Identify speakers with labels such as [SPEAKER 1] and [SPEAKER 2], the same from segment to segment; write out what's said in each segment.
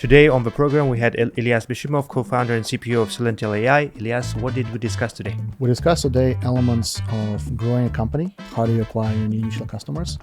[SPEAKER 1] Today on the program, we had Ilias Beshimov, co-founder and CPO of Celential.ai. Ilias, what did we discuss today?
[SPEAKER 2] We discussed today elements of growing a company, how do you acquire your initial customers,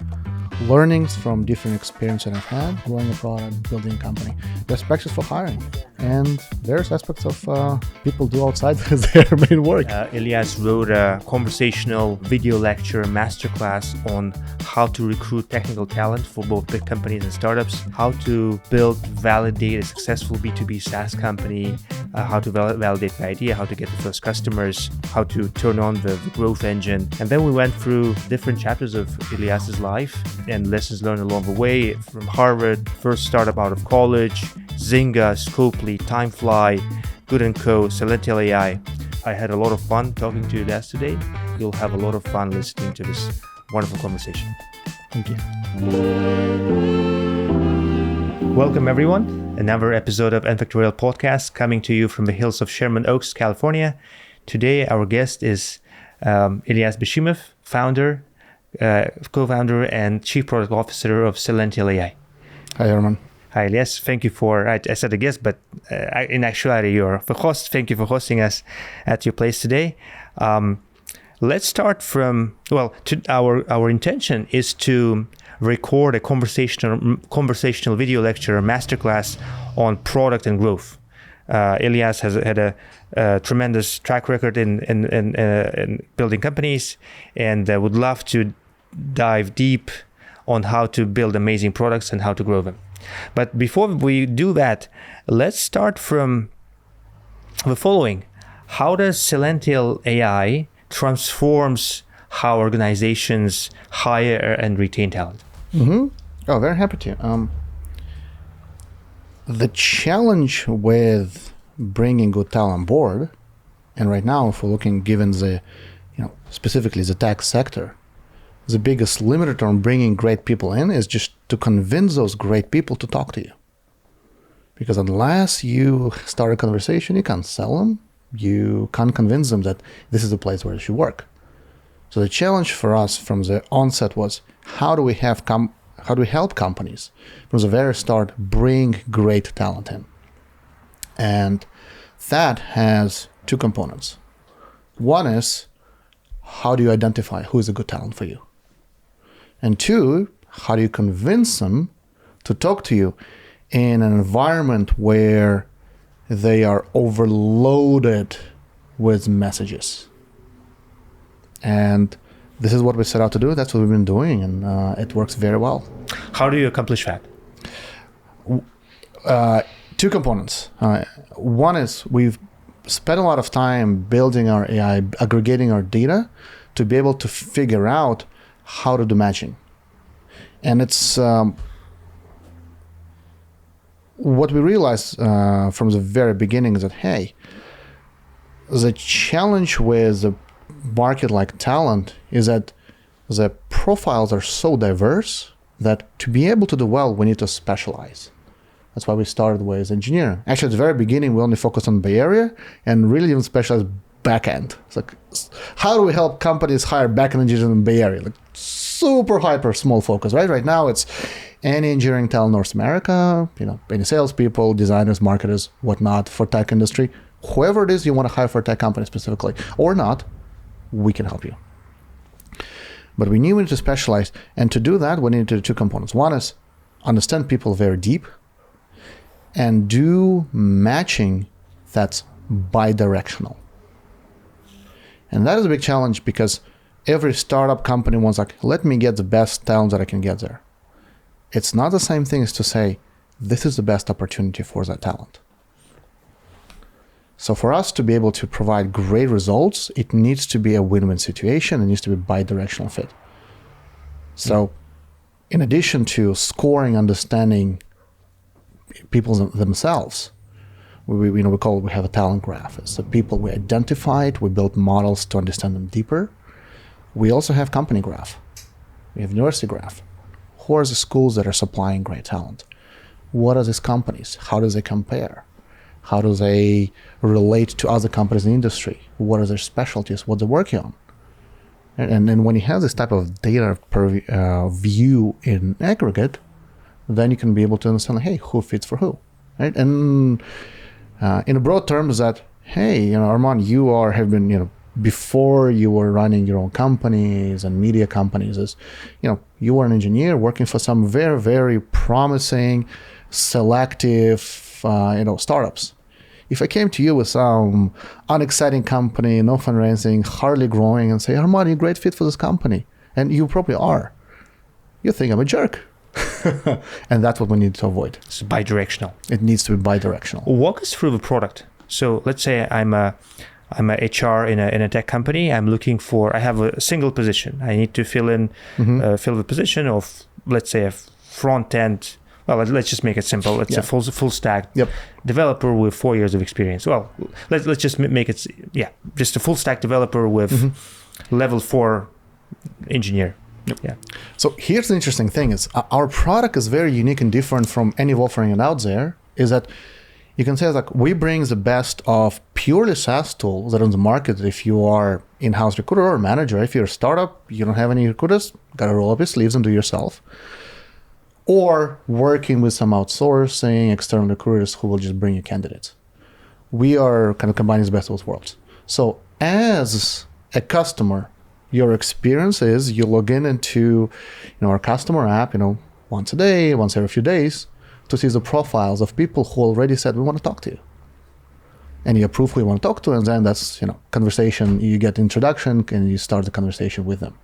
[SPEAKER 2] learnings from different experiences I've had, growing a product, building a company, best practice for hiring, and various aspects of people do outside their main work.
[SPEAKER 1] Ilias wrote a conversational video lecture masterclass on how to recruit technical talent for both big companies and startups, how to build, validate a successful B2B SaaS company, how to validate the idea, how to get the first customers, how to turn on the growth engine. And then we went through different chapters of Ilias's life and lessons learned along the way from Harvard, first startup out of college, Zynga, Scopely, Timefly, Good&Co, Celential.ai. I had a lot of fun talking to Ilias today. You'll have a lot of fun listening to this wonderful conversation.
[SPEAKER 2] Thank you.
[SPEAKER 1] Welcome, everyone. Another episode of nFactorial podcast coming to you from the hills of Sherman Oaks, California. Today, our guest is Ilias Beshimov, founder, co-founder, and chief product officer of Celential.ai.
[SPEAKER 2] Hi, Herman.
[SPEAKER 1] Hi, Ilias. Thank you for, I said a guest, but in actuality, you're the host. Thank you for hosting us at your place today. Let's start from, our intention is to record a conversational video lecture, a masterclass on product and growth. Ilias has had a tremendous track record in building companies, and would love to dive deep on how to build amazing products and how to grow them. But before we do that, let's start from the following. How does Celential.ai transforms how organizations hire and retain talent?
[SPEAKER 2] Mm-hmm. Oh, very happy to. The challenge with bringing good talent on board, and right now, if we're looking, given the, specifically the tech sector, the biggest limiter on bringing great people in is just to convince those great people to talk to you. Because unless you start a conversation, you can't sell them. You can't convince them that this is the place where you should work. So the challenge for us from the onset was, how do we help companies from the very start bring great talent in? And that has two components. One is, how do you identify who is a good talent for you? And two, how do you convince them to talk to you in an environment where they are overloaded with messages? And this is what we set out to do. That's what we've been doing, and it works very well.
[SPEAKER 1] How do you accomplish that?
[SPEAKER 2] Two components. One is we've spent a lot of time building our AI, aggregating our data to be able to figure out how to do matching. And it's what we realized from the very beginning is that, hey, the challenge with the market like talent is that the profiles are so diverse that to be able to do well, we need to specialize. That's why we started with engineering. Actually, at the very beginning, we only focused on Bay Area and really even specialized backend. It's like, how do we help companies hire backend engineers in the Bay Area? Like super hyper small focus, right? Right now, it's any engineering talent in North America, any salespeople, designers, marketers, whatnot for tech industry. Whoever it is you want to hire for a tech company specifically or not, we can help you. But we knew we need to specialize. And to do that, we needed to do two components. One is understand people very deep and do matching that's bi-directional. And that is a big challenge because every startup company wants let me get the best talent that I can get there. It's not the same thing as to say, this is the best opportunity for that talent. So for us to be able to provide great results, it needs to be a win-win situation. It needs to be bi-directional fit. So in addition to scoring, understanding people themselves, we have a talent graph. It's the people we identified, we built models to understand them deeper. We also have company graph. We have university graph. Who are the schools that are supplying great talent? What are these companies? How do they compare? How do they relate to other companies in the industry? What are their specialties? What they're working on? And then when you have this type of data per view in aggregate, then you can be able to understand, hey, who fits for who? right? And in a broad terms that, hey, Armand, have been, before you were running your own companies and media companies, you were an engineer working for some very, very promising, selective, startups. If I came to you with some unexciting company, no fundraising, hardly growing, and say, Armand, you're a great fit for this company, and you probably are, you think I'm a jerk. And that's what we need to avoid.
[SPEAKER 1] It's bi-directional.
[SPEAKER 2] It needs to be bi-directional.
[SPEAKER 1] Walk us through the product. So let's say I'm a HR in a tech company. I have a single position. I need to fill the position of, let's say, a front end. Well, let's just make it simple. It's a full stack developer with 4 years of experience. Well, let's just make it, just a full stack developer with level 4 engineer. Yeah.
[SPEAKER 2] So here's the interesting thing is our product is very unique and different from any offering out there, is that you can say like we bring the best of purely SaaS tools that are on the market. If you are in-house recruiter or manager, if you're a startup, you don't have any recruiters, got to roll up your sleeves and do yourself. Or working with some outsourcing external recruiters who will just bring you candidates. We are kind of combining the best of both worlds. So as a customer, your experience is you log into our customer app, once a day, once every few days, to see the profiles of people who already said we want to talk to you. And you approve who you want to talk to, and then that's conversation. You get introduction, and you start the conversation with them.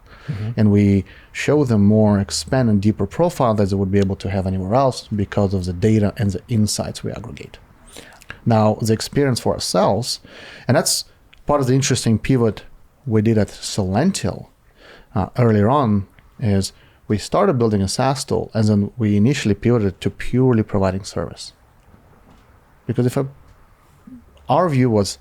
[SPEAKER 2] And we show them more expanded, deeper profile that they would be able to have anywhere else because of the data and the insights we aggregate. Now, the experience for ourselves, and that's part of the interesting pivot we did at Celential earlier on, is we started building a SaaS tool, and then we initially pivoted to purely providing service. Because our view was,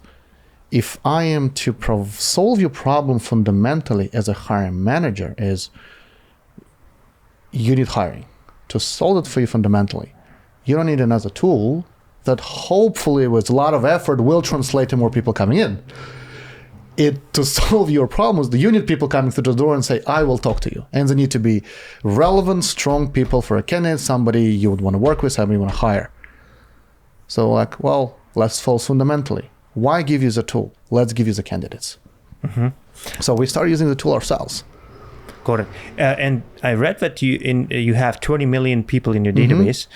[SPEAKER 2] if I am to solve your problem fundamentally as a hiring manager, is you need hiring. To solve it for you fundamentally, you don't need another tool that hopefully with a lot of effort will translate to more people coming in. To solve your problems, you need people coming through the door and say, I will talk to you. And they need to be relevant, strong people for a candidate, somebody you would want to work with, somebody you want to hire. So let's solve fundamentally. Why give you the tool? Let's give you the candidates. So we started using the tool ourselves.
[SPEAKER 1] Got it. And I read that you have 20 million people in your database.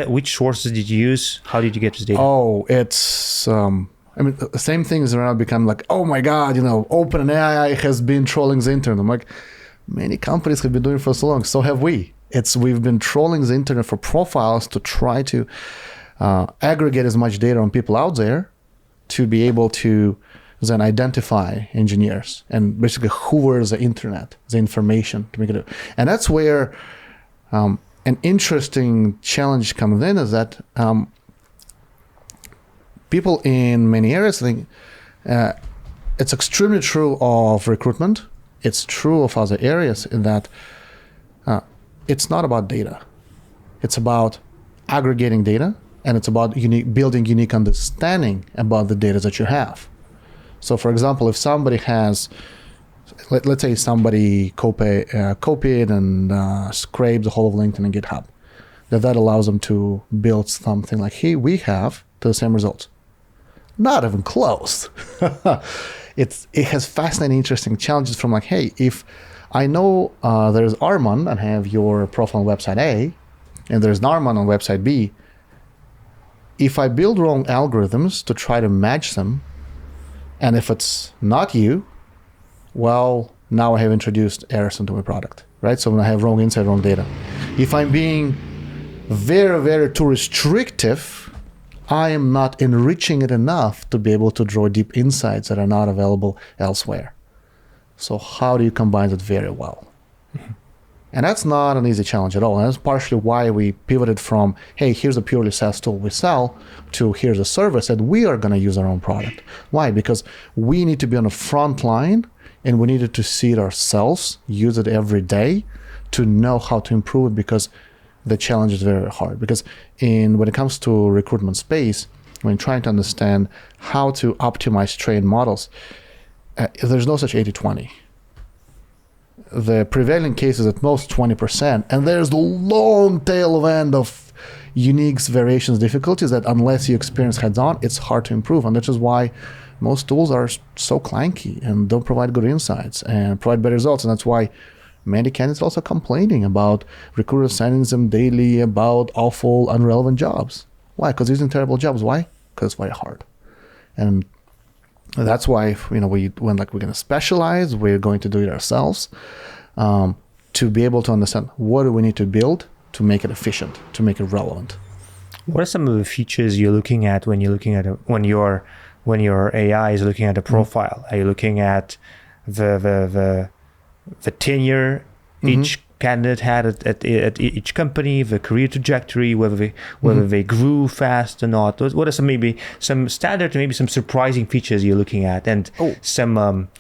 [SPEAKER 1] Which sources did you use? How did you get this data?
[SPEAKER 2] Oh, it's... the same things around become like, oh my God, OpenAI has been trolling the internet. I'm like, many companies have been doing it for so long. So have we. We've been trolling the internet for profiles to try to aggregate as much data on people out there to be able to then identify engineers and basically hoover the internet, the information to make it. And that's where an interesting challenge comes in, is that people in many areas think it's extremely true of recruitment. It's true of other areas in that it's not about data. It's about aggregating data, and it's about building unique understanding about the data that you have. So, for example, if somebody has, let's say somebody copied and scraped the whole of LinkedIn and GitHub, that allows them to build something like, hey, we have to the same results. Not even close. It has fascinating, interesting challenges from like, hey, if I know there's Armand and have your profile on website A, and there's an Armand on website B, if I build wrong algorithms to try to match them, and if it's not you, well, now I have introduced errors into my product, right? So when I have wrong insight, wrong data. If I'm being very, very too restrictive, I am not enriching it enough to be able to draw deep insights that are not available elsewhere. So how do you combine that very well? And that's not an easy challenge at all. And that's partially why we pivoted from, hey, here's a purely SaaS tool we sell, to here's a service that we are going to use our own product. Why? Because we need to be on the front line, and we needed to see it ourselves, use it every day to know how to improve it, because the challenge is very hard. Because when it comes to recruitment space, when trying to understand how to optimize trained models, there's no such 80-20. The prevailing case is at most 20%, and there's the long tail of end of, unique variations, difficulties that unless you experience heads-on, it's hard to improve. And that is why most tools are so clunky and don't provide good insights and provide better results. And that's why many candidates also complaining about recruiters sending them daily about awful, unrelevant jobs. Why? Because using terrible jobs. Why? Because it's very hard. And that's why we're going to specialize, we're going to do it ourselves, to be able to understand what do we need to build to make it efficient, to make it relevant.
[SPEAKER 1] What are some of the features you're looking at when your AI is looking at a profile? Are you looking at the tenure each candidate had at each company, the career trajectory, whether they grew fast or not? What are some standard, maybe some surprising features you're looking at, and some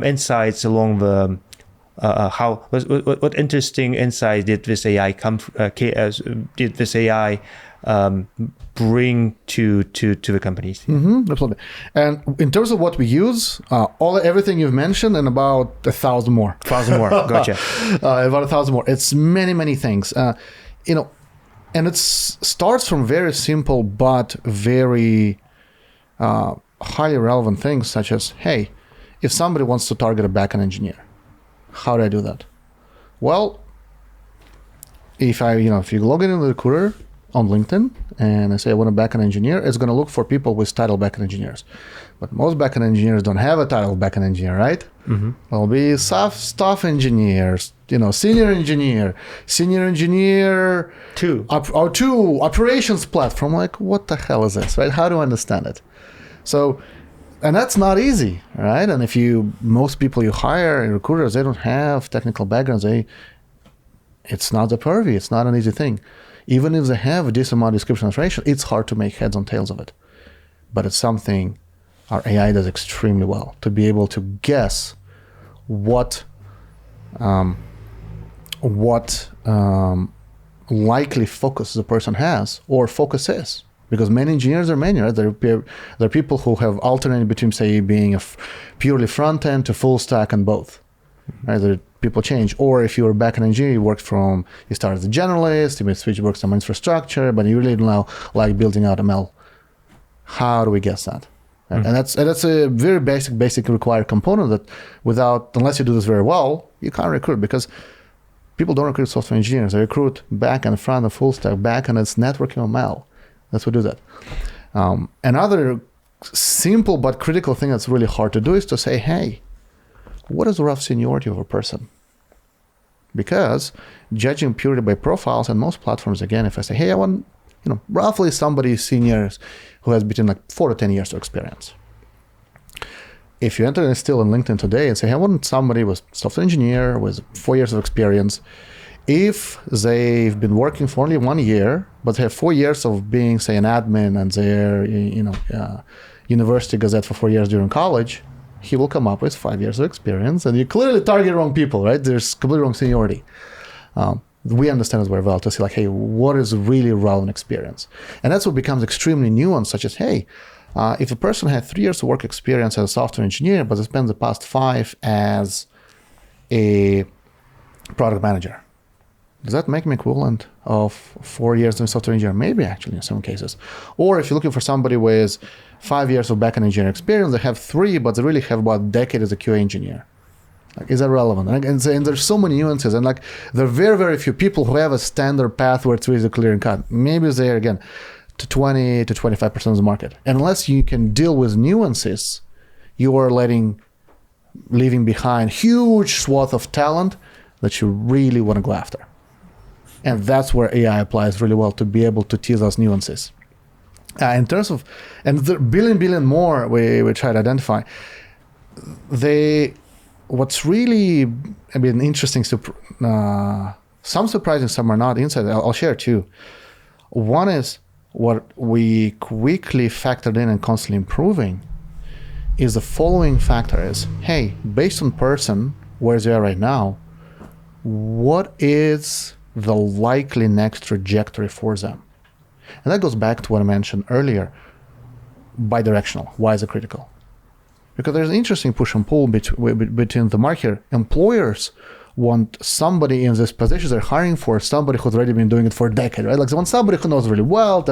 [SPEAKER 1] insights along the what interesting insights did this AI bring to the companies?
[SPEAKER 2] Absolutely. And in terms of what we use, everything you've mentioned and about 1,000 more.
[SPEAKER 1] 1,000 more, gotcha.
[SPEAKER 2] About 1,000 more. It's many things. And it starts from very simple but very highly relevant things, such as, hey, if somebody wants to target a backend engineer, how do I do that? Well, if you log in the recruiter on LinkedIn and I say I want a backend engineer, it's going to look for people with title backend engineers. But most backend engineers don't have a title backend engineer, right? There'll be staff engineers, senior engineer 2, operations platform. Like, what the hell is this, right? How do I understand it? So, and that's not easy, right? And most people you hire in recruiters, they don't have technical backgrounds. It's not the purview. It's not an easy thing. Even if they have a decent amount of description information, it's hard to make heads and tails of it. But it's something our AI does extremely well, to be able to guess what likely focus the person has or focus is. Because many engineers are many, right? There are people who have alternated between, say, being a purely front end to full stack and both. Right? People change. Or if you're a backend engineer, you start as a generalist, you may switch work some infrastructure, but you really don't like building out ML. How do we guess that? And that's a very basic required component that unless you do this very well, you can't recruit, because people don't recruit software engineers. They recruit backend, front, and full stack. Backend, it's networking ML. That's what do that. Another simple but critical thing that's really hard to do is to say, hey, what is the rough seniority of a person? Because judging purely by profiles, and most platforms, again, if I say, hey, I want roughly somebody senior who has between 4 to 10 years of experience. If you enter still in LinkedIn today and say, hey, I want somebody with software engineer with 4 years of experience, if they've been working for only 1 year, but they have 4 years of being, say, an admin and their university gazette for 4 years during college, he will come up with 5 years of experience. And you clearly target wrong people, right? There's completely wrong seniority. We understand this very well to see, hey, what is really relevant experience? And that's what becomes extremely nuanced, such as, hey, if a person had 3 years of work experience as a software engineer, but they spent the past 5 as a product manager, does that make him equivalent of 4 years as a software engineer? Maybe, actually, in some cases. Or if you're looking for somebody with 5 years of backend engineering experience, they have 3, but they really have about a decade as a QA engineer. Is that relevant? And there's so many nuances. And there are very, very few people who have a standard path where it's really clear and cut. Maybe they're, again, to 20 to 25% of the market. And unless you can deal with nuances, you are leaving behind huge swath of talent that you really want to go after. And that's where AI applies really well, to be able to tease those nuances. In terms of, and the billion more we try to identify, what's really, interesting, some surprising, some are not inside. I'll share two. One is what we quickly factored in and constantly improving is the following factor is, hey, based on person, where they are right now, what is the likely next trajectory for them? And that goes back to what I mentioned earlier, bidirectional. Why is it critical? Because there's an interesting push and pull between the market. Employers want somebody in this position they're hiring for, somebody who's already been doing it for a decade, right? Like they want somebody who knows really well.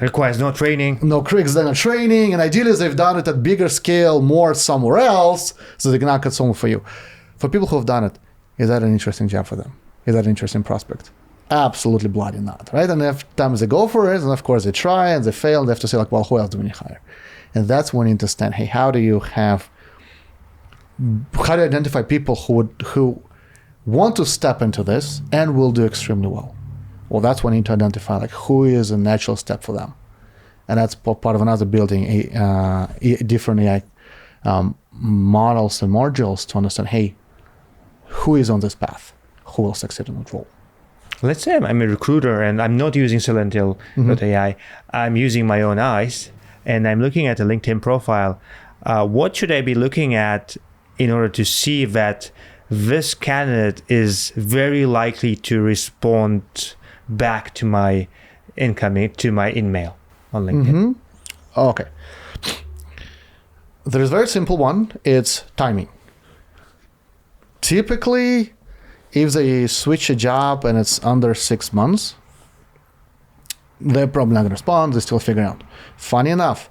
[SPEAKER 1] Requires no training.
[SPEAKER 2] No training, and ideally they've done it at bigger scale, more somewhere else, so they cannot cut someone for you. For people who have done it, is that an interesting job for them? Is that an interesting prospect? Absolutely bloody not, right? And every time they go for it, and of course they try and they fail, and they have to say like, well, who else do we need to hire? And that's when you understand, hey, how do you identify people who want to step into this and will do extremely well? Well, that's when you need to identify like who is a natural step for them. And that's part of another building different AI models and modules to understand, hey, who is on this path? Who will succeed in that role?
[SPEAKER 1] Let's say I'm a recruiter and I'm not using Celential.ai. I'm using my own eyes and I'm looking at a LinkedIn profile. What should I be looking at in order to see that this candidate is very likely to respond back to my email on LinkedIn?
[SPEAKER 2] Okay. There is a very simple one. It's timing. Typically, if they switch a job and it's under 6 months, they're probably not going to respond. They're still figuring out. Funny enough,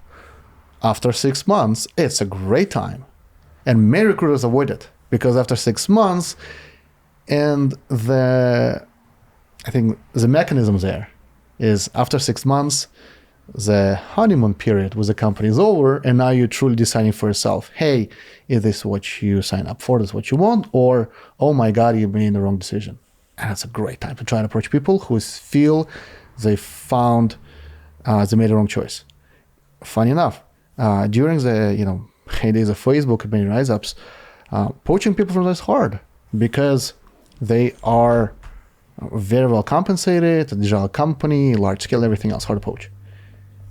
[SPEAKER 2] after 6 months, it's a great time. And many recruiters avoid it because after 6 months, and I think the mechanism there is after 6 months, the honeymoon period with the company is over, and now you're truly deciding for yourself, hey, is this what you sign up for? Is this what you want? Or, oh my God, you made the wrong decision. And it's a great time to try and approach people who feel they found, they made the wrong choice. Funny enough, during the heydays of Facebook and many rise-ups, poaching people from this is hard because they are very well compensated, a digital company, large scale, everything else, hard to poach.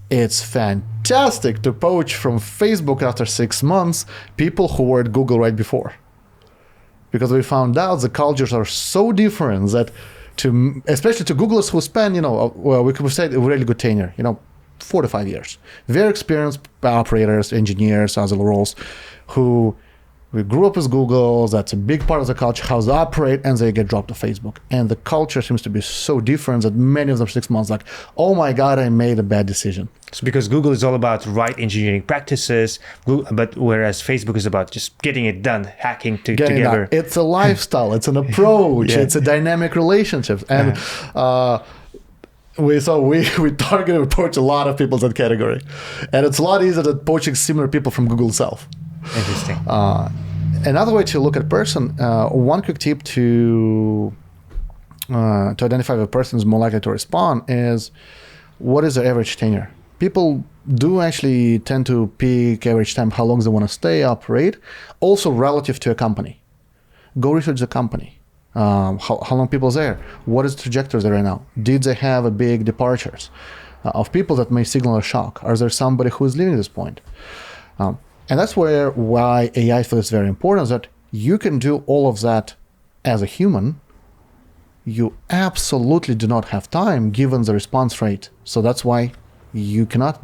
[SPEAKER 2] It's fantastic to poach from Facebook after 6 months people who were at Google right before. Because we found out the cultures are so different that especially to Googlers who spend, we could say a really good tenure, 4 to 5 years. Very experienced operators, engineers, other roles who we grew up with Google, that's a big part of the culture, how they operate, and they get dropped to Facebook. And the culture seems to be so different that many of them 6 months like, oh my God, I made a bad decision.
[SPEAKER 1] It's because Google is all about right engineering practices, but whereas Facebook is about just getting it done, hacking together.
[SPEAKER 2] It's a lifestyle, it's an approach, it's a dynamic relationship. And we poach a lot of people in that category. And it's a lot easier than poaching similar people from Google itself.
[SPEAKER 1] Interesting.
[SPEAKER 2] Another way to look at a person, one quick tip to identify if a person is more likely to respond is what is their average tenure? People do actually tend to pick average time, how long they want to stay, operate, also relative to a company. Go research the company. How long people are there? What is the trajectory there right now? Did they have a big departures of people that may signal a shock? Are there somebody who is leaving this point? And that's why AI feels very important, is that you can do all of that as a human. You absolutely do not have time given the response rate. So that's why you cannot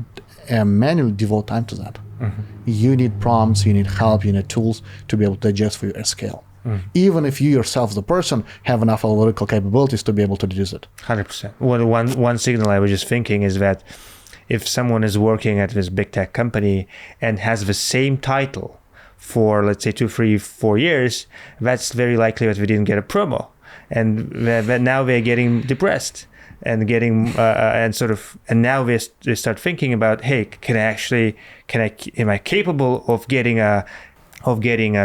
[SPEAKER 2] manually devote time to that. Mm-hmm. You need prompts, you need help, you need tools to be able to digest for you at scale. Mm. Even if you yourself, the person, have enough analytical capabilities to be able to deduce it.
[SPEAKER 1] 100%. Well, one signal I was just thinking is that if someone is working at this big tech company and has the same title for, let's say, 2, 3, 4 years, that's very likely that we didn't get a promo. And now they're getting depressed and and now they start thinking about, hey, am I capable of getting a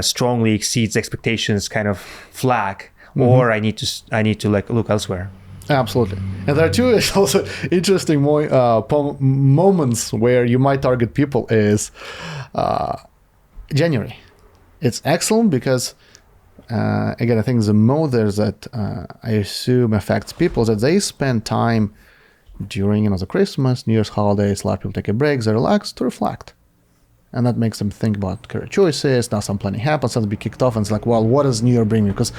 [SPEAKER 1] strongly exceeds expectations kind of flag, or I need to look elsewhere.
[SPEAKER 2] Absolutely. And there are two also interesting moments where you might target people is January. It's excellent because, again, I think the motives that I assume affects people that they spend time during the Christmas, New Year's holidays, a lot of people take a break, they relax to reflect. And that makes them think about career choices. Now some planning happens, something be kicked off, and it's like, well, what does New Year bring me? Because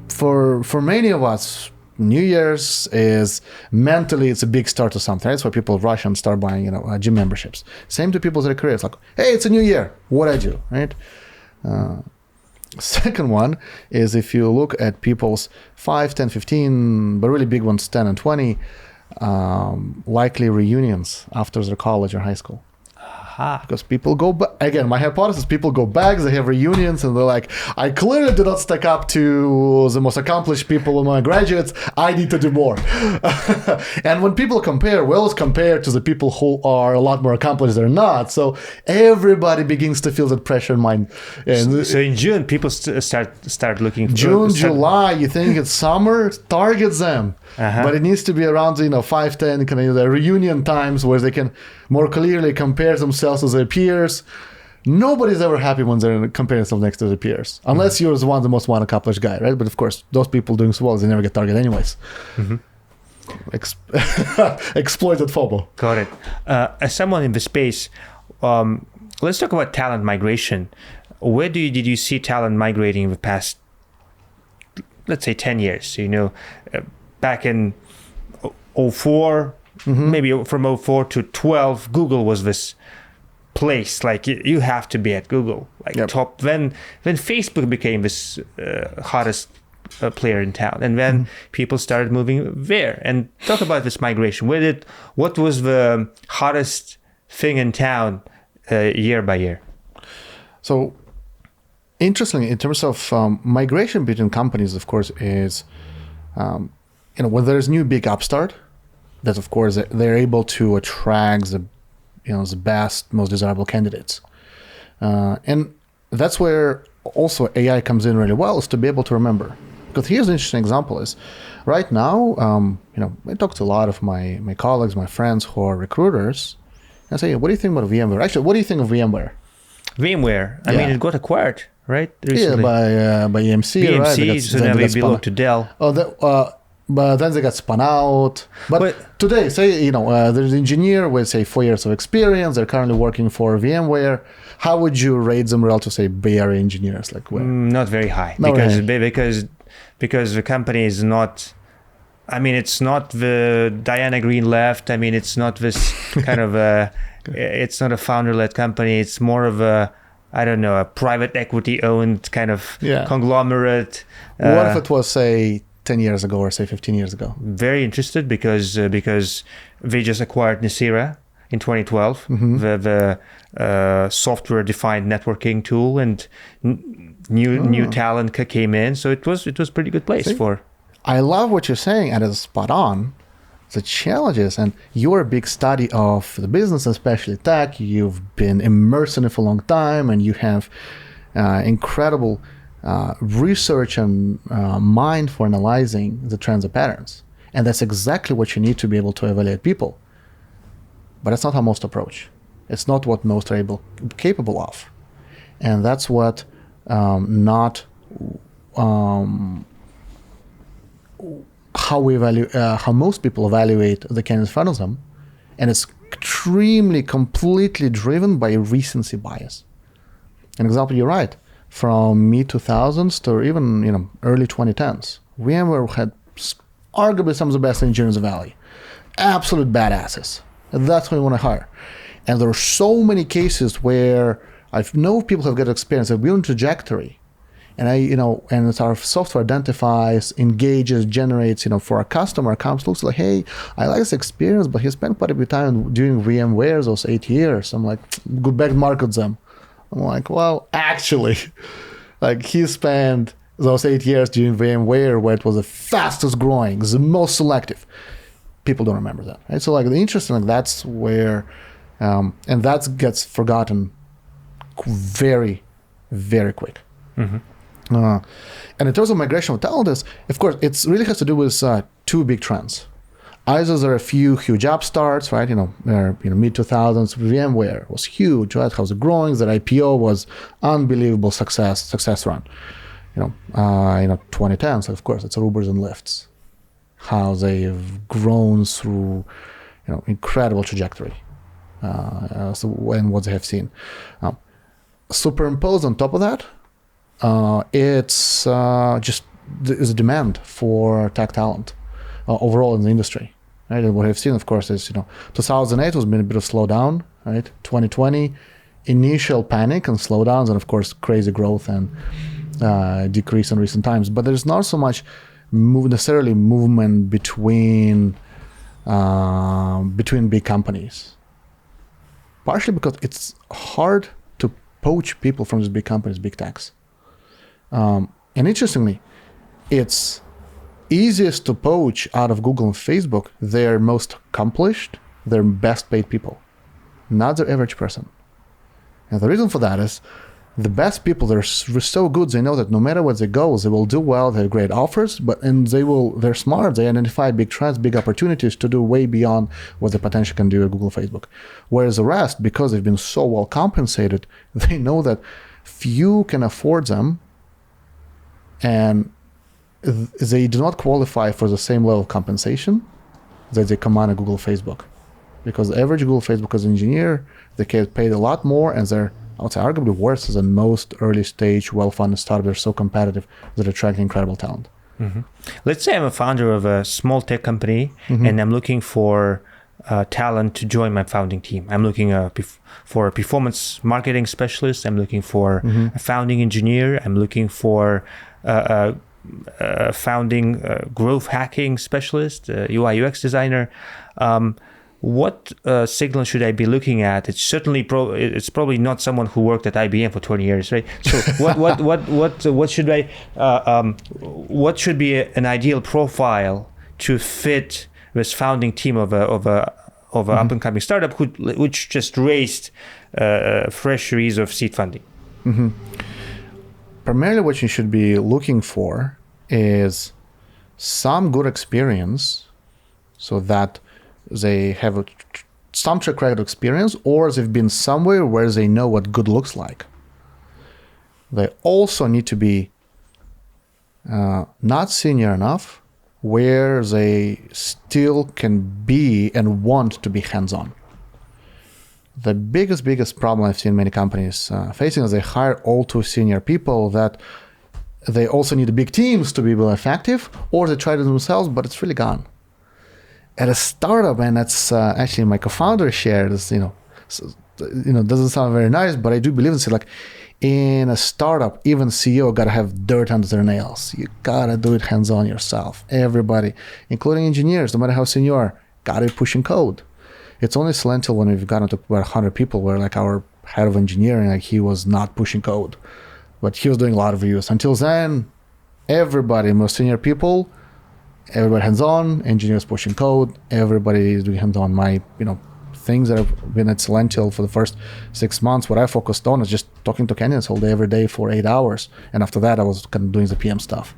[SPEAKER 2] for many of us, New Year's is mentally, it's a big start to something. That's why people rush and start buying, gym memberships. Same to people's careers. Like, hey, it's a new year. What I do, right? Second one is if you look at people's 5, 10, 15, but really big ones, 10 and 20, likely reunions after their college or high school. Because people go back, again, my hypothesis, people go back, they have reunions, and they're like, I clearly did not stack up to the most accomplished people among graduates, I need to do more. And when people compare, we always compare to the people who are a lot more accomplished than not, so everybody begins to feel that pressure in mind. And
[SPEAKER 1] so in June, people start looking for...
[SPEAKER 2] July, you think it's summer, target them. But it needs to be around 5, 10 kind of the reunion times where they can more clearly compare themselves to their peers. Nobody's ever happy when they're comparing themselves next to their peers, unless you're the most accomplished guy, right? But of course, those people doing so well, they never get target anyways. Exploited FOMO.
[SPEAKER 1] Got it. As someone in the space, let's talk about talent migration. Where did you see talent migrating in the past, let's say, 10 years? Back in 04, maybe from 04 to 12, Google was this place, like you have to be at Google, like top. Then Facebook became this hottest player in town, and then people started moving there. And talk about this migration. What was the hottest thing in town year by year? So,
[SPEAKER 2] interestingly, in terms of migration between companies, of course, is when there's new big upstart, that of course they're able to attract the best, most desirable candidates, and that's where also AI comes in really well, is to be able to remember. Because here's an interesting example: is right now, I talk to a lot of my colleagues, my friends who are recruiters, and I say, what do you think about VMware? Actually, what do you think of VMware?
[SPEAKER 1] I mean, it got acquired, right? Recently.
[SPEAKER 2] Yeah, by EMC, right?
[SPEAKER 1] So now they belong to Dell.
[SPEAKER 2] But then they got spun out. But today, say, there's an engineer with, say, 4 years of experience. They're currently working for VMware. How would you rate them relative to, say, Bay Area engineers? Like where?
[SPEAKER 1] Not very high. Because the company is not... I mean, it's not the Diana Green left. I mean, it's not this kind of it's not a founder-led company. It's more of a private equity-owned kind of conglomerate.
[SPEAKER 2] What if it was, say, 10 years ago or say 15 years ago?
[SPEAKER 1] Very interested because they just acquired Nicira in 2012, the software-defined networking tool, and new talent came in. So it was a pretty good place for.
[SPEAKER 2] I love what you're saying, and it's spot on. The challenges, and you're a big study of the business, especially tech. You've been immersed in it for a long time, and you have incredible research and mind for analyzing the trends and patterns. And that's exactly what you need to be able to evaluate people. But that's not how most approach. It's not what most are capable of. And that's what how most people evaluate the candidates in front of them. And it's completely driven by recency bias. An example, you're right. From mid-2000s to even early 2010s, VMware had arguably some of the best engineers in the Valley. Absolute badasses. That's what we want to hire. And there are so many cases where I know people have got experience, they've been on trajectory. And and it's our software identifies, engages, generates, for a customer, comes, looks like, hey, I like this experience, but he spent quite a bit of time doing VMware those 8 years. I'm like, go back market them. I'm like, well, actually, like he spent those 8 years doing VMware where it was the fastest growing, the most selective. People don't remember that, right? So like the interesting, that's where, and that gets forgotten very, very quick. And in terms of migration of talent, of course, it really has to do with two big trends. Either there are a few huge upstarts, right? Mid-2000s, VMware was huge, right? How's it growing? Their IPO was unbelievable success run. 2010s, of course, it's Ubers and Lyfts. How they've grown through, incredible trajectory, and what they have seen. Superimposed on top of that, it's just there's a demand for tech talent overall in the industry. Right? And what I've seen, of course, is 2008 was been a bit of slowdown. Right, 2020, initial panic and slowdowns, and of course crazy growth and decrease in recent times, but there's not so much necessarily movement between big companies. Partially because it's hard to poach people from these big companies, big techs. And interestingly, it's easiest to poach out of Google and Facebook their most accomplished, their best paid people, not their average person. And the reason for that is the best people, they're so good, they know that no matter where they go, they will do well, they have great offers, they're smart, they identify big trends, big opportunities to do way beyond what they potentially can do at Google, Facebook. Whereas the rest, because they've been so well compensated, they know that few can afford them, and they do not qualify for the same level of compensation that they command at Google, Facebook. Because the average Google, Facebook as an engineer, they get paid a lot more, and they're, I would say, arguably worse than most early stage, well-funded startups. They're so competitive that attract incredible talent.
[SPEAKER 1] Mm-hmm. Let's say I'm a founder of a small tech company, and I'm looking for talent to join my founding team. I'm looking for a performance marketing specialist. I'm looking for a founding engineer. I'm looking for a founding growth hacking specialist, UI UX designer. What signal should I be looking at? It's certainly it's probably not someone who worked at IBM for 20 years, right? So what should be an ideal profile to fit this founding team of a up and coming startup which just raised fresh series of seed funding?
[SPEAKER 2] Primarily, what you should be looking for is some good experience, so that they have some track record experience, or they've been somewhere where they know what good looks like. They also need to be not senior enough where they still can be and want to be hands-on. The biggest problem I've seen many companies facing is they hire all too senior people that they also need big teams to be effective, or they try to do themselves, but it's really gone. At a startup, and that's actually my co-founder shared, is, doesn't sound very nice, but I do believe in it. Like in a startup, even CEO gotta have dirt under their nails. You gotta do it hands-on yourself. Everybody, including engineers, no matter how senior you are, gotta be pushing code. It's only Celential when we've gotten to about 100 people where like our head of engineering, like he was not pushing code, but he was doing a lot of reviews. Until then, everybody, most senior people, everybody hands-on, engineers pushing code, everybody is doing hands-on. My, things that have been at Celential for the first 6 months, what I focused on is just talking to candidates all day, every day for 8 hours. And after that, I was kind of doing the PM stuff.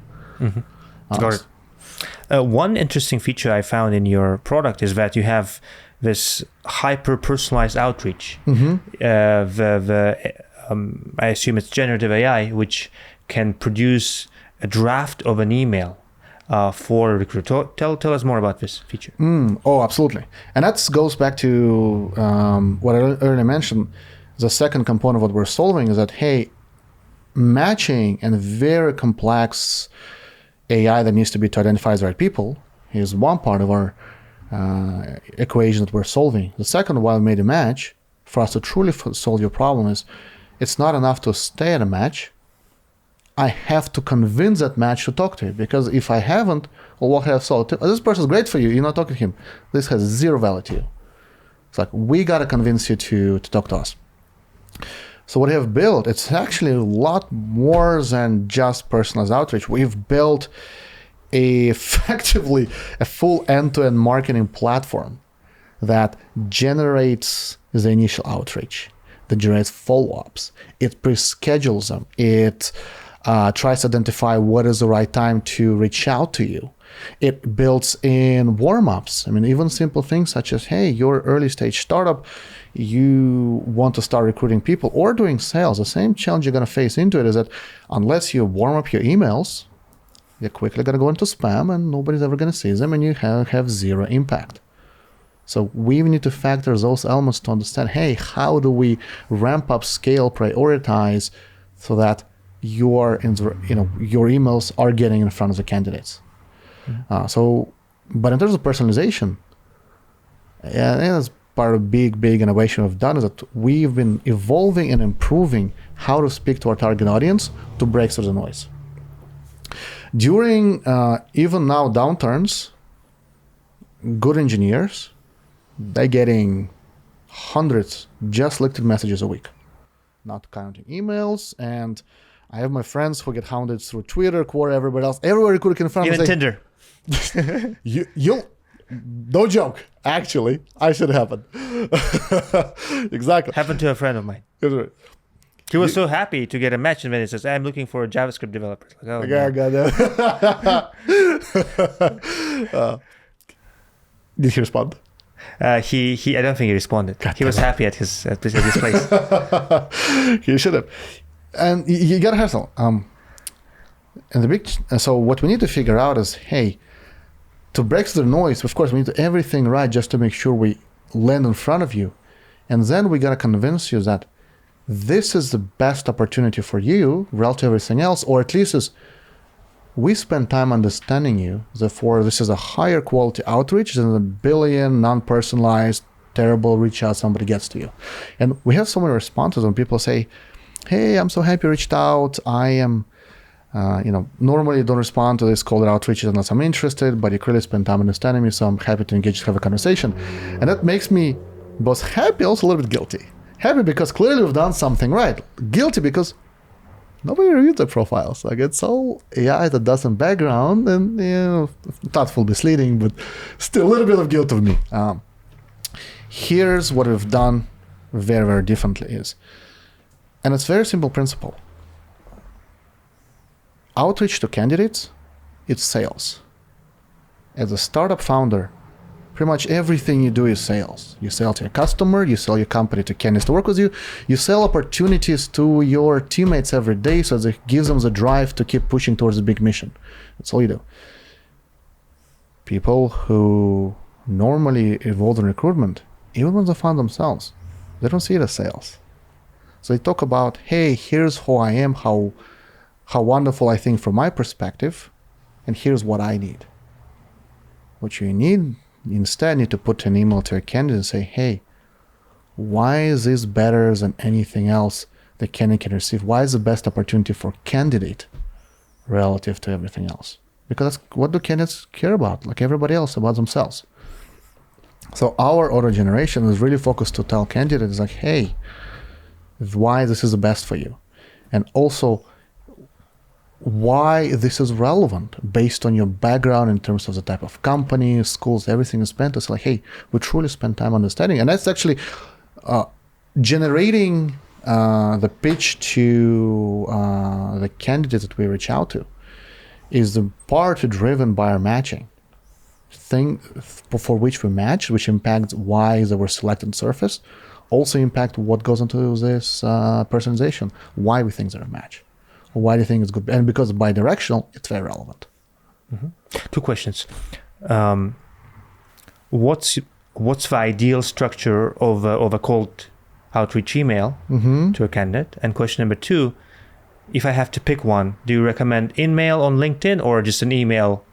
[SPEAKER 1] Got it. One interesting feature I found in your product is that you have this hyper-personalized outreach. I assume it's generative AI, which can produce a draft of an email for a recruiter. Tell us more about this feature.
[SPEAKER 2] Oh, absolutely. And that goes back to what I earlier mentioned. The second component of what we're solving is that, hey, matching and very complex AI that needs to be to identify the right people is one part of our equation that we're solving. The second, while we made a match, for us to truly solve your problem is it's not enough to stay at a match. I have to convince that match to talk to you, because if I haven't, well, what have I solved? This person's great for you, you're not talking to him. This has zero value to you. It's like, we got to convince you to talk to us. So what we have built, it's actually a lot more than just personalized outreach. We've built effectively a full end-to-end marketing platform that generates the initial outreach, that generates follow-ups. It pre-schedules them. It tries to identify what is the right time to reach out to you. It builds in warm-ups. I mean, even simple things such as, hey, you're an early-stage startup, you want to start recruiting people or doing sales. The same challenge you're going to face into it is that unless you warm up your emails, you're quickly going to go into spam and nobody's ever going to see them, and you have zero impact. So we need to factor those elements to understand, hey, how do we ramp up, scale, prioritize so that your emails are getting in front of the candidates. But in terms of personalization, there's part of big innovation we've done is that we've been evolving and improving how to speak to our target audience to break through the noise. During even now downturns, good engineers, they're getting hundreds just LinkedIn messages a week, not counting emails. And I have my friends who get hounded through Twitter, Quora, everybody else. Everywhere recruiter can find
[SPEAKER 1] even Tinder.
[SPEAKER 2] You'll no joke. Actually, I should happen. Exactly.
[SPEAKER 1] Happened to a friend of mine. He was so happy to get a match, and then he says, "I'm looking for a JavaScript developer." Like, oh,
[SPEAKER 2] yeah,
[SPEAKER 1] no.
[SPEAKER 2] Did he respond?
[SPEAKER 1] He I don't think he responded. He was happy at his place.
[SPEAKER 2] He should have. And you gotta hustle. And so what we need to figure out is, hey, to break through the noise, of course, we need to do everything right just to make sure we land in front of you. And then we got to convince you that this is the best opportunity for you relative to everything else, or at least is we spend time understanding you. Therefore, this is a higher quality outreach than the billion non-personalized, terrible reach out somebody gets to you. And we have so many responses when people say, hey, I'm so happy you reached out. I am normally don't respond to this cold outreach unless I'm interested, but you clearly spend time understanding me, so I'm happy to engage, have a conversation. And that makes me both happy, also a little bit guilty. Happy because clearly we've done something right. Guilty because nobody reviewed the profiles. Like, it's all AI that does some background, and not full misleading, but still a little bit of guilt of me. Here's what we've done very, very differently is, and it's a very simple principle. Outreach to candidates, it's sales. As a startup founder, pretty much everything you do is sales. You sell to your customer, you sell your company to candidates to work with you, you sell opportunities to your teammates every day, so that it gives them the drive to keep pushing towards the big mission. That's all you do. People who normally involved in recruitment, even when they found themselves, they don't see it as sales. So they talk about, hey, here's who I am, how wonderful I think from my perspective, and here's what I need. What you need, instead, need to put an email to a candidate and say, hey, why is this better than anything else the candidate can receive? Why is the best opportunity for candidate relative to everything else? Because that's what do candidates care about, like everybody else, about themselves. So our auto generation is really focused to tell candidates, like, hey, why this is the best for you. And also, why this is relevant based on your background in terms of the type of company, schools, everything is spent. It's like, hey, we truly spend time understanding. And that's actually generating the pitch to the candidates that we reach out to is the part driven by our matching thing for which we match, which impacts why they were selected and surfaced, also impact what goes into this personalization, why we think they're a match. Why do you think it's good? And because bi-directional, it's very relevant.
[SPEAKER 1] Mm-hmm. Two questions. What's the ideal structure of a cold outreach email to a candidate? And question number two, if I have to pick one, do you recommend in-mail on LinkedIn or just an email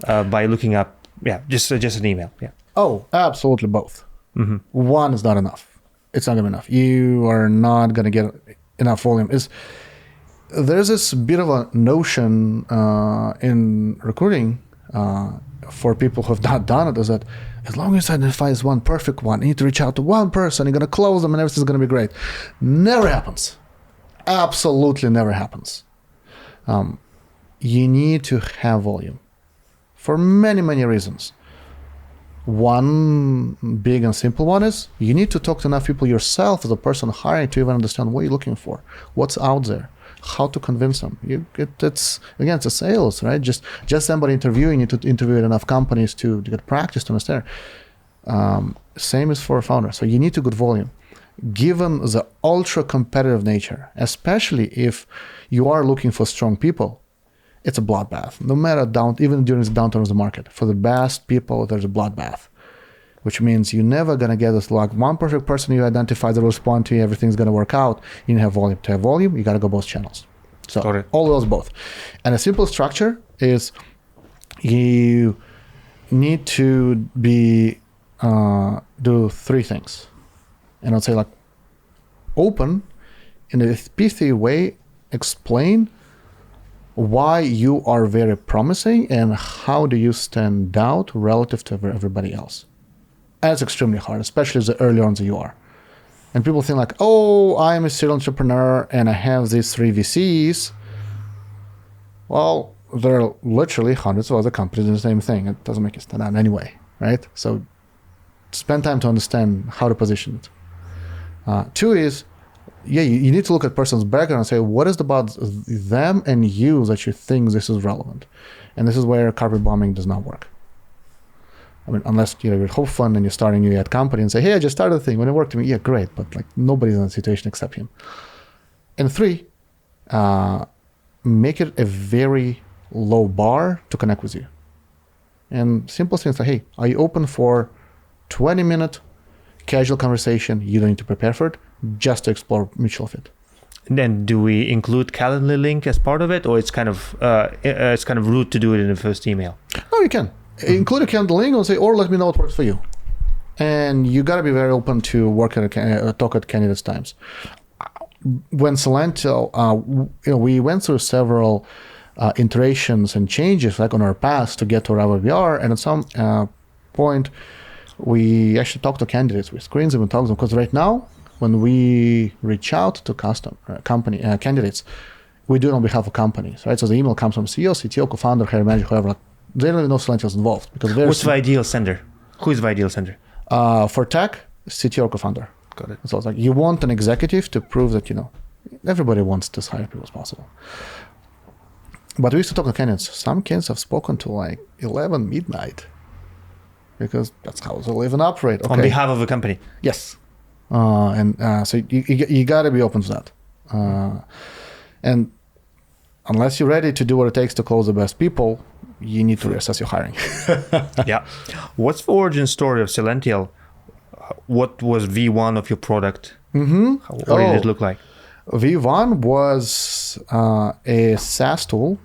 [SPEAKER 1] by looking up? Yeah, just an email. Yeah.
[SPEAKER 2] Oh, absolutely both.
[SPEAKER 1] Mm-hmm.
[SPEAKER 2] One is not enough. It's not going to be enough. You are not going to get enough volume. There's this bit of a notion in recruiting for people who have not done it, is that as long as I identify as one perfect one, you need to reach out to one person, you're going to close them and everything's going to be great. Never happens. Absolutely never happens. You need to have volume for many, many reasons. One big and simple one is you need to talk to enough people yourself as a person hiring to even understand what you're looking for, what's out there, how to convince them. It's a sales, right? Just somebody interviewing, you to interview at enough companies to get practice to understand. Same is for a founder. So you need to get volume. Given the ultra competitive nature, especially if you are looking for strong people, it's a bloodbath. No matter even during the downturn of the market, for the best people, there's a bloodbath, which means you're never going to get this like one perfect person you identify that will respond to you, everything's going to work out. You need to have volume. To have volume, you got to go both channels. So all those both. And a simple structure is you need to be do three things. And I'd say like open, in a pithy way, explain why you are very promising and how do you stand out relative to everybody else. And it's extremely hard, especially the earlier on that you are. And people think like, oh, I'm a serial entrepreneur and I have these 3 VCs. Well, there are literally hundreds of other companies doing the same thing. It doesn't make it stand out anyway, right? So spend time to understand how to position it. 2 is, you need to look at person's background and say, what is it about them and you that you think this is relevant? And this is where carpet bombing does not work. I mean, unless you're Hope Fund and you're starting a new ad company and say, hey, I just started a thing. When it worked to me, yeah, great. But like nobody's in that situation except him. And 3, make it a very low bar to connect with you. And simple things like, hey, are you open for 20-minute casual conversation? You don't need to prepare for it, just to explore mutual fit.
[SPEAKER 1] And then do we include Calendly link as part of it, or it's kind of rude to do it in the first email?
[SPEAKER 2] No, you can. Include a Calendly link and say, or let me know what works for you. And you got to be very open to talk at candidates' times. When Celential, we went through several iterations and changes like on our path to get to wherever we are. And at some point, we actually talk to candidates. We screen them and talk to them. Because right now, when we reach out to candidates, we do it on behalf of companies, right? So the email comes from CEO, CTO, co-founder, hiring manager, whoever. Like, they don't even know Celential is involved. Because
[SPEAKER 1] what's the ideal sender? Who is the ideal sender?
[SPEAKER 2] For tech, CTO, co-founder.
[SPEAKER 1] Got it.
[SPEAKER 2] So it's like you want an executive to prove that, everybody wants to hire people as possible. But we used to talk to candidates. Some candidates have spoken to like 11 midnight because that's how they live and operate. Okay.
[SPEAKER 1] On behalf of a company.
[SPEAKER 2] Yes. So you got to be open to that. And unless you're ready to do what it takes to close the best people, you need to reassess your hiring.
[SPEAKER 1] Yeah. What's the origin story of Celential? What was V1 of your product?
[SPEAKER 2] Mm-hmm.
[SPEAKER 1] What did it look like?
[SPEAKER 2] V1 was a SaaS tool,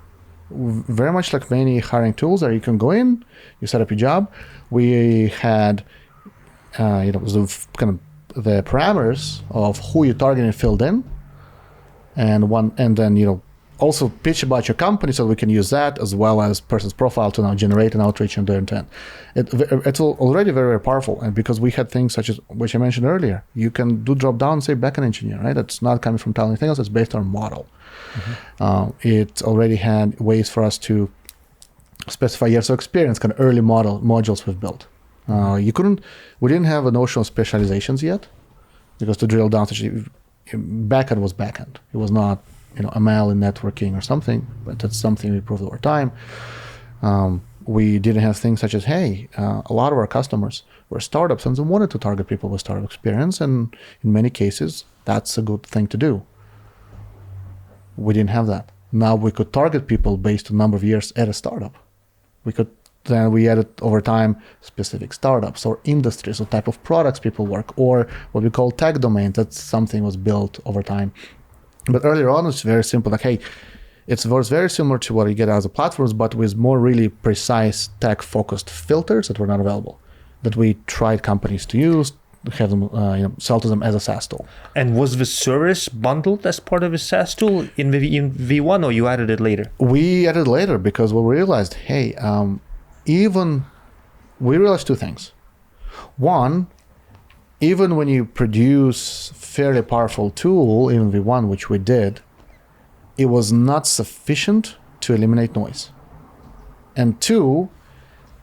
[SPEAKER 2] very much like many hiring tools that you can go in, you set up your job. We had, the parameters of who you're targeting filled in, and then also pitch about your company so we can use that as well as person's profile to now generate an outreach and do intent. It's already very, very powerful. And because we had things such as, which I mentioned earlier, you can do drop down, say backend engineer, right? It's not coming from talent, anything else. It's based on model. Mm-hmm. It already had ways for us to specify years of experience, kind of early modules we've built. We didn't have a notion of specializations yet, because to drill down, backend was backend. It was not, ML in networking or something, but that's something we proved over time. We didn't have things such as, a lot of our customers were startups and they wanted to target people with startup experience, and in many cases, that's a good thing to do. We didn't have that. Now we could target people based on number of years at a startup. We added over time specific startups or industries or type of products people work, or what we call tech domains. That's something was built over time. But earlier on, it's very simple. Like, it was very similar to what you get as a platforms, but with more really precise tech-focused filters that were not available, that we tried companies to use, have them, sell to them as a SaaS tool.
[SPEAKER 1] And was the service bundled as part of a SaaS tool in V1, or you added it later?
[SPEAKER 2] We added it later because we realized, we realized 2 things. One, even when you produce fairly powerful tool in V1, which we did, it was not sufficient to eliminate noise. And 2,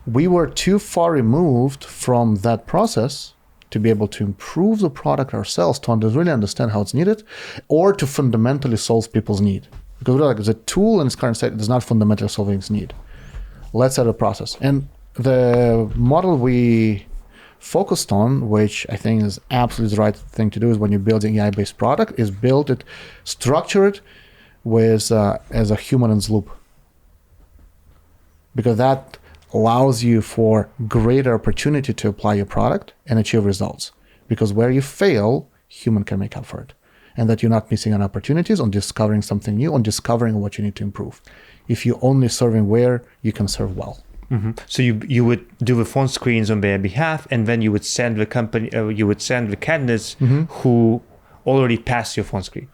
[SPEAKER 2] we were too far removed from that process to be able to improve the product ourselves, to really understand how it's needed, or to fundamentally solve people's need. Because we're like, the tool in its current state does not fundamentally solve its need. Let's set a process. And the model we focused on, which I think is absolutely the right thing to do, is when you're building AI-based product, is build it, structure it with as a human in the loop. Because that allows you for greater opportunity to apply your product and achieve results. Because where you fail, human can make up for it. And that you're not missing on opportunities, on discovering something new, on discovering what you need to improve. If you're only serving where, you can serve well.
[SPEAKER 1] So you would do the phone screens on their behalf, and then you would send the company, you would send the candidates who already passed your phone screen.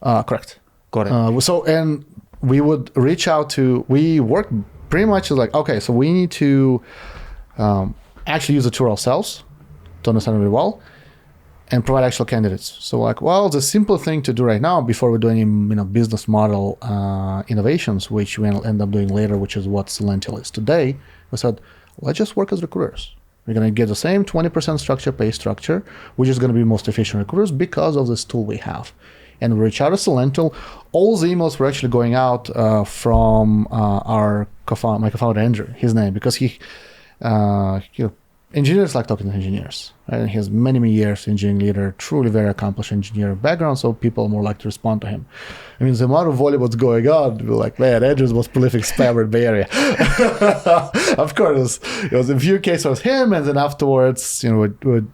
[SPEAKER 2] Correct.
[SPEAKER 1] Got it.
[SPEAKER 2] And we would reach out to, we work pretty much like, okay, so we need to actually use the tool ourselves to understand it really well and provide actual candidates. So like, well, the simple thing to do right now before we do any business model innovations, which we'll end up doing later, which is what Celential is today, we said, let's just work as recruiters. We're going to get the same 20% pay structure, which is going to be most efficient recruiters because of this tool we have. And we reach out to Celential. All the emails were actually going out from my co-founder Andrew, his name, because he engineers like talking to engineers, right? And he has many, many years engineering leader, truly very accomplished engineer background, so people more like to respond to him. I mean, the amount of volume what's going on, we're like, man, Andrew's most prolific spammer in the Bay Area. Of course, it was a few cases with him, and then afterwards, would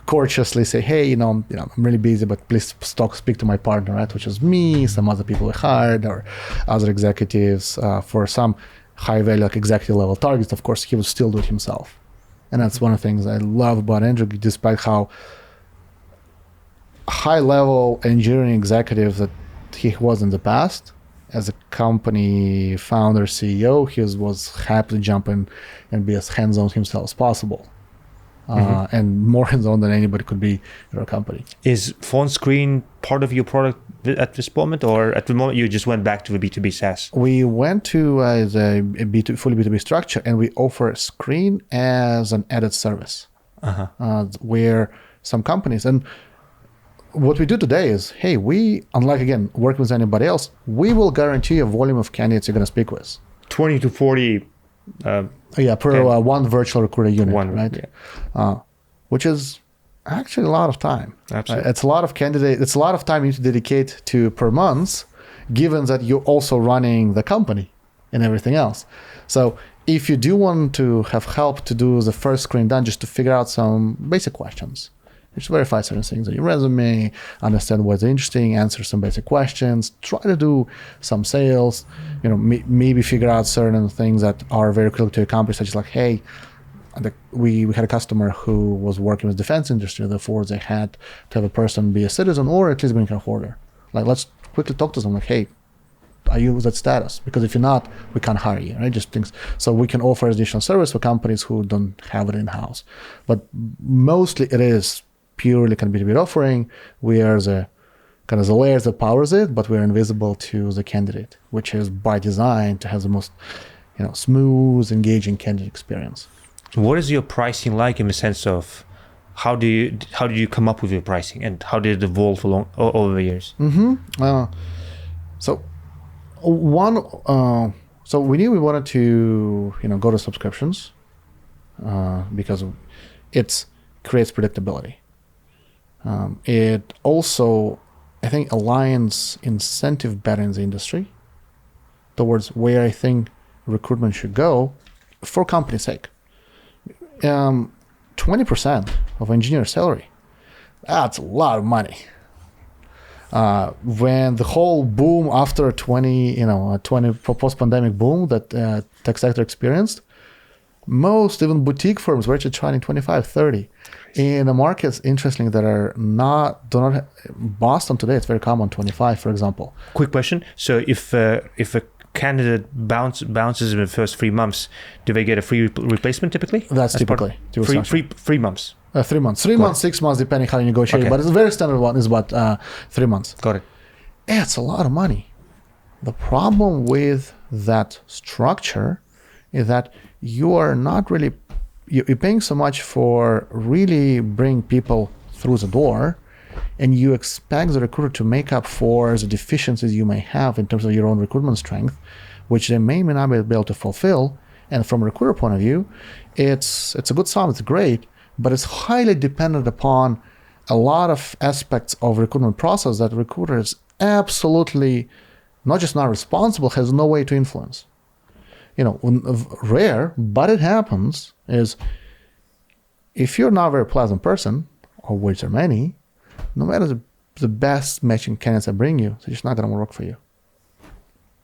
[SPEAKER 2] courteously say, hey, I'm really busy, but please speak to my partner, right? Which is me, some other people we hired, or other executives. For some high value, like executive level targets, of course, he would still do it himself. And that's one of the things I love about Andrew, despite how high level engineering executive that he was in the past. As a company founder, CEO, he was happy to jump in and be as hands-on himself as possible. And more hands-on than anybody could be in our company.
[SPEAKER 1] Is phone screen part of your product at this moment, or at the moment you just went back to the B2B SaaS?
[SPEAKER 2] We went to the fully B2B structure, and we offer a screen as an added service. Where some companies, and what we do today is, hey, we, unlike again working with anybody else, we will guarantee a volume of candidates you're going to speak with.
[SPEAKER 1] 20 to 40.
[SPEAKER 2] Per one virtual recruiter unit, right?
[SPEAKER 1] Yeah.
[SPEAKER 2] Which is actually a lot of time.
[SPEAKER 1] Absolutely.
[SPEAKER 2] It's a lot of it's a lot of time you need to dedicate to per month, given that you're also running the company and everything else. So if you do want to have help to do the first screen done, just to figure out some basic questions, just verify certain things on your resume, understand what's interesting, answer some basic questions, try to do some sales, maybe figure out certain things that are very critical to accomplish, such as like, hey, we had a customer who was working with defense industry, therefore they had to have a person be a citizen or at least green card holder. Like, let's quickly talk to them, like, hey, are you that status? Because if you're not, we can't hire you, right? Just things. So we can offer additional service for companies who don't have it in-house. But mostly it is purely can be B2B offering. We are the kind of the layers that powers it, but we're invisible to the candidate, which is by design to have the most, smooth, engaging candidate experience.
[SPEAKER 1] What is your pricing like in the sense of how do you come up with your pricing, and how did it evolve over the years?
[SPEAKER 2] So we knew we wanted to go to subscriptions because it creates predictability. It also, I think, aligns incentive better in the industry towards where I think recruitment should go for company's sake. 20% of engineer salary, that's a lot of money. When the whole boom after 20 post-pandemic boom that tech sector experienced, most even boutique firms were actually charging 25, 30. In the markets, interestingly, that are Boston today, it's very common, 25, for example.
[SPEAKER 1] Quick question. So if a candidate bounces in the first 3 months, do they get a free replacement typically?
[SPEAKER 2] That's typically.
[SPEAKER 1] 3 months.
[SPEAKER 2] 3 months. 3 months, 6 months, depending how you negotiate. Okay. But it's a very standard one is about 3 months.
[SPEAKER 1] Got it.
[SPEAKER 2] It's a lot of money. The problem with that structure is that you are not really, you're paying so much for really bring people through the door, and you expect the recruiter to make up for the deficiencies you may have in terms of your own recruitment strength, which they may not be able to fulfill. And from a recruiter point of view, it's a good sum, it's great, but it's highly dependent upon a lot of aspects of recruitment process that recruiter is absolutely not just not responsible, has no way to influence. Rare, but it happens, is if you're not a very pleasant person, of which there are many, no matter the best matching candidates I bring you, they're just not going to work for you.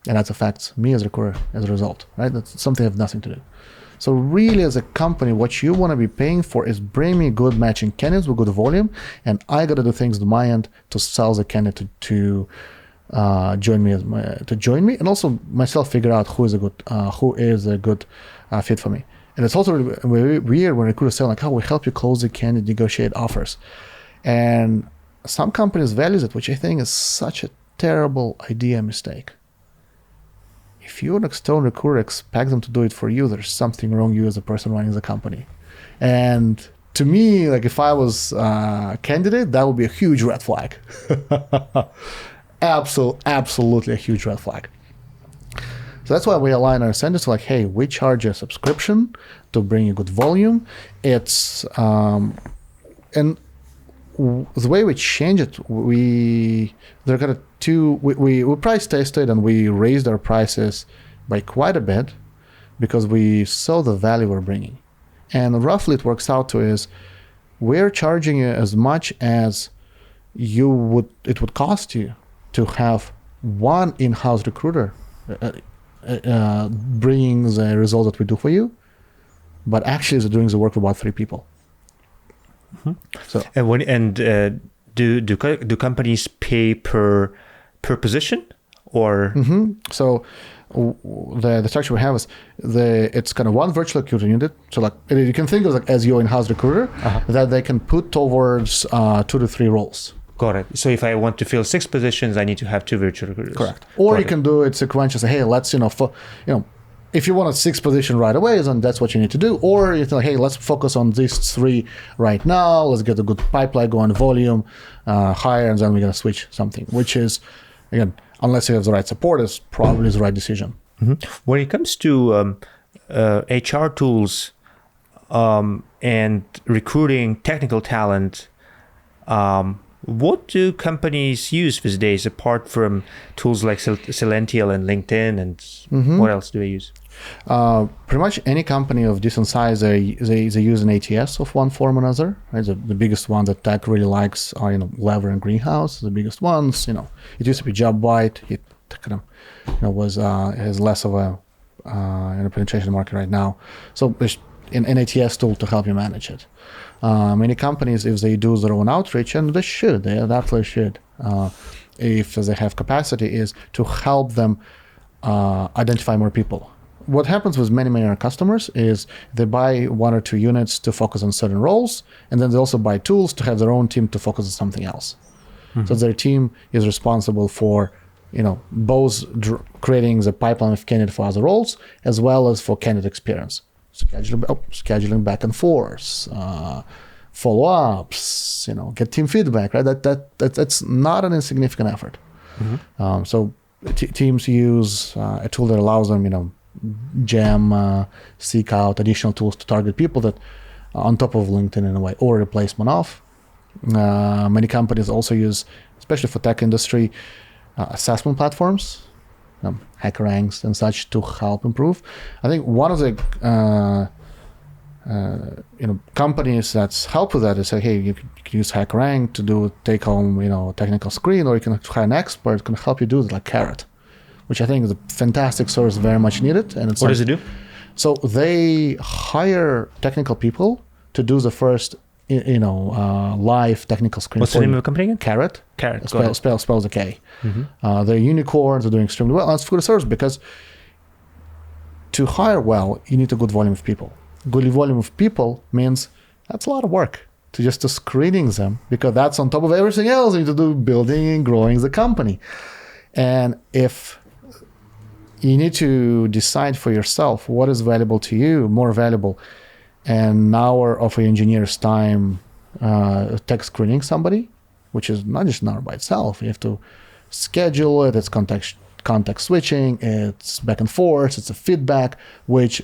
[SPEAKER 2] And that affects me as a recruiter as a result, right? That's something I have nothing to do. So really, as a company, what you want to be paying for is bring me good matching candidates with good volume, and I got to do things on my end to sell the candidate to join me, and also myself figure out who is a good fit for me. And it's also really weird when recruiters say like, "Oh, we help you close the candidate, negotiate offers," and some companies value it, which I think is such a terrible idea, mistake. If you're an external recruiter, expect them to do it for you, there's something wrong with you as a person running the company. And to me, like if I was a candidate, that would be a huge red flag. Absolutely a huge red flag. So that's why we align our incentives like, hey, we charge a subscription to bring you good volume. It's and the way we change it, we price tested and we raised our prices by quite a bit because we saw the value we're bringing. And roughly it works out to is we're charging you as much as it would cost you to have one in-house recruiter bringing the result that we do for you, but actually they're doing the work for about 3 people.
[SPEAKER 1] Mm-hmm. So do companies pay per position or?
[SPEAKER 2] Mm-hmm. So the structure we have is it's kind of one virtual recruiter unit. So like you can think of like as your in-house recruiter that they can put towards 2 to 3 roles.
[SPEAKER 1] Got it. So if I want to fill 6 positions, I need to have 2 virtual recruiters.
[SPEAKER 2] Correct. Or you can do it sequential. Say, hey, let's if you want a 6th position right away, then that's what you need to do. Or you think, hey, let's focus on these 3 right now. Let's get a good pipeline going, volume higher, and then we're going to switch something. Which is, again, unless you have the right support, is probably the right decision.
[SPEAKER 1] Mm-hmm. When it comes to HR tools and recruiting technical talent, what do companies use these days apart from tools like Celential and LinkedIn, and what else do they use?
[SPEAKER 2] Pretty much any company of decent size, they use an ATS of one form or another. Right? The biggest one that tech really likes are Lever and Greenhouse. The biggest ones. It used to be JobBite. It kind of has less of a penetration market right now. So there's an ATS tool to help you manage it. Many companies, if they do their own outreach, and they definitely should, if they have capacity, is to help them identify more people. What happens with many of our customers is they buy 1 or 2 units to focus on certain roles, and then they also buy tools to have their own team to focus on something else. Mm-hmm. So their team is responsible for both creating the pipeline of candidates for other roles as well as for candidate experience. Scheduling back and forth, follow-ups, get team feedback, right? That's not an insignificant effort. Mm-hmm. So teams use a tool that allows them, gem, seek out additional tools to target people that on top of LinkedIn in a way, or replacement of. Many companies also use, especially for tech industry, assessment platforms, HackerRanks and such to help improve. I think one of the companies that's help with that is say, hey, you can use HackerRank to do take home technical screen, or you can hire an expert can help you do it like Carrot, which I think is a fantastic service, very much needed. And
[SPEAKER 1] what does it do?
[SPEAKER 2] So they hire technical people to do the first live technical screen.
[SPEAKER 1] What's the name of the company again?
[SPEAKER 2] Carrot. Spells a K.
[SPEAKER 1] Mm-hmm.
[SPEAKER 2] They're unicorns. They're doing extremely well. And it's good service because to hire well, you need a good volume of people. Good volume of people means that's a lot of work to screening them, because that's on top of everything else you need to do building and growing the company. And if you need to decide for yourself what is valuable to you, more valuable, an hour of your engineer's time tech screening somebody, which is not just an hour by itself. You have to schedule it, it's context switching, it's back and forth, it's a feedback, which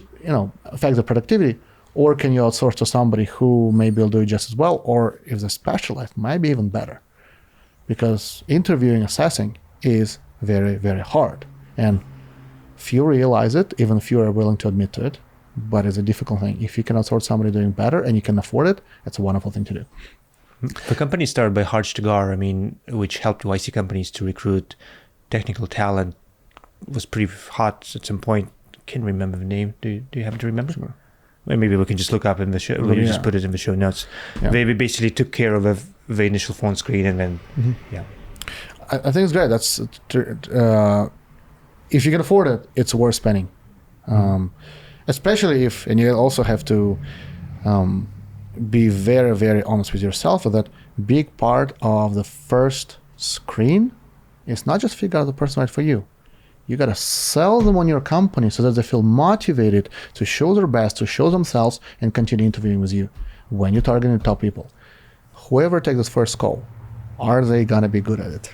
[SPEAKER 2] affects the productivity. Or can you outsource to somebody who maybe will do it just as well, or if they're specialized, might be even better. Because interviewing, assessing is very, very hard. And few realize it, even few are willing to admit to it. But it's a difficult thing. If you can outsource somebody doing better and you can afford it, it's a wonderful thing to do.
[SPEAKER 1] The company started by HarchToGar, which helped YC companies to recruit technical talent was pretty hot at some point. Can't remember the name. Do you happen to remember? Sure. Well, maybe we can just look up in the show. We'll just put it in the show notes. Yeah. They basically took care of the initial phone screen, and then
[SPEAKER 2] I think it's great. That's if you can afford it, it's worth spending. Especially if, and you also have to be very, very honest with yourself that big part of the first screen is not just figure out the person right for you. You got to sell them on your company so that they feel motivated to show their best, to show themselves, and continue interviewing with you when you're targeting top people. Whoever takes this first call, are they going to be good at it?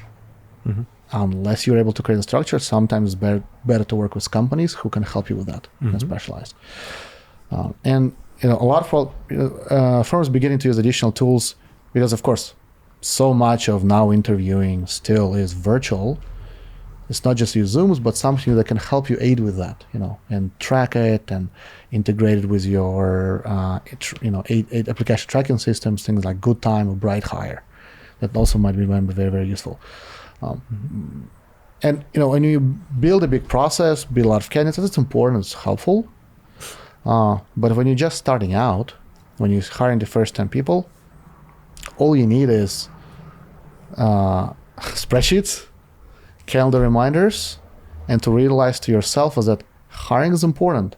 [SPEAKER 2] Unless you're able to create a structure, sometimes it's better to work with companies who can help you with that and specialize. And a lot of firms beginning to use additional tools because, of course, so much of now interviewing still is virtual. It's not just use Zooms, but something that can help you aid with that, and track it and integrate it with your, application tracking systems, things like GoodTime or BrightHire. That also might be very, very useful. And, when you build a big process, build a lot of candidates, it's important, it's helpful. But when you're just starting out, when you're hiring the first 10 people, all you need is spreadsheets, calendar reminders, and to realize to yourself is that hiring is important.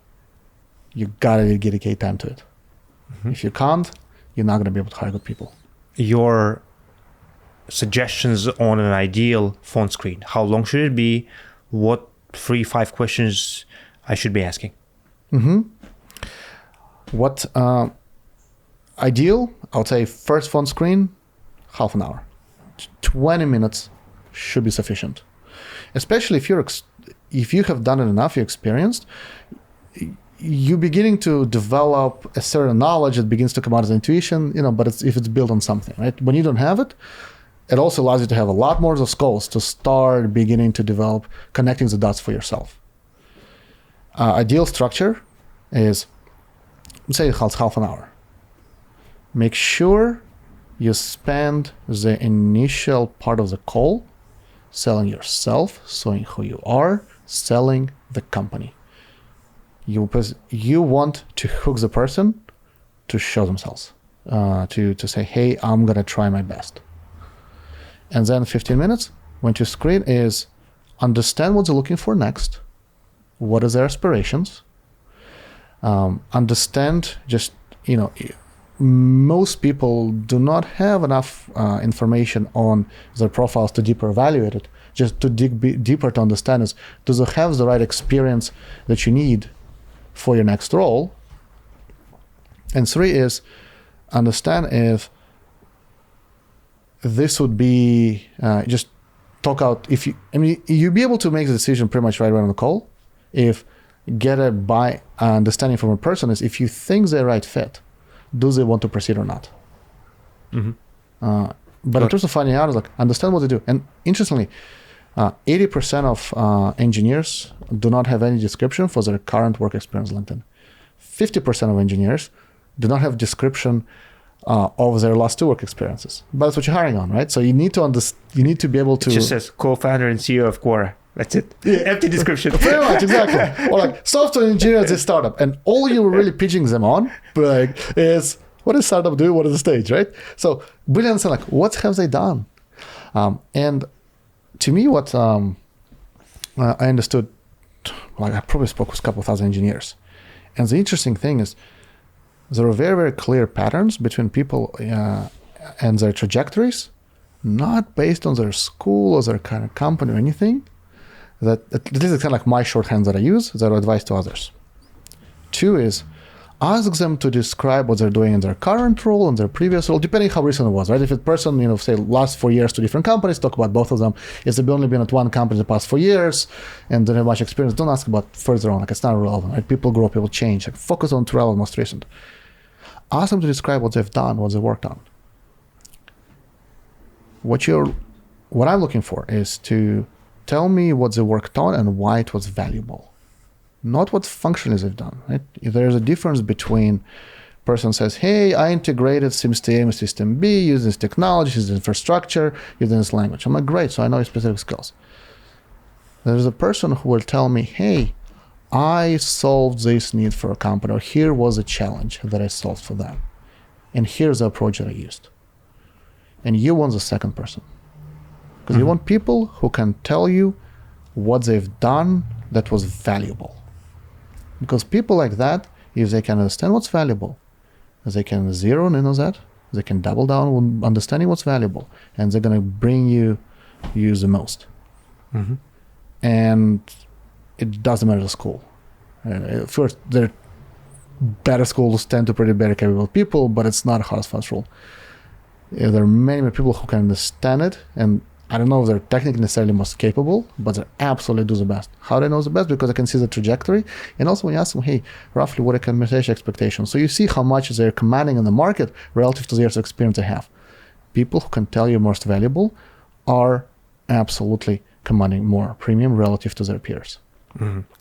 [SPEAKER 2] You gotta dedicate time to it. If you can't, you're not gonna be able to hire good people.
[SPEAKER 1] Your suggestions on an ideal phone screen, how long should it be? What 3-5 questions I should be asking? What
[SPEAKER 2] ideal? I would say first phone screen, half an hour. 20 minutes should be sufficient. Especially if you have done it enough, you're experienced, you're beginning to develop a certain knowledge that begins to come out as intuition, but if it's built on something, right? When you don't have it, it also allows you to have a lot more of skills to start beginning to develop connecting the dots for yourself. Ideal structure is, say, half an hour. Make sure you spend the initial part of the call selling yourself, showing who you are, selling the company. You want to hook the person to show themselves, to say, hey, I'm going to try my best. And then 15 minutes, when you screen is understand what they're looking for next, what is their aspirations, understand just, most people do not have enough information on their profiles to deeper evaluate it, just to dig deeper to understand is, do they have the right experience that you need for your next role? And 3 is understand if this would be just talk out you'd be able to make the decision pretty much right on the call. If get a by understanding from a person is if you think they're right fit, do they want to proceed or not? But in terms of finding out, is understand what they do. And interestingly, 80% of engineers do not have any description for their current work experience on LinkedIn. 50% of engineers do not have description of their last 2 work experiences. But that's what you're hiring on, right? So you need to you need to be able to.
[SPEAKER 1] It just says co-founder and CEO of Quora. That's it. Empty description.
[SPEAKER 2] Pretty much, exactly. Or software engineer at this startup, and all you're really pitching them on, is what does startup do? What is the stage, right? So really understand what have they done, and to me, what I understood, I probably spoke with a couple thousand engineers, and the interesting thing is there are very, very clear patterns between people and their trajectories, not based on their school or their kind of company or anything. This is kind of my shorthand that I use, that I advise to others. 2 is ask them to describe what they're doing in their current role and their previous role, depending how recent it was, right? If a person, say last 4 years to different companies, talk about both of them. If they've only been at one company the past 4 years and don't have much experience, don't ask about further on. It's not relevant, right? People grow, people change. Focus on relevant, most recent. Ask them to describe what they've done, what they've worked on. What I'm looking for is to tell me what they worked on and why it was valuable, not what functionally they've done. Right? If there's a difference between person says, hey, I integrated System A and System B using this technology, using this infrastructure, using this language. I'm like, great, so I know your specific skills. There's a person who will tell me, hey, I solved this need for a company, or here was a challenge that I solved for them. And here's the approach that I used. And you want the second person. Because you want people who can tell you what they've done that was valuable. Because people like that, if they can understand what's valuable, they can zero in on that, they can double down on understanding what's valuable, and they're going to bring you the most. And it doesn't matter the school. First, there better schools tend to produce better capable people, but it's not a hard fast rule. There are many people who can understand it, and I don't know if they're technically necessarily most capable, but they absolutely do the best. How do I know the best? Because I can see the trajectory, and also when you ask them, hey, roughly what are compensation expectations? So you see how much they're commanding in the market relative to the years of experience they have. People who can tell you most valuable are absolutely commanding more premium relative to their peers.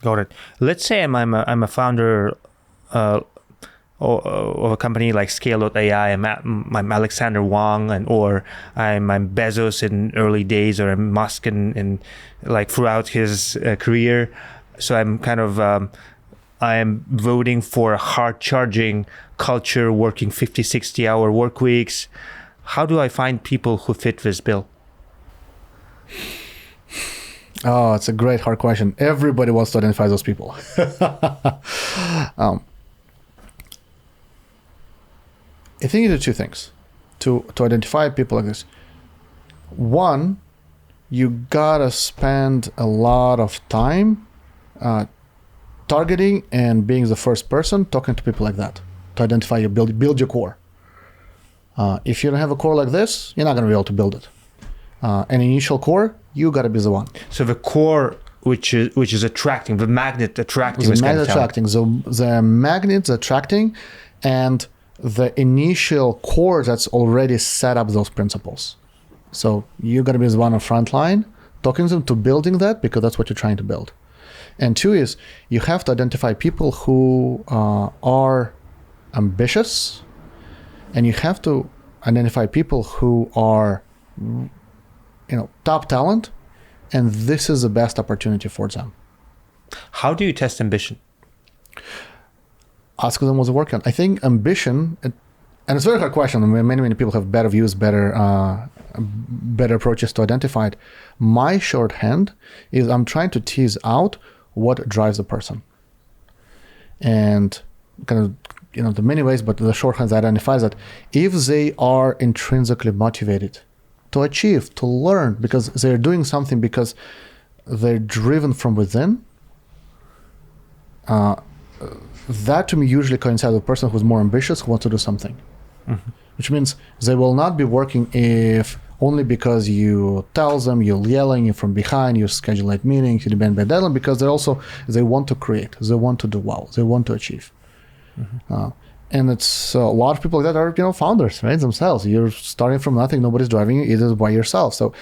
[SPEAKER 1] Got it. Let's say I'm a founder of a company like Scale.ai. I'm Alexander Wang, or I'm Bezos in early days, or I'm Musk in like throughout his career. So I'm kind of I am voting for a hard-charging culture, working 50, 60-hour work weeks. How do I find people who fit this bill?
[SPEAKER 2] Oh, it's a great hard question. Everybody wants to identify those people. I think you do two things to identify people like this. One, you gotta spend a lot of time targeting and being the first person talking to people like that to identify your build your core. If you don't have a core like this, you're not gonna be able to build it. An initial core, you gotta be the one.
[SPEAKER 1] So the core, which is attracting, the magnet attracting,
[SPEAKER 2] the magnet attracting, the magnet's attracting, and the initial core that's already set up those principles. So you gotta be the one on front line, talking to them, to building that, because that's what you're trying to build. And two is, you have to identify people who are ambitious, and you have to identify people who are top talent, and this is the best opportunity for them.
[SPEAKER 1] How do you test ambition?
[SPEAKER 2] Ask them what they work on. I think ambition, and it's a very hard question. Many people have better views, better approaches to identify it. My shorthand is I'm trying to tease out what drives a person. And kind of, the many ways, but the shorthand identifies that if they are intrinsically motivated to achieve, to learn, because they're doing something because they're driven from within, that to me usually coincides with a person who's more ambitious, who wants to do something. Which means they will not be working if only because you tell them, you're yelling, you're from behind, you schedule late meetings, you demand by deadline, because they want to create, they want to do well, they want to achieve. And it's a lot of people that are, founders, right, themselves. You're starting from nothing, nobody's driving you, it is by yourself. So,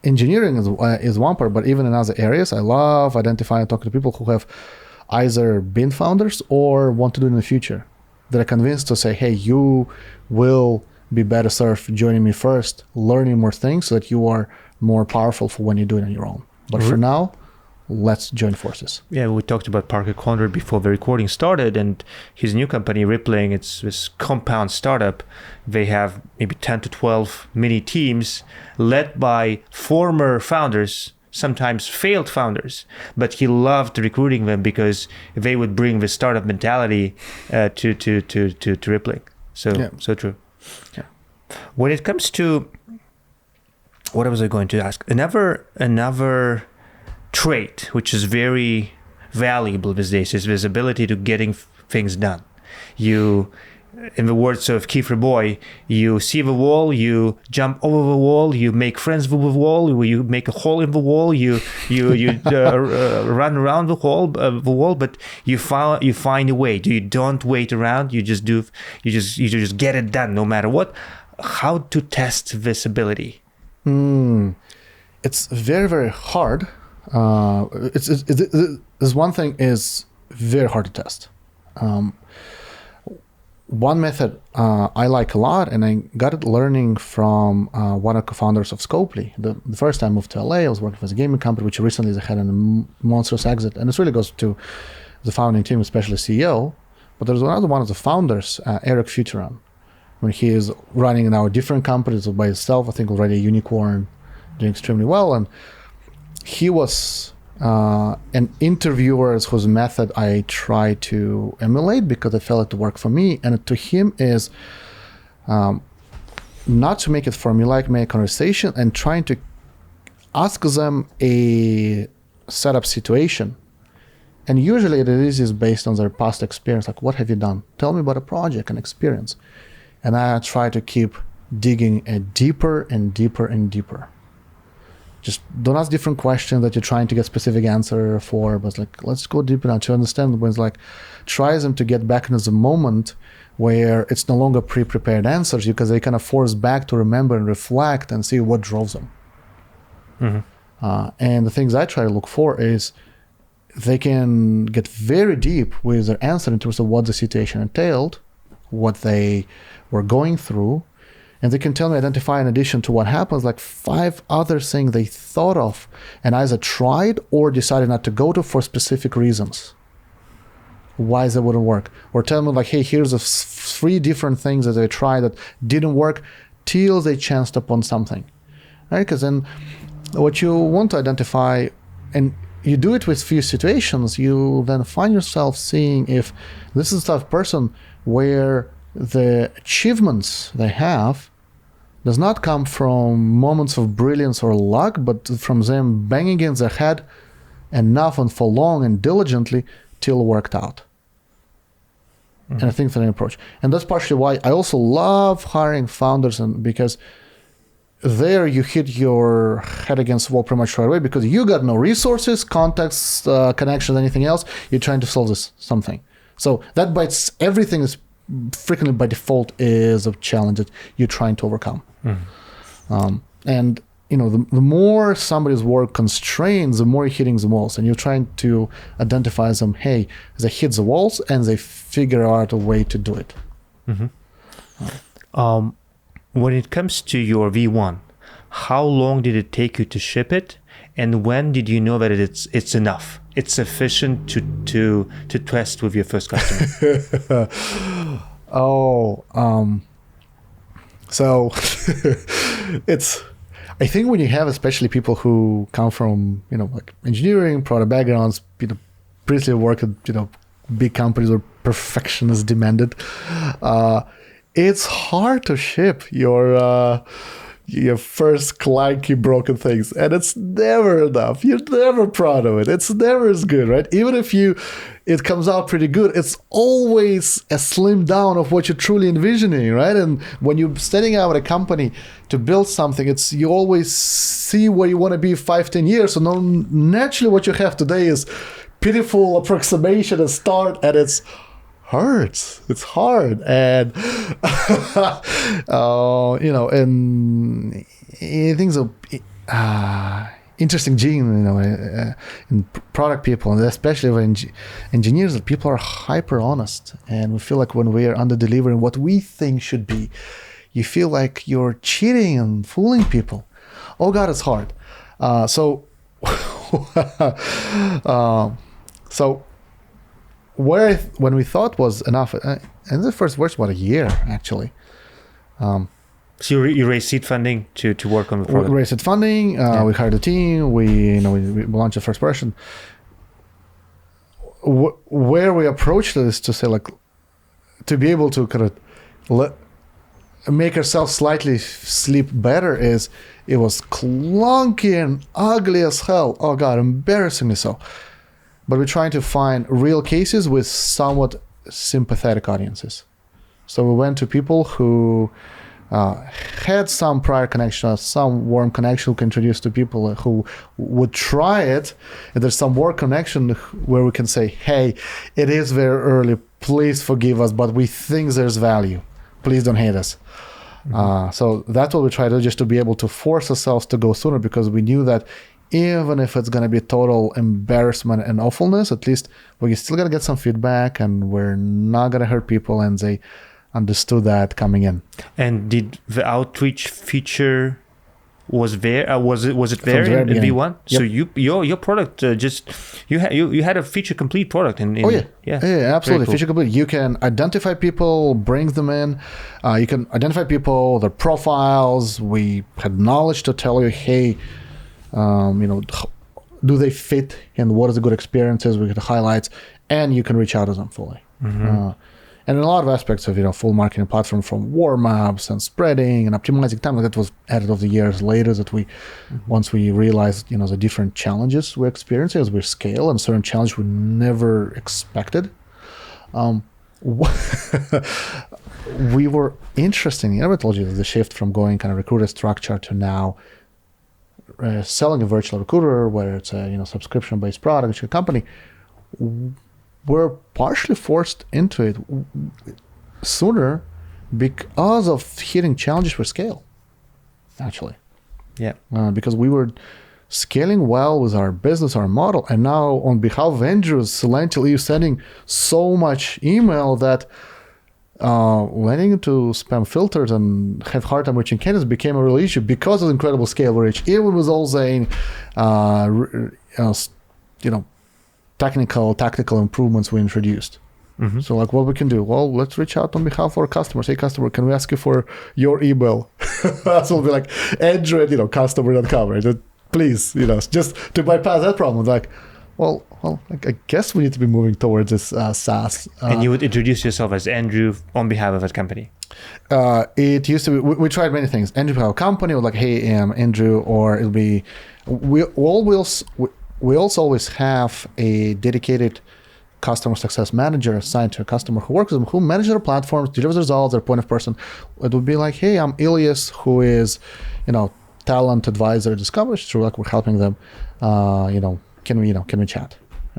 [SPEAKER 2] engineering is one part, but even in other areas, I love identifying and talking to people who have either been founders or want to do it in the future. That are convinced to say, hey, you will be better served joining me first, learning more things so that you are more powerful for when you do it on your own. But for now, let's join forces.
[SPEAKER 1] Yeah, we talked about Parker Conrad before the recording started, and his new company, Rippling, it's this compound startup. They have maybe 10 to 12 mini teams led by former founders, sometimes failed founders, but he loved recruiting them because they would bring the startup mentality to Rippling. So true.
[SPEAKER 2] Yeah.
[SPEAKER 1] When it comes to, what was I going to ask? Another trait which is very valuable these days is this ability to getting things done. You, in the words of Kiefer Boy, you see the wall, you jump over the wall, you make friends with the wall, you make a hole in the wall, you run around the wall, but you find a way. You don't wait around. You just get it done no matter what. How to test this ability?
[SPEAKER 2] It's very, very hard. This one thing is very hard to test. one method I like a lot, and I got it learning from one of the co-founders of Scopely. The first time I moved to LA, I was working for a gaming company, which recently had a monstrous exit. And this really goes to the founding team, especially CEO. But there's another one of the founders, Eric Futuran, when he is running now different companies by himself, I think already a unicorn, doing extremely well. And he was an interviewer whose method I try to emulate because I felt it worked for me. And to him is not to make it formulaic, make a conversation, and trying to ask them a setup situation. And usually it is based on their past experience, like, what have you done? Tell me about a project and experience. And I try to keep digging deeper and deeper and deeper. Just don't ask different questions that you're trying to get specific answer for, but like, let's go deeper now to understand when it's like, try them to get back into the moment where it's no longer pre-prepared answers because they kind of force back to remember and reflect and see what drove them. And the things I try to look for is they can get very deep with their answer in terms of what the situation entailed, what they were going through, and they can tell me, identify in addition to what happens, like 5 other things they thought of and either tried or decided not to go to for specific reasons. Why that wouldn't work? Or tell me like, hey, here's 3 different things that they tried that didn't work till they chanced upon something. Right? Because then what you want to identify, and you do it with few situations, you then find yourself seeing if this is the type of person where the achievements they have does not come from moments of brilliance or luck, but from them banging against their head enough and for long and diligently till worked out. And I think that's an approach. And that's partially why I also love hiring founders, and because there you hit your head against the wall pretty much right away because you got no resources, contacts, connections, anything else. You're trying to solve this something. So that bites everything is frequently by default is a challenge that you're trying to overcome. And you know, the more somebody's work constrained, the more you're hitting the walls, and you're trying to identify them. Hey, they hit the walls and they figure out a way to do it.
[SPEAKER 1] When it comes to your V1, how long did it take you to ship it, and when did you know that it's enough? It's sufficient to test with your first customer?
[SPEAKER 2] So it's, I think when you have especially people who come from, you know, like engineering, product backgrounds, you know, previously worked at, you know, big companies where perfection is demanded, it's hard to ship your first clunky broken things, and it's never enough. You're never proud of it. It's never as good, right? Even if it comes out pretty good, it's always a slim down of what you're truly envisioning, right? And when you're setting out a company to build something, you always see where you want to be 5-10 years. So naturally what you have today is pitiful approximation and start, and it's hurts. It's hard, and you know, and I think so. Interesting gene, you know, in product people, and especially when engineers, that people are hyper honest, and we feel like when we are under delivering what we think should be, you feel like you're cheating and fooling people. Oh God, it's hard. So when we thought was enough, and the first was about a year actually.
[SPEAKER 1] So you raised seed funding to work on the product?
[SPEAKER 2] We raised seed funding. We hired a team. We launched the first version. Where we approached it is to say, like, to be able to kind of make ourselves slightly sleep better. Is it was clunky and ugly as hell. Oh God, embarrassingly so. But we're trying to find real cases with somewhat sympathetic audiences. So we went to people who had some prior connection, some warm connection, who can introduce to people who would try it. And there's some warm connection where we can say, hey, it is very early. Please forgive us, but we think there's value. Please don't hate us. So that's what we try to do, just to be able to force ourselves to go sooner, because we knew that even if it's going to be total embarrassment and awfulness, at least we're still going to get some feedback, and we're not going to hurt people, and they understood that coming in.
[SPEAKER 1] And did the outreach feature was there? Was it there in V1?
[SPEAKER 2] Yep.
[SPEAKER 1] So your product you had a feature complete product in
[SPEAKER 2] absolutely. Cool. Feature complete. You can identify people, bring them in. You can identify people, their profiles. We had knowledge to tell you, hey, do they fit and what is the good experiences? We get the highlights, and you can reach out to them fully. And in a lot of aspects of full marketing platform, from warm-ups and spreading and optimizing time, that was added over the years later, that we once we realized the different challenges we experience as we scale, and certain challenges we never expected. We were interesting. I never told you the shift from going kind of recruiter structure to now selling a virtual recruiter, where it's a subscription-based product, a company. We're partially forced into it sooner because of hitting challenges for scale, actually.
[SPEAKER 1] Yeah.
[SPEAKER 2] Because we were scaling well with our business, our model, and now on behalf of Andrew's Celential.ai sending so much email that landing into spam filters and have hard time reaching candidates became a real issue because of the incredible scale we reach, even with all the tactical improvements we introduced. So what we can do? Well, let's reach out on behalf of our customers. Hey, customer, can we ask you for your email? So we'll be like, Android, customer.com, right? Please, just to bypass that problem. Like, well, I guess we need to be moving towards this SaaS.
[SPEAKER 1] And you would introduce yourself as Andrew on behalf of that company?
[SPEAKER 2] It used to be, we tried many things. Andrew for our company, or like, hey, I'm Andrew, or it'll be, we also always have a dedicated customer success manager assigned to a customer who works with them, who manages their platforms, delivers results, their point of person. It would be like, hey, I'm Ilias, who is, talent advisor discovery. So like we're helping them, can we chat?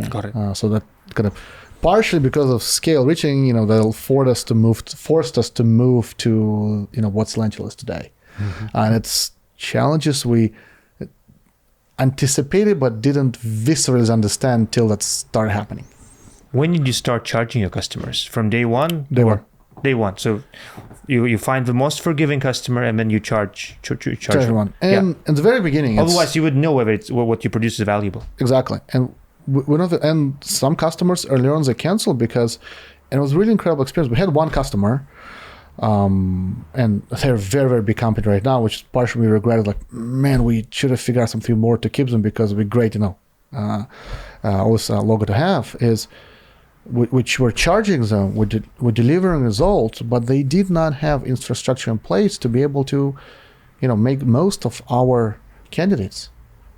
[SPEAKER 1] Got it.
[SPEAKER 2] So that kind of partially because of scale reaching, they'll forced us to move to, what Celential is today. And it's challenges we anticipated but didn't viscerally understand till that started happening.
[SPEAKER 1] When did you start charging your customers? From day one? Day one. So you find the most forgiving customer, and then you charge
[SPEAKER 2] everyone. And in the very beginning,
[SPEAKER 1] otherwise you would know whether what you produce is valuable.
[SPEAKER 2] Exactly. And and some customers early on they canceled because, and it was a really incredible experience. We had one customer. And they're a very, very big company right now, which partially we regretted. Like, man, we should have figured out something more to keep them because it'd be great, always a logo to have is, which we're charging them, we're delivering results, but they did not have infrastructure in place to be able to, make most of our candidates,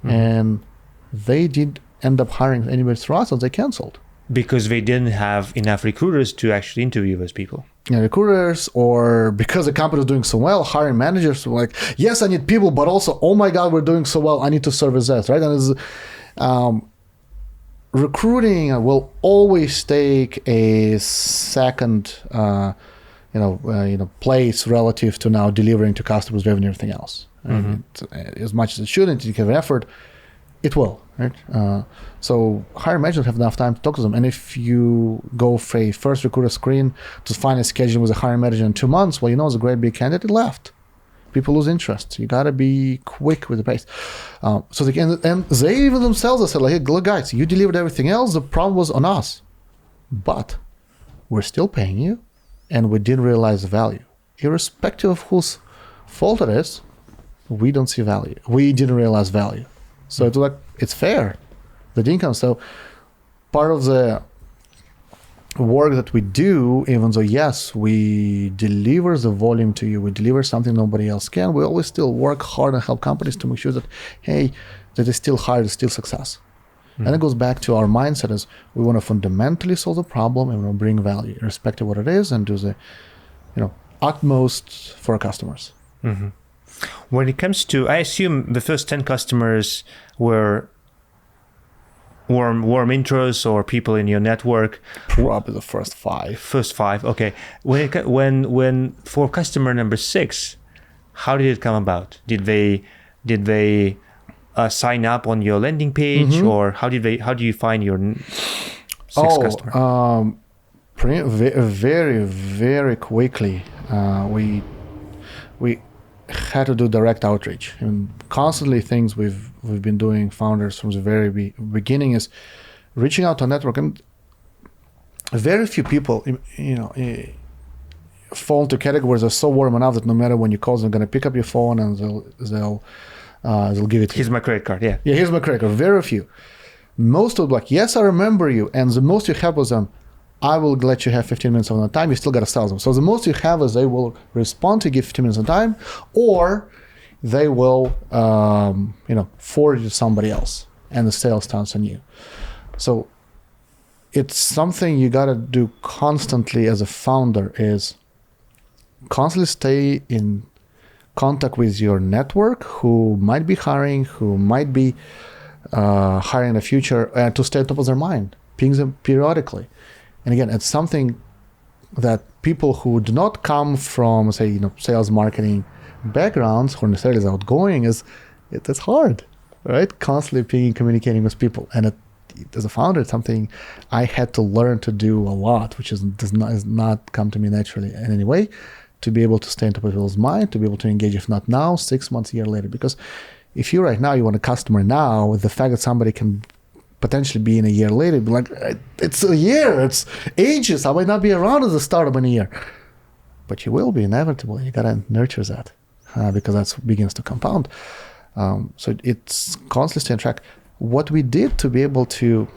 [SPEAKER 2] and they did end up hiring anybody through us, and they canceled
[SPEAKER 1] because they didn't have enough recruiters to actually interview those people.
[SPEAKER 2] Recruiters, or because the company was doing so well, hiring managers were like, yes, I need people, but also, oh my God, we're doing so well, I need to service that, right? And recruiting will always take a second, place relative to now delivering to customers, revenue, everything else. As much as it shouldn't, you have an effort, it will, right? So hiring managers have enough time to talk to them. And if you go for a first recruiter screen to find a schedule with a hiring manager in 2 months, well, it's a great big candidate, it left. People lose interest. You got to be quick with the pace. So they even themselves said, like, hey, look, guys, you delivered everything else. The problem was on us. But we're still paying you, and we didn't realize the value. Irrespective of whose fault it is, we don't see value. We didn't realize value. So it's like, it's fair. The income. So part of the work that we do, even though, yes, we deliver the volume to you, we deliver something nobody else can, we always still work hard and help companies to make sure that, hey, that is still hard, it's still success. And it goes back to our mindset is we want to fundamentally solve the problem and we want to bring value, irrespective of what it is, and do the, utmost for our customers.
[SPEAKER 1] When it comes to, I assume the first 10 customers were warm intros or people in your network.
[SPEAKER 2] Probably the first 5.
[SPEAKER 1] First 5, okay. When for customer number 6, how did it come about? Did they sign up on your landing page, or how do you find your 6th customer?
[SPEAKER 2] very, very quickly, we had to do direct outreach. And constantly things we've been doing, founders from the very beginning, is reaching out to a network. And very few people, fall into categories that are so warm enough that no matter when you call them, they're going to pick up your phone and they'll give it to you.
[SPEAKER 1] Here's my credit card, yeah.
[SPEAKER 2] Yeah, here's my credit card. Very few. Most of them like, yes, I remember you. And the most you have with them, I will let you have 15 minutes of the time. You still got to sell them. So the most you have is they will respond to give 15 minutes of time, or they will, forward it to somebody else, and the sale starts on you. So it's something you got to do constantly as a founder, is constantly stay in contact with your network who might be hiring, who might be hiring in the future, to stay on top of their mind, ping them periodically. And again, it's something that people who do not come from, say, sales marketing backgrounds, who are necessarily outgoing, it's hard, right? Constantly pinging, communicating with people. And as a founder, it's something I had to learn to do a lot, which does not come to me naturally in any way, to be able to stay on top of people's mind, to be able to engage, if not now, 6 months, a year later. Because if you right now, you want a customer now, with the fact that somebody can potentially be in a year later, be like, it's a year, it's ages, I might not be around at the start of a year. But you will be, inevitably. You gotta nurture that, because that begins to compound. So it's constantly staying on track. What we did to be able to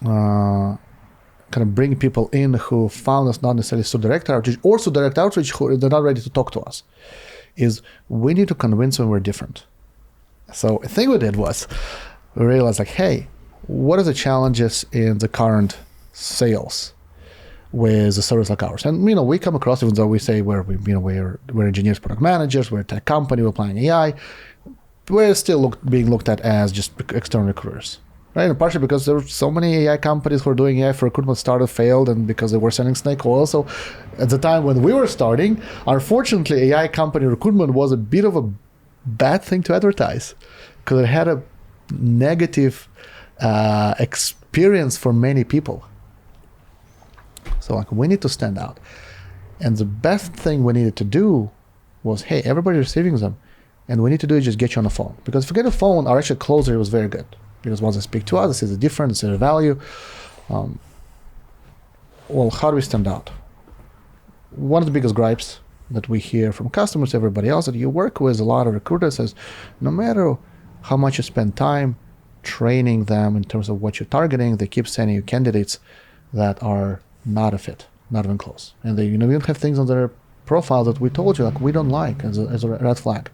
[SPEAKER 2] kind of bring people in who found us not necessarily through direct outreach, or through direct outreach who they're not ready to talk to us, is we need to convince them we're different. So a thing we did was, we realized, like, hey, what are the challenges in the current sales with a service like ours? And we come across, even though we say we're engineers, product managers, we're a tech company, we're applying AI, we're still being looked at as just external recruiters, right? And partially because there were so many AI companies who were doing AI for recruitment, started, failed, and because they were selling snake oil. So at the time when we were starting, unfortunately, AI company recruitment was a bit of a bad thing to advertise, because it had a negative experience for many people. So we need to stand out. And the best thing we needed to do was, hey, everybody's receiving them, and we need to do is just get you on the phone. Because if you get a phone, our actual close rate was very good. Because once they speak to us, they see the difference, they see the value. Well, how do we stand out? One of the biggest gripes that we hear from customers, everybody else that you work with, a lot of recruiters, says, no matter how much you spend time training them in terms of what you're targeting, they keep sending you candidates that are not a fit, not even close. And they even have things on their profile that we told you, we don't like, as a red flag.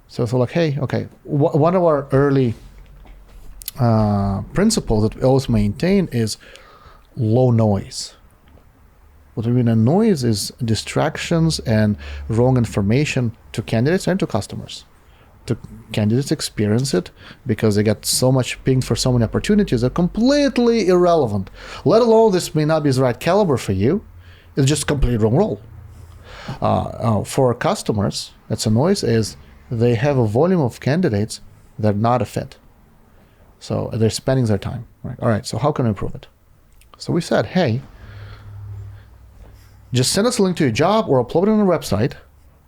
[SPEAKER 2] So it's like, hey, okay, one of our early principles that we always maintain is low noise. What we mean by noise is distractions and wrong information to candidates and to customers. The candidates experience it because they get so much pinged for so many opportunities that are completely irrelevant. Let alone this may not be the right caliber for you. It's just completely wrong role. For customers, that's a noise, is they have a volume of candidates that are not a fit. So they're spending their time. Right? All right, so how can we improve it? So we said, hey, just send us a link to your job or upload it on our website,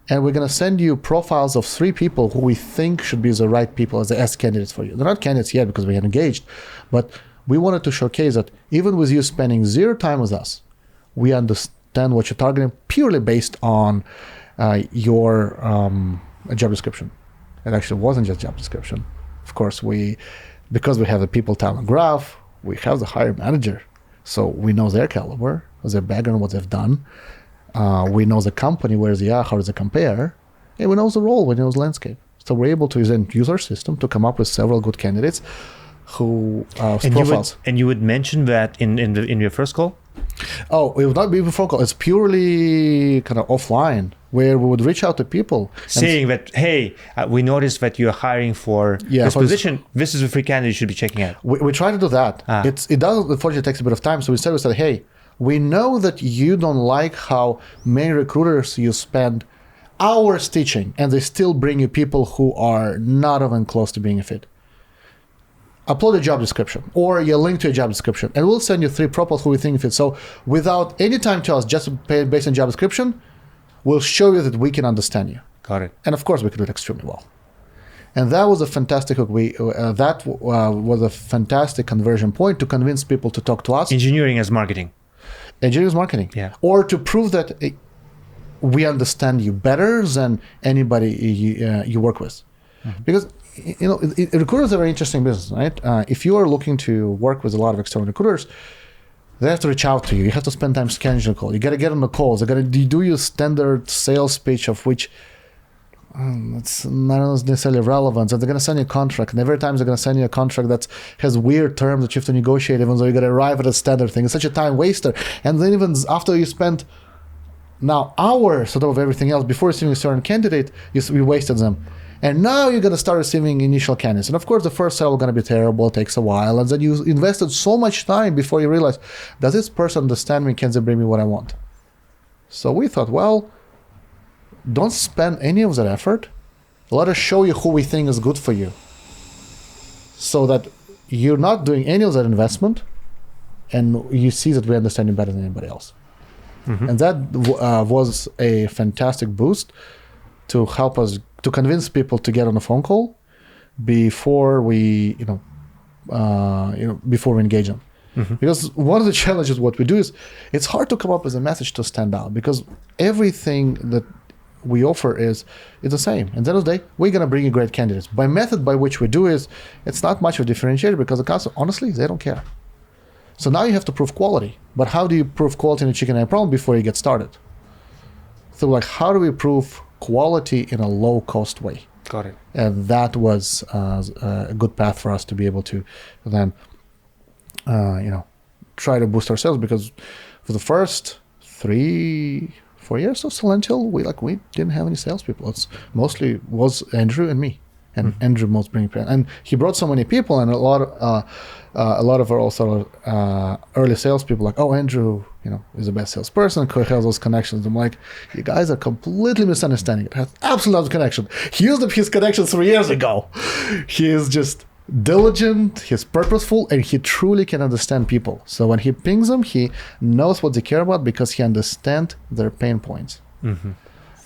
[SPEAKER 2] and we're going to send you profiles of 3 people who we think should be the right people as candidates for you. They're not candidates yet because we get engaged, but we wanted to showcase that even with you spending 0 time with us, we understand what you're targeting purely based on your job description. It actually wasn't just job description. Of course, because we have the people talent graph, we have the hiring manager, so we know their caliber, their background, what they've done. We know the company, where they are, how does it compare, and we know the role, we know the landscape. So we're able to then use our system to come up with several good candidates who profiles.
[SPEAKER 1] You would mention that in your first call?
[SPEAKER 2] Oh, it would not be a phone call. It's purely kind of offline, where we would reach out to people.
[SPEAKER 1] Saying that, hey, we noticed that you're hiring for this position. This is a free candidate you should be checking out. We try to do that. It does, unfortunately, takes a bit of time. So instead we said, hey, we know that you don't like how many recruiters you spend hours teaching, and they still bring you people who are not even close to being a fit.
[SPEAKER 2] upload a job description or your link to a job description, and we'll send you 3 profiles who we think fit. So without any time to us, just based on job description, we'll show you that we can understand you.
[SPEAKER 1] Got it.
[SPEAKER 2] And of course, we could do it extremely well. And that was a fantastic was a fantastic conversion point to convince people to talk to us.
[SPEAKER 1] Engineering as marketing.
[SPEAKER 2] Engineering as marketing.
[SPEAKER 1] Yeah.
[SPEAKER 2] Or to prove that we understand you better than anybody you work with. Mm-hmm. Because recruiters are a very interesting business, right? If you are looking to work with a lot of external recruiters, they have to reach out to you. You have to spend time scheduling a call. You got to get on the calls. You got to do your standard sales pitch, of which it's not necessarily relevant. So they're going to send you a contract, and every time they're going to send you a contract that has weird terms that you have to negotiate, even though you got to arrive at a standard thing. It's such a time waster. And then even after you spend now hours sort of everything else before receiving a certain candidate, you wasted them. And now you're going to start receiving initial candidates. And of course, the first sale is going to be terrible. It takes a while. And then you invested so much time before you realize, does this person understand me? Can they bring me what I want? So we thought, well, don't spend any of that effort. Let us show you who we think is good for you. So that you're not doing any of that investment. And you see that we understand you better than anybody else. Mm-hmm. And that was a fantastic boost to help us to convince people to get on a phone call before we, before we engage them. Mm-hmm. Because one of the challenges what we do is it's hard to come up with a message to stand out because everything that we offer is the same. And at the end of the day, we're going to bring you great candidates. By method by which we do is, it's not much of a differentiator because the customer, honestly, they don't care. So now you have to prove quality. But how do you prove quality in a chicken and egg problem before you get started? So how do we prove quality in a low-cost way?
[SPEAKER 1] Got it.
[SPEAKER 2] And that was a good path for us to be able to then, try to boost our sales, because for the first 3-4 years of Celential, we didn't have any salespeople. It's mostly was Andrew and me, and Andrew most bringing, and he brought so many people, and a lot of our also early salespeople Andrew, is the best salesperson, has those connections. I'm like, you guys are completely misunderstanding it. Has absolutely no connection. He used up his connections 3 years ago. He is just diligent, he's purposeful, and he truly can understand people. So when he pings them, he knows what they care about because he understands their pain points. Mm-hmm.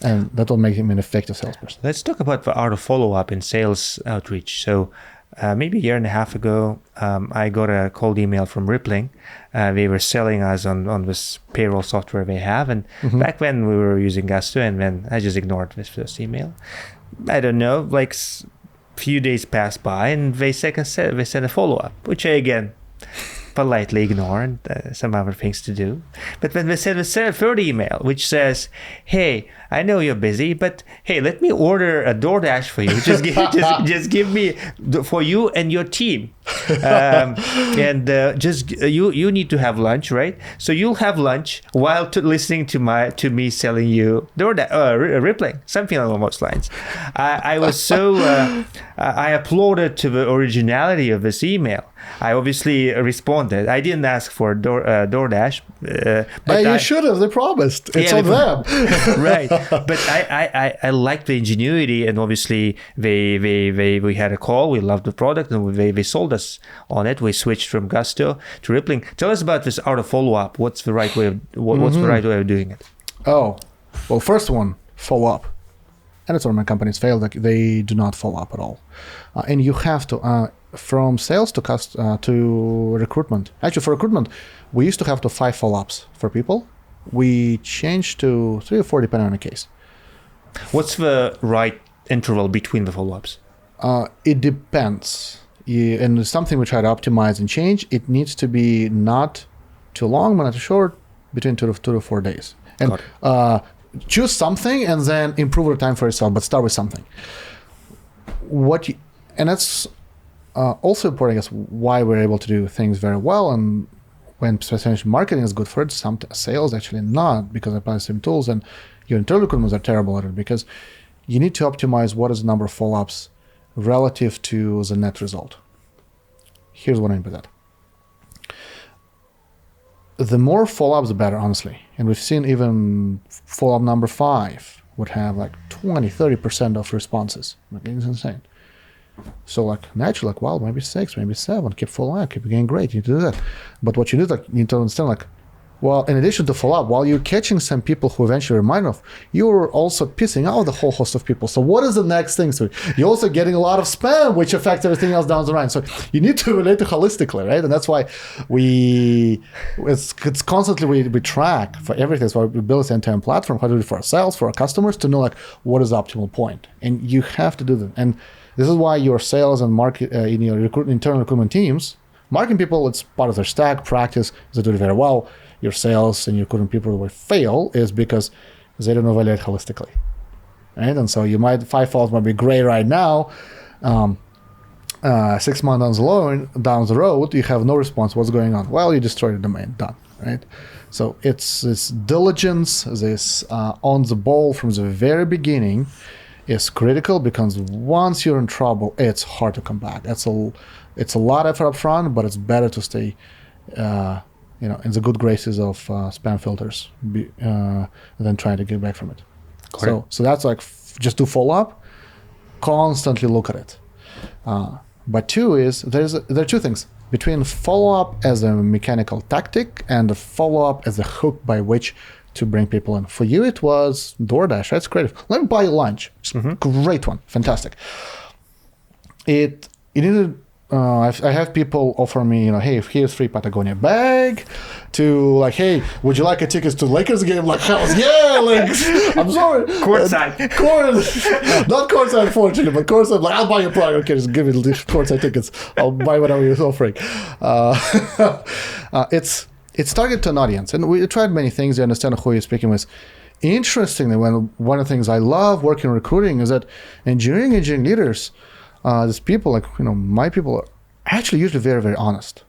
[SPEAKER 2] And that will make him an effective salesperson.
[SPEAKER 1] Let's talk about the art of follow-up in sales outreach. So maybe a year and a half ago, I got a cold email from Rippling. They were selling us on this payroll software they have. And back when we were using Gusto, and then I just ignored this first email. I don't know, few days passed by, and they sent a follow-up, which I again politely ignore, and some other things to do. But then they sent a third email, which says, "Hey, I know you're busy, but hey, let me order a DoorDash for you. Just give me for you and your team, and you need to have lunch, right? So you'll have lunch while listening to me selling you DoorDash, Rippling, something along those lines." I was so I applauded to the originality of this email. I obviously responded. I didn't ask for DoorDash, but
[SPEAKER 2] you should have. They promised. It's on them,
[SPEAKER 1] right? But I liked the ingenuity, and obviously we had a call. We loved the product, and they sold us on it. We switched from Gusto to Rippling. Tell us about this art of follow-up. What's the right way of doing it?
[SPEAKER 2] Oh, well, first one, follow up. And that's where my companies fail. They do not follow up at all, and you have to. From sales to recruitment. Actually, for recruitment, we used to have 5 follow-ups for people. We changed to 3 or 4 depending on the case.
[SPEAKER 1] What's the right interval between the follow-ups?
[SPEAKER 2] It depends. And it's something we try to optimize and change. It needs to be not too long, but not too short, between 2 to 4 days. And choose something and then improve the time for yourself, but start with something. And that's also important, I guess, why we're able to do things very well, and when especially marketing is good for it, some sales actually not, because I apply the same tools, and your internal recruitments are terrible at it, because you need to optimize what is the number of follow-ups relative to the net result. Here's what I mean by that. The more follow-ups, the better, honestly. And we've seen even follow-up number 5 would have 20-30% of responses. It's insane. So like naturally, like, wow, maybe 6, maybe 7, keep following up, keep getting great, you need to do that. But what you do is like, you need to understand like, well, in addition to follow up, while you're catching some people who eventually remind of, you're also pissing out the whole host of people. So what is the next thing? So you're also getting a lot of spam, which affects everything else down the line. So you need to relate to holistically, right? And that's why it's constantly we track for everything. So we build this end-to-end platform, how to do it for ourselves, for our customers, to know like what is the optimal point. And you have to do that. And this is why your sales and market in your internal recruitment teams, marketing people, it's part of their stack practice. They do it very well. Your sales and your recruitment people will fail is because they don't evaluate holistically, right? And so you might 5 files might be great right now. 6 months down the road, you have no response. What's going on? Well, you destroyed the domain. Done, right? So it's this diligence, this on the ball from the very beginning is critical, because once you're in trouble, it's hard to come back. It's a lot of effort up front, but it's better to stay in the good graces of spam filters than trying to get back from it. So that's like just to follow up, constantly look at it. But two is there are two things between follow up as a mechanical tactic and the follow up as a hook by which to bring people in. For you, it was DoorDash. That's creative. Let me buy you lunch. Great one, fantastic. You needed. I have people offer me, hey, here's free Patagonia bag, to like, hey, would you like a ticket to Lakers game? Like, hells yeah, like, I'm sorry.
[SPEAKER 1] Courtside.
[SPEAKER 2] Not courtside, unfortunately, but courtside, like, I'll buy your product. Okay, just give me the courtside tickets. I'll buy whatever you're offering. It's targeted to an audience, and we tried many things to understand who you're speaking with. Interestingly, one of the things I love working in recruiting is that engineering leaders, these people, like, my people are actually usually very, very honest.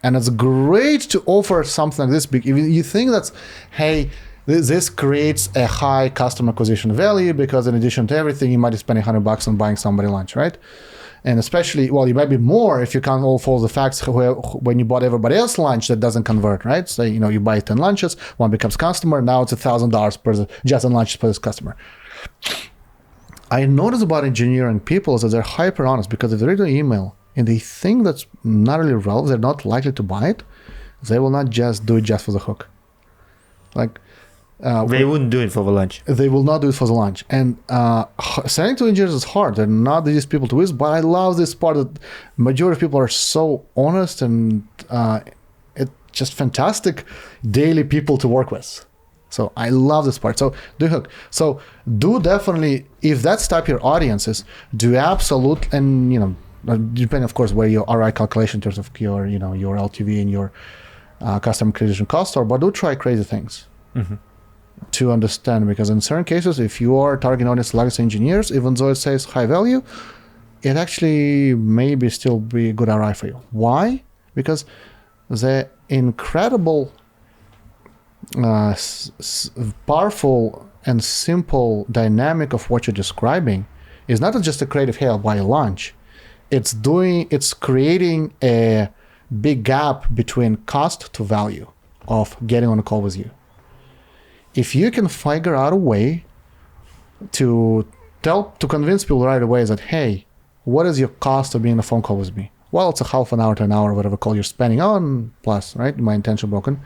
[SPEAKER 2] And it's great to offer something like this. If you think that's, hey, this creates a high customer acquisition value, because in addition to everything, you might be spending $100 on buying somebody lunch, right? And especially, well, you might be more if you can't all follow the facts when you bought everybody else lunch that doesn't convert, right? So, you buy 10 lunches, one becomes customer, now it's $1,000 just on lunches per this customer. I notice about engineering people is that they're hyper honest, because if they read an email and they think that's not really relevant, they're not likely to buy it, they will not just do it just for the hook. Like,
[SPEAKER 1] they wouldn't do it for the lunch.
[SPEAKER 2] They will not do it for the lunch. And selling to engineers is hard. They're not the easiest people to use, but I love this part that majority of people are so honest, and it's just fantastic daily people to work with. So I love this part. So do hook. So do definitely, if that's type your audience is, do absolute, and depending of course where your ROI calculation in terms of your your LTV and your customer acquisition cost are, but do try crazy things. To understand, because in certain cases, if you are targeting audience legacy engineers, even though it says high value, it actually maybe still be a good ROI for you. Why? Because the incredible, powerful and simple dynamic of what you're describing is not just a creative, hey, I'll buy you lunch. It's creating a big gap between cost to value of getting on a call with you. If you can figure out a way to convince people right away that, hey, what is your cost of being on a phone call with me? Well, it's a half an hour to an hour, whatever call you're spending on, plus, right, my intention broken.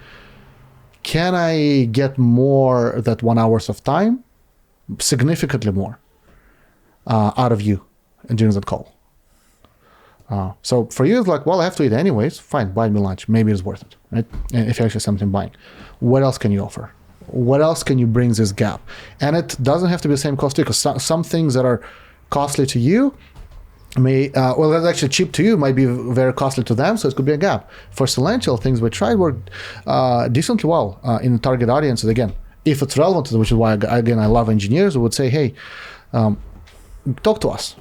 [SPEAKER 2] Can I get more than 1 hour of time? Significantly more out of you during that call. So for you, it's like, well, I have to eat anyways. Fine, buy me lunch. Maybe it's worth it, right? And if you actually something buying, what else can you offer? What else can you bring this gap? And it doesn't have to be the same cost too, because some things that are costly to you that's actually cheap to you might be very costly to them, so it could be a gap. For Celential, things we tried worked decently well in the target audiences. Again, if it's relevant to them, which is why, again, I love engineers who would say, hey, talk to us.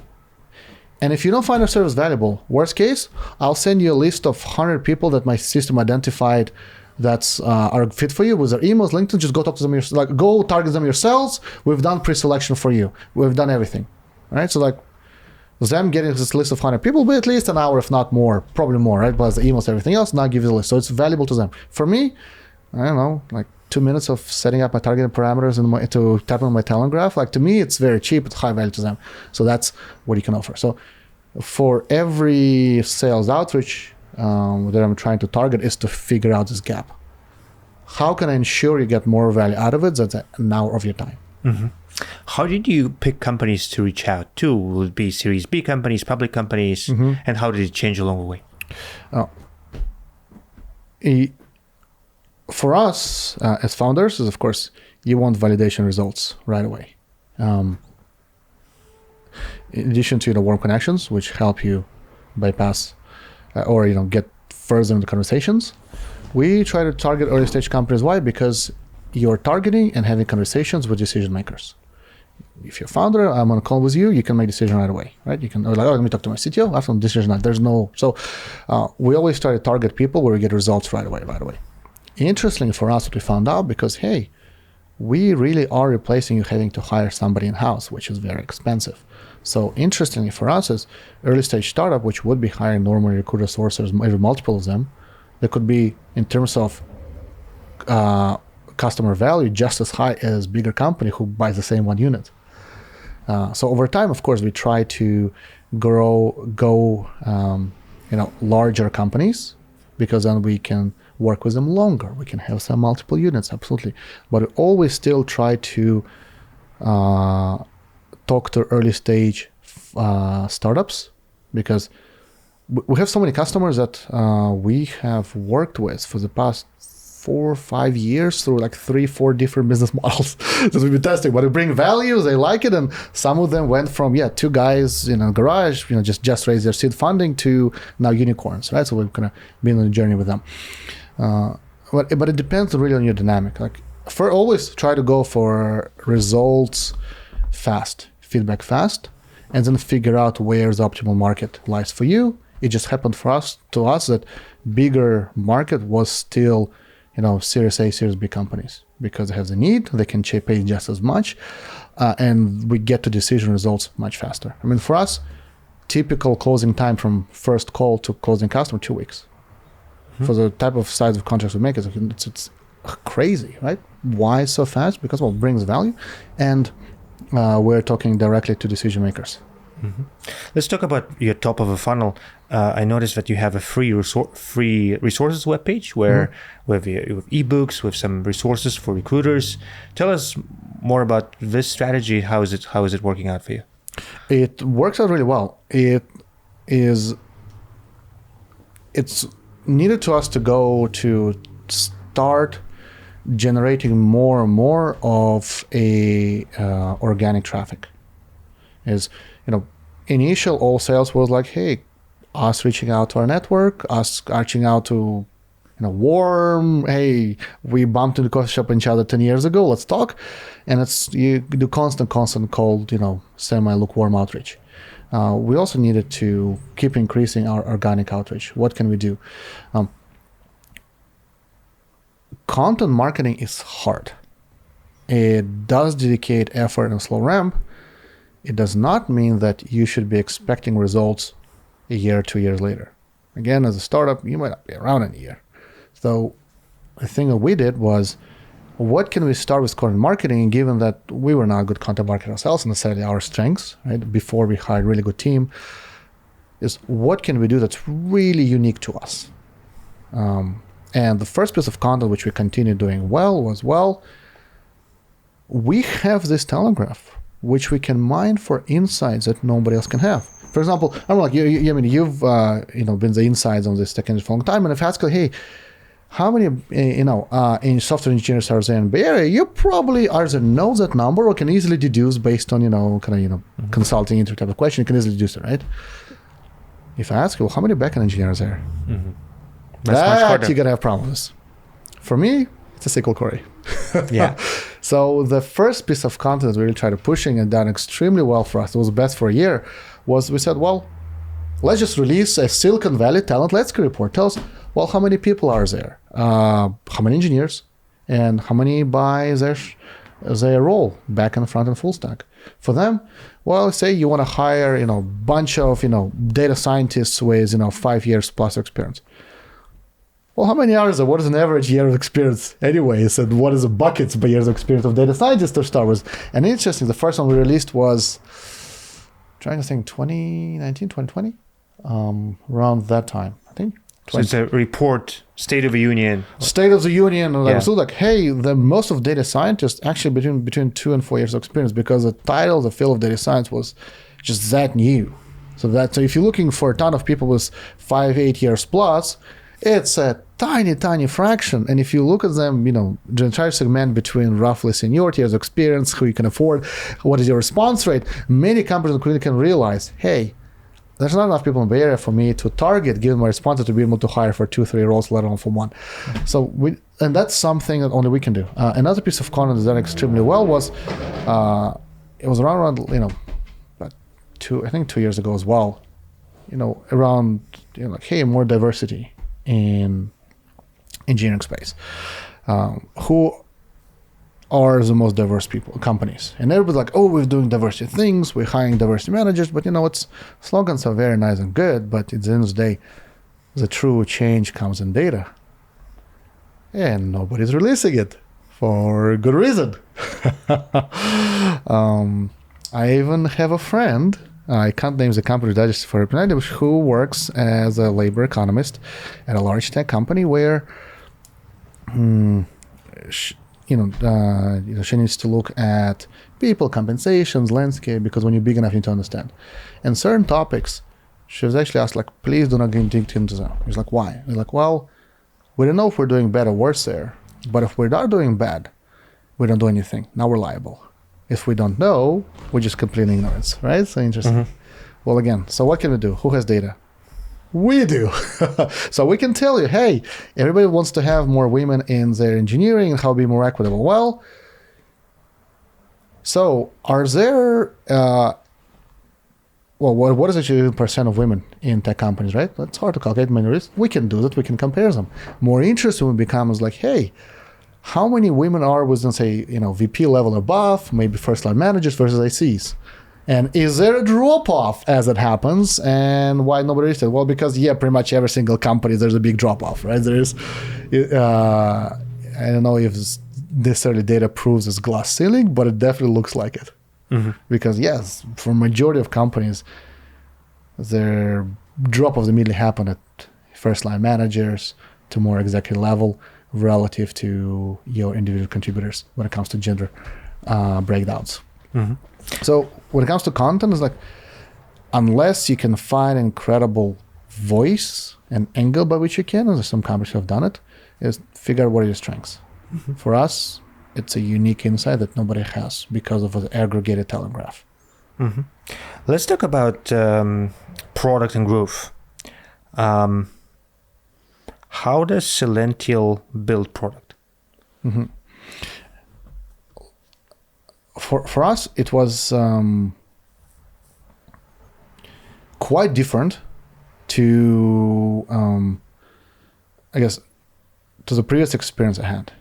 [SPEAKER 2] And if you don't find our service valuable, worst case, I'll send you a list of 100 people that my system identified that's are fit for you with their emails, LinkedIn. Just go talk to them yourself. Go target them yourselves. We've done pre-selection for you. We've done everything. All right. So like them getting this list of 100 people will be at least an hour, if not more, probably more, right? Plus the emails, everything else. Now give you the list. So it's valuable to them. For me, I don't know, like 2 minutes of setting up my targeting parameters and to tap on my talent graph. Like, to me, it's very cheap. It's high value to them. So that's what you can offer. So for every sales outreach that I'm trying to target is to figure out this gap. How can I ensure you get more value out of it than an hour of your time?
[SPEAKER 1] Mm-hmm. How did you pick companies to reach out to? Will it be Series B companies, public companies, and how did it change along the way?
[SPEAKER 2] For us as founders, is of course, you want validation results right away. In addition to warm connections, which help you bypass or get further into conversations, we try to target early stage companies. Why? Because you're targeting and having conversations with decision makers. If you're a founder, I'm on a call with you, you can make a decision right away, right? You can, let me talk to my CTO, after the decision, there's no, so we always try to target people where we get results right away. Interestingly for us, what we found out, because, hey, we really are replacing you having to hire somebody in-house, which is very expensive. So interestingly for us as early stage startup, which would be hiring normal recruiter sources, maybe multiple of them, there could be, in terms of customer value, just as high as bigger company who buys the same one unit. So over time, of course, we try to go larger companies, because then we can work with them longer. We can have some multiple units, absolutely. But we always still try to talk to early stage startups, because we have so many customers that we have worked with for the past 4 or 5 years through like 3-4 different business models that we've been testing. But we bring value, they like it, and some of them went from 2 guys in a garage, just raised their seed funding, to now unicorns, right? So we've kind of been on a journey with them. But it depends really on your dynamic. Like, always try to go for results fast, feedback fast, and then figure out where the optimal market lies for you. It just happened to us that bigger market was still Series A, Series B companies, because they have the need, they can pay just as much, and we get to decision results much faster. I mean, for us, typical closing time from first call to closing customer, 2 weeks. For the type of size of contracts we make, it's crazy, right? Why so fast? Because it brings value, and we're talking directly to decision makers.
[SPEAKER 1] Mm-hmm. Let's talk about your top of a funnel. I noticed that you have a free resources webpage where with ebooks, with some resources for recruiters. Tell us more about this strategy. How is it working out for you?
[SPEAKER 2] It works out really well. It's needed to us to go to start generating more and more of organic traffic. Initial all sales was like, hey, us reaching out to our network, us reaching out to warm, hey, we bumped into the coffee shop in each other 10 years ago, let's talk. And you do constant cold, semi-lukewarm outreach. We also needed to keep increasing our organic outreach. What can we do? Content marketing is hard. It does dedicate effort and slow ramp. It does not mean that you should be expecting results a year, 2 years later. Again, as a startup, you might not be around in a year. So the thing that we did was, what can we start with content marketing, given that we were not a good content marketer ourselves, necessarily our strengths, right? Before we hired a really good team, is what can we do that's really unique to us? And the first piece of content which we continued doing well was, we have this talent graph, which we can mine for insights that nobody else can have. For example, I'm like, you've been the insights on this tech industry for a long time, and if I ask you, hey, how many in software engineers are there in Bay Area? You probably either know that number or can easily deduce based on consulting interview type of question. You can easily deduce it, right? If I ask you, how many backend engineers are there?
[SPEAKER 1] Mm-hmm. That's much harder.
[SPEAKER 2] You're gonna have problems. For me, it's a SQL query.
[SPEAKER 1] Yeah.
[SPEAKER 2] So the first piece of content that we really tried to pushing and done extremely well for us, it was best for a year, was we said, let's just release a Silicon Valley talent landscape report. Tell us, how many people are there? How many engineers? And how many by their role, back and front and full stack? For them, say you want to hire, a bunch of, data scientists with, 5 years plus experience. well, how many hours, or what is an average year of experience anyways, and what is a buckets by years of experience of data scientists to start with? And interesting, the first one we released was, trying to think, 2019, 2020, around that time, I think.
[SPEAKER 1] So it's a report, State of the Union.
[SPEAKER 2] State of the Union, and I was like, hey, the most of data scientists actually between 2 and 4 years of experience, because the title, the field of data science was just that new. So if you're looking for a ton of people with 5-8 years plus, it's a tiny fraction. And if you look at them, the entire segment between roughly seniority, years of experience, who you can afford, what is your response rate, many companies can realize, hey, there's not enough people in the Bay Area for me to target, given my response to be able to hire for 2-3 roles, let alone for one. So and that's something that only we can do. Another piece of content that done extremely well was, it was around about 2 years ago as well, around, like, hey, more diversity in engineering space. Who are the most diverse companies? And everybody's like, oh, we're doing diversity things, we're hiring diversity managers, but slogans are very nice and good, but at the end of the day, the true change comes in data. And nobody's releasing it for good reason. I even have a friend, I can't name the company just for representative, who works as a labor economist at a large tech company where she needs to look at people, compensations, landscape, because when you're big enough, you need to understand. And certain topics, she was actually asked, like, please do not get into them. He's like, why? He's like, well, we don't know if we're doing bad or worse there, but if we're not doing bad, we don't do anything. Now we're liable. If we don't know, we're just complete ignorance, right? So interesting. Mm-hmm. Well, again, so what can we do? Who has data? We do. So we can tell you, hey, everybody wants to have more women in their engineering and how to be more equitable. Well, so are there, what is actually percent of women in tech companies, right? That's hard to calculate minorities. We can do that. We can compare them. More interesting when it becomes like, hey, how many women are within, say, VP level or above, maybe first line managers versus ICs? And is there a drop-off as it happens? And why nobody is it? Well, because, pretty much every single company, there's a big drop-off, right? There's, I don't know if necessarily data proves this glass ceiling, but it definitely looks like it. Mm-hmm. Because, yes, for majority of companies, their drop-offs immediately happen at first-line managers to more executive level relative to your individual contributors when it comes to gender breakdowns. Mm-hmm. So when it comes to content, it's like, unless you can find incredible voice and angle by which you can, and some companies have done it, is figure out what are your strengths. Mm-hmm. For us, it's a unique insight that nobody has because of the aggregated talent graph.
[SPEAKER 1] Mm-hmm. Let's talk about product and growth. How does Celential build product?
[SPEAKER 2] Mm-hmm. For us, it was quite different to, I guess, to the previous experience I had.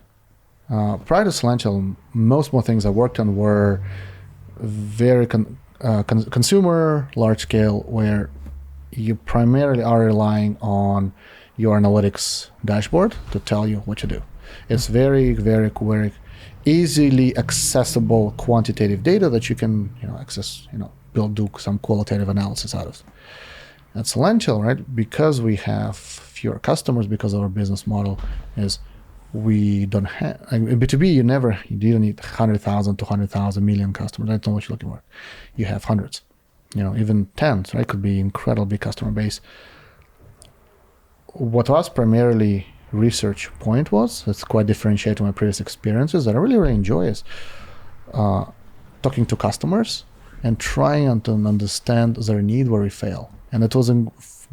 [SPEAKER 2] Prior to Celential, most more things I worked on were very consumer, large scale, where you primarily are relying on your analytics dashboard to tell you what to do. It's very, very, very easily accessible quantitative data that you can access, do some qualitative analysis out of. At Celential, right, because we have fewer customers, because our business model is we don't have, in B2B, you don't need 100,000 to 100,000 million customers. That's not what you're looking for. You have hundreds, even tens, right? Could be incredible big customer base. What was primarily research point was, it's quite differentiated from my previous experiences that I really, really enjoy, is talking to customers and trying to understand their need where we fail. And it was a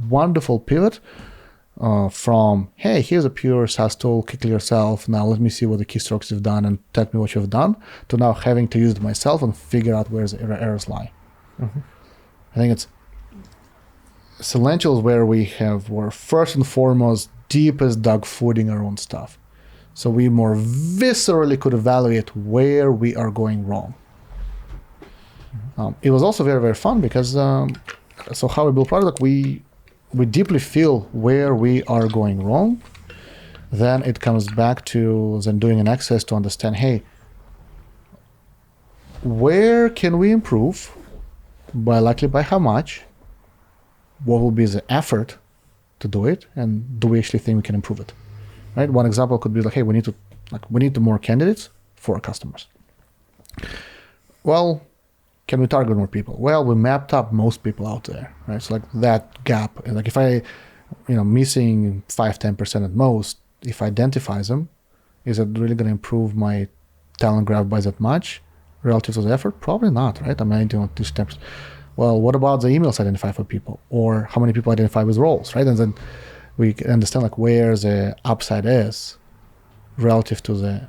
[SPEAKER 2] wonderful pivot from, hey, here's a pure SaaS tool, kick yourself, now let me see what the keystrokes you've done and tell me what you've done, to now having to use it myself and figure out where the errors lie. Mm-hmm. I think it's Celential is where we're first and foremost deepest dog fooding our own stuff. So we more viscerally could evaluate where we are going wrong. It was also very, very fun because, so how we build product, we deeply feel where we are going wrong, then it comes back to then doing an exercise to understand, hey, where can we improve? Likely by how much? What will be the effort to do it? And do we actually think we can improve it? Right? One example could be like, hey, we need more candidates for our customers. Well, can we target more people? Well, we mapped up most people out there, right? So like that gap, like if I, missing 5-10% at most, if I identify them, is it really going to improve my talent graph by that much relative to the effort? Probably not, right? I mean, I don't do steps. Well, what about the emails identified for people, or how many people identify with roles, right? And then we can understand like where the upside is relative to the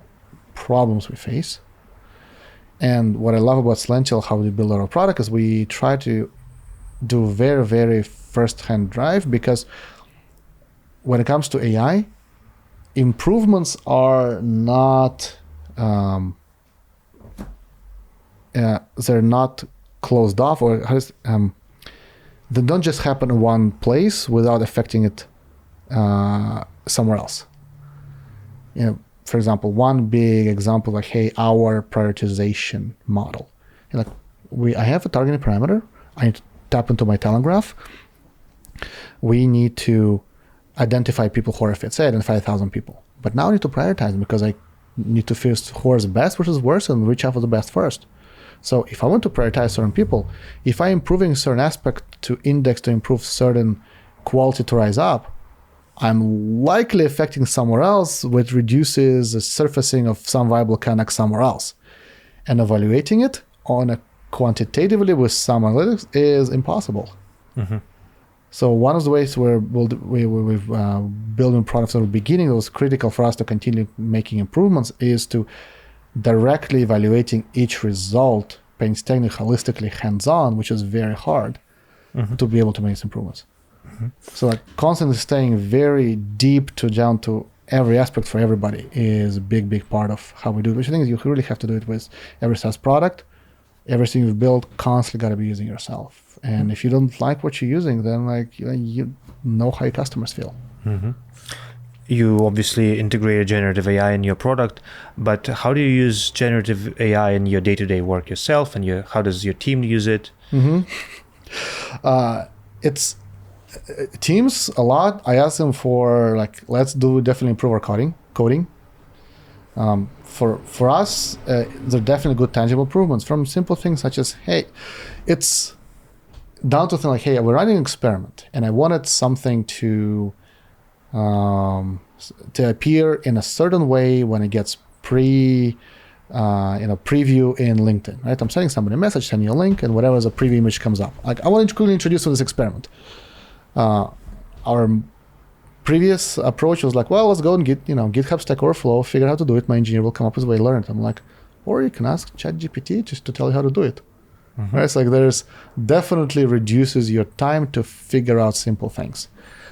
[SPEAKER 2] problems we face. And what I love about Celential, how we build our product, is we try to do very, very first-hand drive, because when it comes to AI, improvements are not they're not closed off, or they don't just happen in one place without affecting it somewhere else. For example, one big example, like, hey, our prioritization model. I have a targeting parameter. I need to tap into my talent graph. We need to identify people who are fit. Say I identify 1,000 people. But now I need to prioritize them, because I need to figure who is the best versus worst and reach out for the best first. So if I want to prioritize certain people, if I'm improving certain aspect to index to improve certain quality to rise up, I'm likely affecting somewhere else, which reduces the surfacing of some viable connect somewhere else. And evaluating it on a quantitatively with some analytics is impossible. Mm-hmm. So one of the ways we've building products from the beginning that was critical for us to continue making improvements is to directly evaluating each result, painstakingly, holistically, hands-on, which is very hard to be able to make these improvements. Mm-hmm. So like constantly staying very deep down to every aspect for everybody is a big, big part of how we do it, which I think is you really have to do it with every SaaS product. Everything you've built constantly got to be using yourself. And if you don't like what you're using, then you know how your customers feel.
[SPEAKER 1] Mm-hmm. You obviously integrated generative AI in your product, but how do you use generative AI in your day-to-day work yourself, and how does your team use it?
[SPEAKER 2] Mm-hmm. It's teams a lot. I ask them for let's definitely improve our coding. For us, there are definitely good tangible improvements from simple things such as, hey, it's down to things like, hey, we're running an experiment and I wanted something to appear in a certain way when it gets preview in LinkedIn, right? I'm sending somebody a message, sending you a link, and whatever the preview image comes up. I want to quickly introduce you to this experiment. Our previous approach was let's go and GitHub Stack Overflow, figure out how to do it. My engineer will come up with a way to learn it. I'm or you can ask ChatGPT just to tell you how to do it. Mm-hmm. Right? It's there's definitely reduces your time to figure out simple things.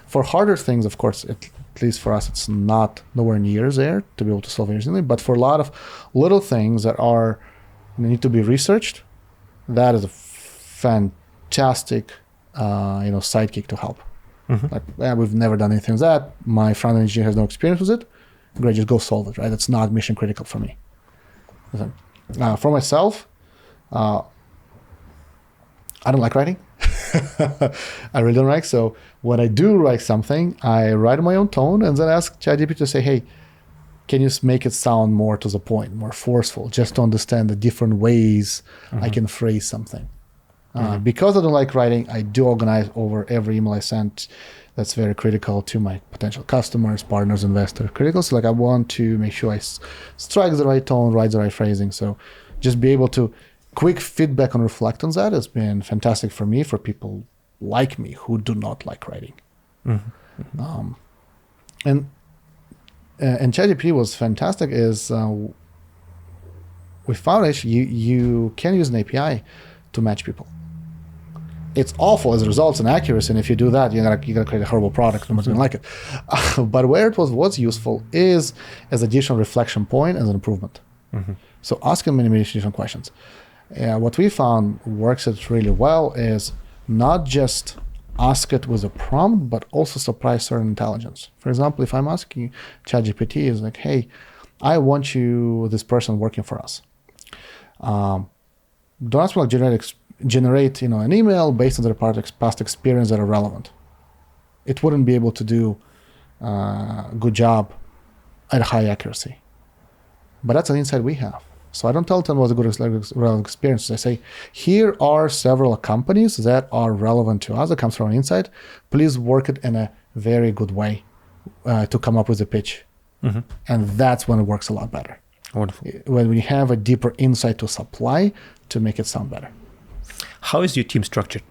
[SPEAKER 2] For harder things, of course, at least for us, it's nowhere near there to be able to solve everything. But for a lot of little things that need to be researched, that is a fantastic sidekick to help. Mm-hmm. We've never done anything with that. My front-end engineer has no experience with it. Great, just go solve it, right? It's not mission critical for me. For myself, I don't like writing. I really don't like. So when I do write something, I write in my own tone and then ask ChatGPT to say, hey, can you make it sound more to the point, more forceful, just to understand the different ways I can phrase something. Because I don't like writing, I do organize over every email I send. That's very critical to my potential customers, partners, investors. Critical. So I want to make sure I strike the right tone, write the right phrasing. So just be able to quick feedback and reflect on that has been fantastic for me, for people like me who do not like writing. Mm-hmm. And ChatGPT was fantastic is we found actually you can use an API to match people. It's awful as results and accuracy, and if you do that, you're gonna create a horrible product. No one's gonna like it. But where what's useful is as additional reflection point as an improvement. Mm-hmm. So asking many different questions. What we found works it really well is not just ask it with a prompt, but also supply certain intelligence. For example, if I'm asking ChatGPT, is like, hey, I want this person working for us. Don't ask me like generate an email based on their past experience that are relevant. It wouldn't be able to do a good job at high accuracy. But that's an insight we have. So I don't tell them what's a good relevant experience. I say, here are several companies that are relevant to us. That comes from an insight. Please work it in a very good way to come up with a pitch. Mm-hmm. And that's when it works a lot better.
[SPEAKER 1] Wonderful.
[SPEAKER 2] When we have a deeper insight to supply to make it sound better.
[SPEAKER 1] How is your team structured?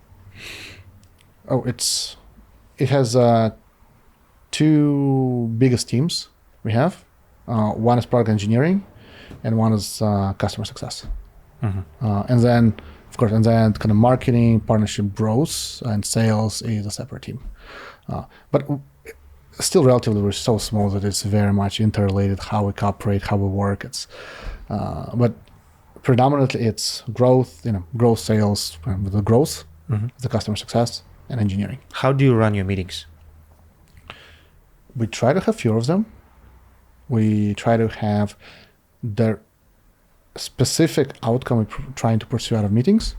[SPEAKER 2] Oh, it has two biggest teams we have. One is product engineering, and one is customer success. Mm-hmm. And then kind of marketing, partnership growth, and sales is a separate team. But still relatively, we're so small that it's very much interrelated, how we cooperate, how we work. But predominantly it's growth, growth sales, with the growth, mm-hmm. the customer success, and engineering.
[SPEAKER 1] How do you run your meetings?
[SPEAKER 2] We try to have fewer of them. We try to have the specific outcome we're trying to pursue out of meetings,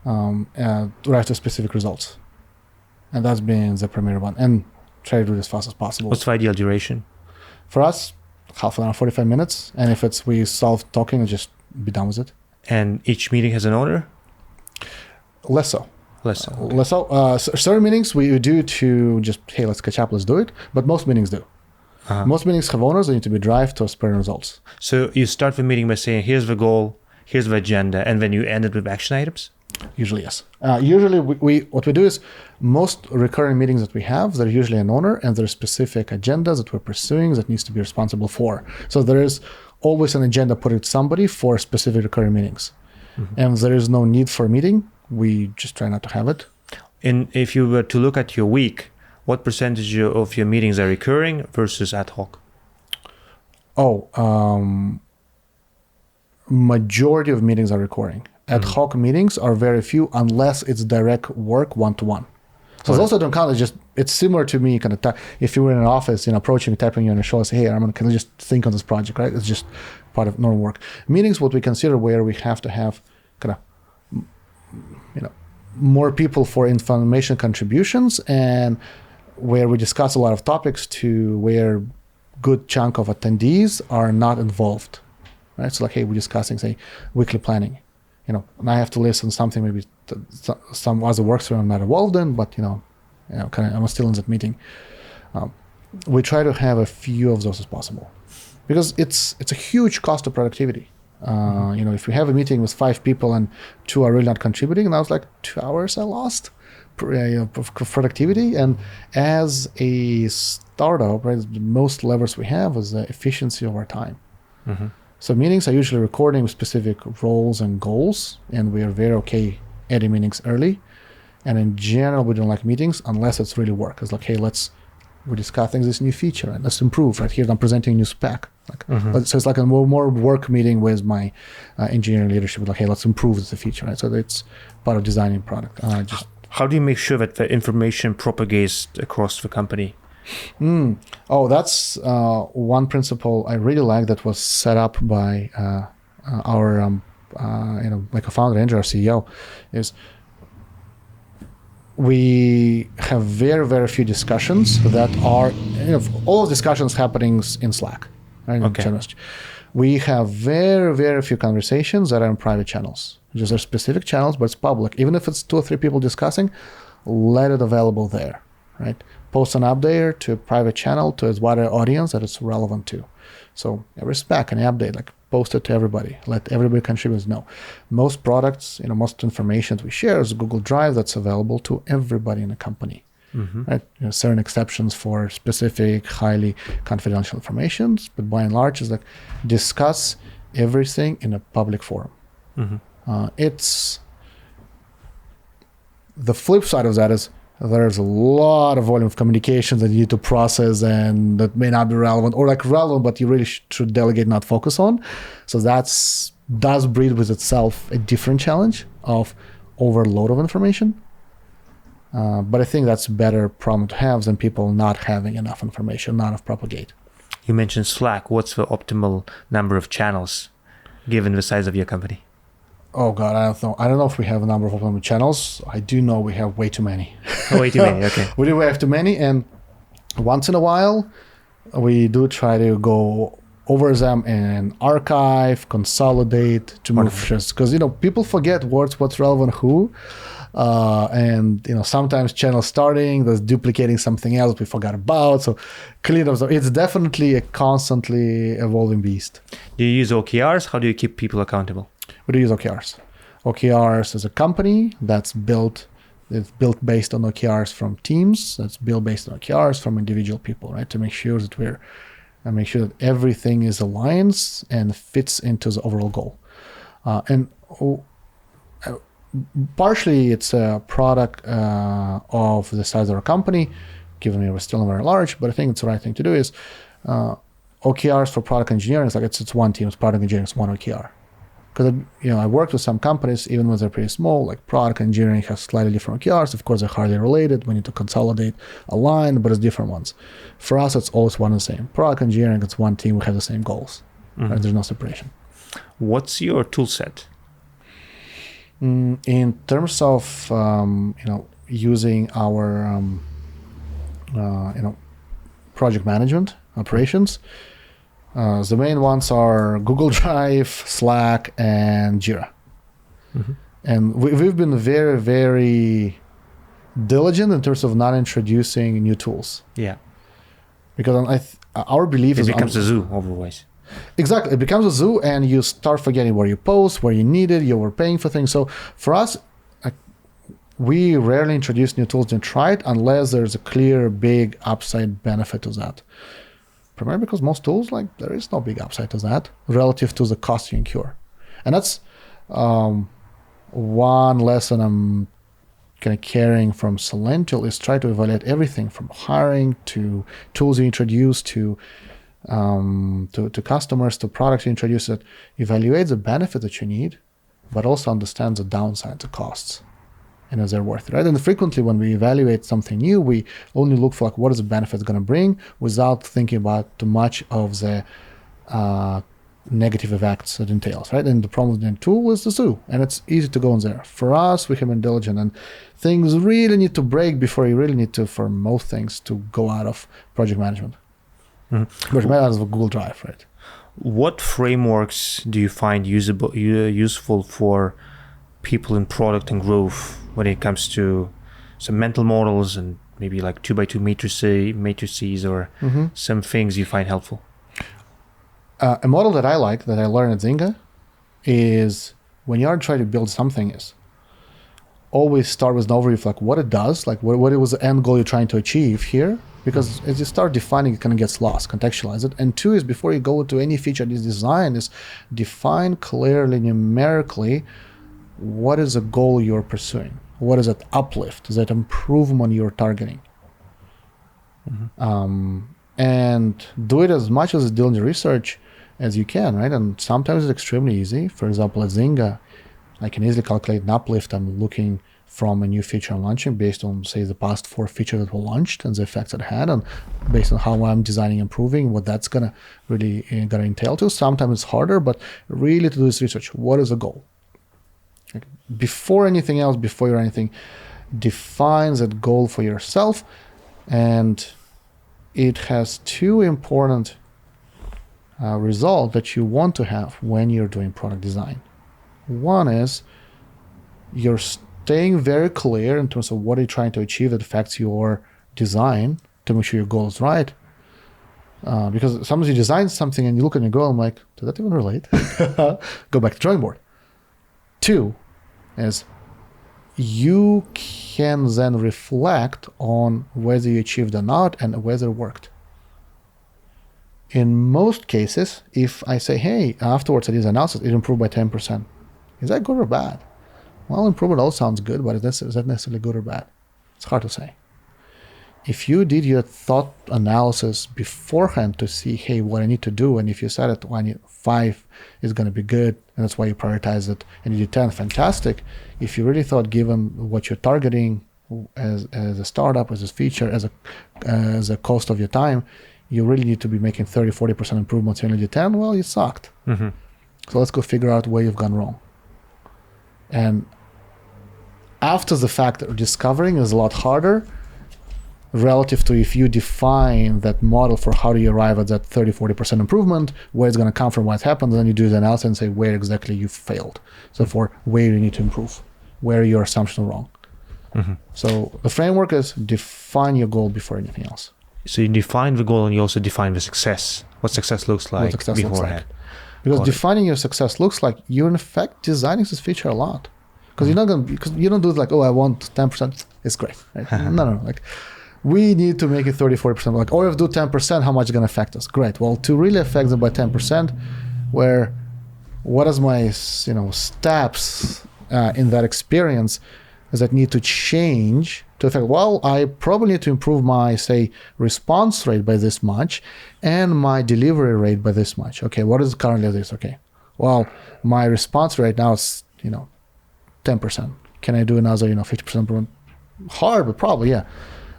[SPEAKER 2] and drive to specific results. And that's been the primary one. And try to do it as fast as possible.
[SPEAKER 1] What's the ideal duration?
[SPEAKER 2] For us, half an hour, 45 minutes. And if we solve talking, just be done with it.
[SPEAKER 1] And each meeting has an owner?
[SPEAKER 2] Less so.
[SPEAKER 1] Okay.
[SPEAKER 2] Certain meetings we do to just, hey, let's catch up, let's do it. But most meetings do. Uh-huh. Most meetings have owners that need to be drive to sprint results.
[SPEAKER 1] So you start the meeting by saying, here's the goal, here's the agenda, and then you end it with action items?
[SPEAKER 2] Usually, yes. Usually, what we do is most recurring meetings that we have, they're usually an owner, and there are specific agendas that we're pursuing that needs to be responsible for. So there is always an agenda put at somebody for specific recurring meetings. Mm-hmm. And there is no need for a meeting. We just try not to have it.
[SPEAKER 1] And if you were to look at your week, what percentage of your meetings are recurring versus ad hoc?
[SPEAKER 2] Majority of meetings are recurring. Ad hoc meetings are very few unless it's direct work one-to-one. So those that don't count, it's similar to me kind of if you were in an office, approaching, tapping you on the shoulder, say, hey, can I just think on this project, right? It's just part of normal work. Meetings, what we consider where we have to have kind of, more people for information contributions, and where we discuss a lot of topics to where good chunk of attendees are not involved, right? So like, hey, we're discussing, say, weekly planning. And I have to listen to something, maybe some other work stream I'm not involved in, but I'm still in that meeting. We try to have a few of those as possible, because it's a huge cost of productivity. If we have a meeting with 5 people and 2 are really not contributing, and I was like 2 hours I lost of productivity. And as a startup, right, the most levers we have is the efficiency of our time. Mm-hmm. So meetings are usually recording with specific roles and goals, and we are very okay adding meetings early. And in general, we don't like meetings unless it's really work. It's like, hey, we're discussing this new feature and let's improve. Right here, I'm presenting a new spec. So it's like a more work meeting with my engineering leadership. Like, hey, let's improve the feature. Right? So it's part of designing product.
[SPEAKER 1] How do you make sure that the information propagates across the company? That's one principle I really like that was set up by our my co-founder Andrew, our CEO, is we have very, very few discussions that are all discussions happening in Slack, right? Okay.
[SPEAKER 2] We have very, very few conversations that are in private channels. Just are specific channels, but it's public. Even if it's 2 or 3 people discussing, let it available there, right? Post an update to a private channel to as wider audience that it's relevant to. So every spec, any update, post it to everybody. Let everybody contribute. No, most products, most information that we share is Google Drive that's available to everybody in the company. Mm-hmm. Right? Certain exceptions for specific, highly confidential information, but by and large, it's discuss everything in a public forum. Mm-hmm. It's the flip side of that is there's a lot of volume of communication that you need to process and that may not be relevant, or relevant, but you really should delegate, not focus on. So does breed with itself a different challenge of overload of information. But I think that's a better problem to have than people not having enough information, not enough propagate.
[SPEAKER 1] You mentioned Slack. What's the optimal number of channels given the size of your company?
[SPEAKER 2] Oh God, I don't know. I don't know if we have a number of optimal channels. I do know we have way too many.
[SPEAKER 1] Oh, way too many. Okay.
[SPEAKER 2] We do have too many, and once in a while, we do try to go over them and archive, consolidate to move just because people forget what's relevant who, and sometimes channel starting that's duplicating something else we forgot about. So clean up. So it's definitely a constantly evolving beast.
[SPEAKER 1] Do you use OKRs? How do you keep people accountable?
[SPEAKER 2] We do use OKRs. OKRs is a company that's built. It's built based on OKRs from teams. That's built based on OKRs from individual people, right? To make sure that everything is aligned and fits into the overall goal. Partially, it's a product of the size of our company, given we're still very large. But I think it's the right thing to do is OKRs for product engineering. It's like it's one team. It's product engineering. It's one OKR. Because I worked with some companies, even when they're pretty small, like product engineering has slightly different OKRs. Of course, they're hardly related. We need to consolidate, align, but it's different ones. For us, it's always one and the same. Product engineering, it's one team. We have the same goals. Right? There's no separation.
[SPEAKER 1] What's your tool set?
[SPEAKER 2] In terms of using our project management operations. The main ones are Google Drive, Slack, and Jira. And we've been very, very diligent in terms of not introducing new tools.
[SPEAKER 1] Yeah.
[SPEAKER 2] Because our belief is...
[SPEAKER 1] It becomes a zoo otherwise.
[SPEAKER 2] Exactly. It becomes a zoo, and you start forgetting where you post, where you need it, you're overpaying for things. So for us, we rarely introduce new tools and try it unless there's a clear, big upside benefit to that. Primarily because most tools, there is no big upside to that relative to the cost you incur. And that's one lesson I'm kind of carrying from Celential is try to evaluate everything from hiring to tools you introduce to customers, to products you introduce, that evaluate the benefit that you need, but also understand the downside, the costs. And is they're worth it, right? And frequently when we evaluate something new, we only look for what is the benefit going to bring without thinking about too much of the negative effects it entails, right? And the problem with the tool is the zoo, and it's easy to go in there. For us, we have been diligent, and things really need to break before you really need to, for most things, to go out of project management. Project management is Google Drive, right?
[SPEAKER 1] What frameworks do you find useful for people in product and growth when it comes to some mental models and maybe 2x2 matrices or some things you find helpful?
[SPEAKER 2] A model that I like, that I learned at Zynga, is when you are trying to build something, is always start with an overview of what it does, what was the end goal you're trying to achieve here, because as you start defining, it kind of gets lost, contextualize it. And two is, before you go to any feature design, is define clearly, numerically, what is the goal you're pursuing? What is that uplift? Is that improvement you're targeting? And do it as much as doing the research as you can, right? And sometimes it's extremely easy. For example, at Zynga, I can easily calculate an uplift I'm looking from a new feature I'm launching based on, say, the past 4 features that were launched and the effects it had, and based on how I'm designing, improving, what that's gonna really entail to. Sometimes it's harder, but really to do this research. What is the goal? Before anything else, before you're anything, define that goal for yourself. And it has 2 important results that you want to have when you're doing product design. One is you're staying very clear in terms of what you're trying to achieve that affects your design to make sure your goal is right. Because sometimes you design something and you look at your goal and I'm like, did that even relate? Go back to the drawing board. 2 is you can then reflect on whether you achieved or not and whether it worked. In most cases, if I say, hey, afterwards I did the analysis, it improved by 10%. Is that good or bad? Well, improvement all sounds good, but is that necessarily good or bad? It's hard to say. If you did your thought analysis beforehand to see, hey, what I need to do, and if you said it, I need 5 is going to be good, and that's why you prioritize it, and you did 10, fantastic. If you really thought, given what you're targeting, as a startup, as a feature, as a cost of your time, you really need to be making 30-40% improvements. You only did 10, well, you sucked.
[SPEAKER 1] Mm-hmm.
[SPEAKER 2] So let's go figure out where you've gone wrong. And after the fact, discovering is a lot harder relative to if you define that model for how do you arrive at that 30-40% improvement, where it's going to come from, what happened, then you do the analysis and say where exactly you failed. So for where you need to improve, where your assumptions are wrong.
[SPEAKER 1] Mm-hmm.
[SPEAKER 2] So the framework is define your goal before anything else.
[SPEAKER 1] So you define the goal and you also define the success, what success looks like beforehand.
[SPEAKER 2] Because defining your success looks like you're in fact designing this feature a lot. Because you're not going to, because you don't do it like, oh, I want 10%. It's great. Right? No. Like, we need to make it 30-40%. Like, or if we do 10%, how much is going to affect us? Great. Well, to really affect them by 10%, what is my steps in that experience that need to change to affect? Well, I probably need to improve my, say, response rate by this much and my delivery rate by this much. Okay, what is currently this? Okay, well, my response rate now is 10%. Can I do another 50% improvement? Hard, but probably, yeah.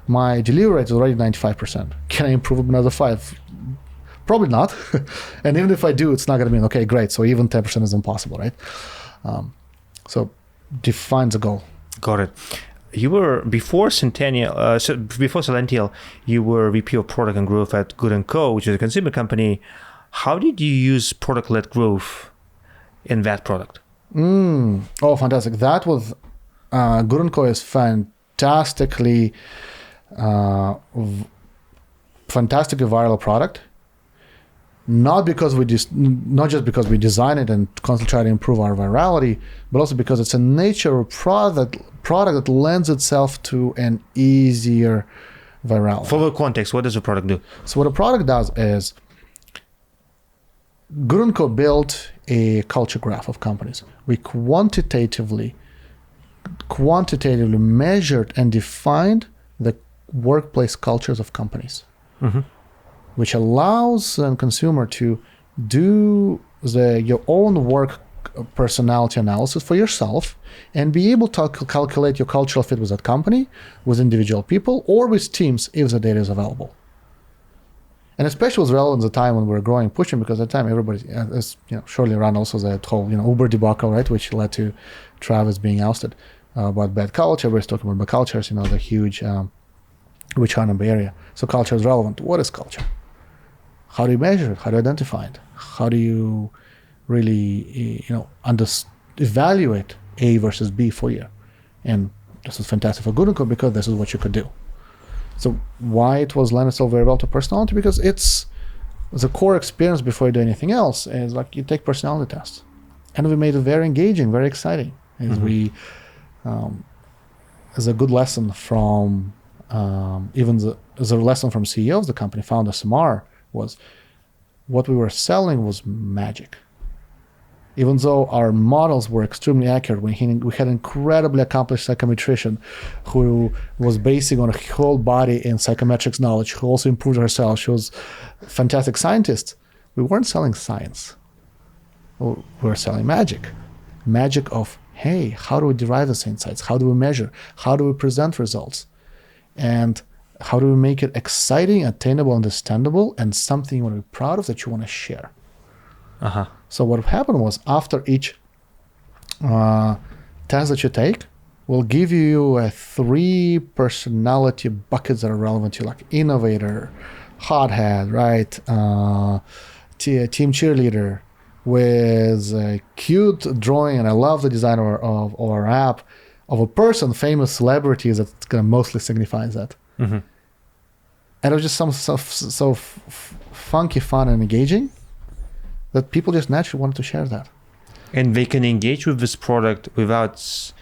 [SPEAKER 2] My delivery rate is already 95%. Can I improve another 5? Probably not. And even if I do, it's not going to mean, okay, great. So even 10% is impossible, right? So define the goal.
[SPEAKER 1] Got it. You were, before Celential, you were VP of Product and Growth at Good&Co, which is a consumer company. How did you use product-led growth in that product?
[SPEAKER 2] Oh, fantastic. That was, Good&Co is fantastically viral product. Not just because we design it and constantly try to improve our virality, but also because it's a nature of product that lends itself to an easier virality.
[SPEAKER 1] For the context, what does the product do?
[SPEAKER 2] So what a product does is Good&Co built a culture graph of companies. We quantitatively measured and defined the workplace cultures of companies. Mm-hmm. Which allows a consumer to do your own work personality analysis for yourself and be able to calculate your cultural fit with that company, with individual people, or with teams if the data is available. And especially was relevant at the time when we were growing and pushing, because at the time everybody, shortly around also that whole Uber debacle, right, which led to Travis being ousted about bad culture. Everybody's talking about bad cultures, the huge witch hunt in the Bay Area. So culture is relevant. What is culture? How do you measure it? How do you identify it? How do you really, evaluate A versus B for you? And this is fantastic for Good&Co because this is what you could do. So why it was lent itself very well to personality? Because it's the core experience before you do anything else is like you take personality tests. And we made it very engaging, very exciting. As we, as a good lesson from as a lesson from CEO of the company, founder Samar, was what we were selling was magic. Even though our models were extremely accurate, we had incredibly accomplished psychometrician who was basing on a whole body in psychometrics knowledge, who also improved herself. She was a fantastic scientist. We weren't selling science. We were selling magic. Magic of, hey, how do we derive these insights? How do we measure? How do we present results? And how do we make it exciting, attainable, understandable, and something you want to be proud of that you want to share?
[SPEAKER 1] Uh-huh.
[SPEAKER 2] So what happened was after each test that you take, we'll give you 3 personality buckets that are relevant to you, like innovator, hothead, right? Team cheerleader, with a cute drawing, and I love the design of our app, of a person, famous celebrity that's going to mostly signify that. Mm-hmm. And it was just so funky, fun, and engaging that people just naturally wanted to share that.
[SPEAKER 1] And they can engage with this product without,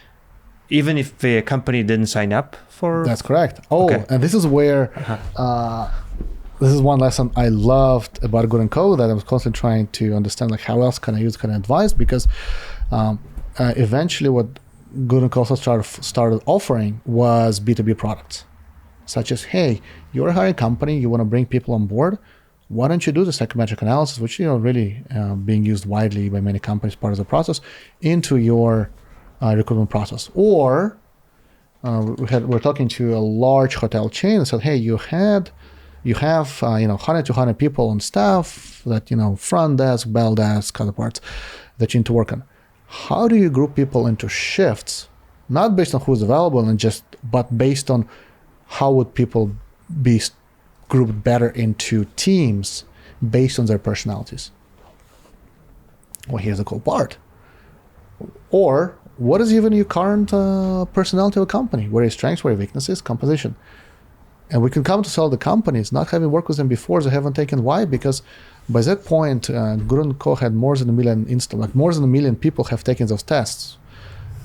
[SPEAKER 1] even if the company didn't sign up for...
[SPEAKER 2] That's correct. Oh, okay. And this is where, this is one lesson I loved about Good&Co that I was constantly trying to understand, like how else can I use, can I advise? Because eventually what Good&Co also started offering was B2B products, such as, hey, you're a hiring company, you want to bring people on board, why don't you do the psychometric analysis, which really being used widely by many companies, part of the process, into your recruitment process. Or we're talking to a large hotel chain and said, hey, you have 100 to 200 people on staff that, front desk, bell desk, other parts that you need to work on. How do you group people into shifts, not based on who's available but based on how would people be grouped better into teams based on their personalities? Well, here's the cool part. Or what is even your current personality of a company? What are your strengths, what are your weaknesses, composition? And we can come to sell the companies, not having worked with them before, they haven't taken. Why? Because by that point, Good&Co had more than 1 million more than 1 million people have taken those tests.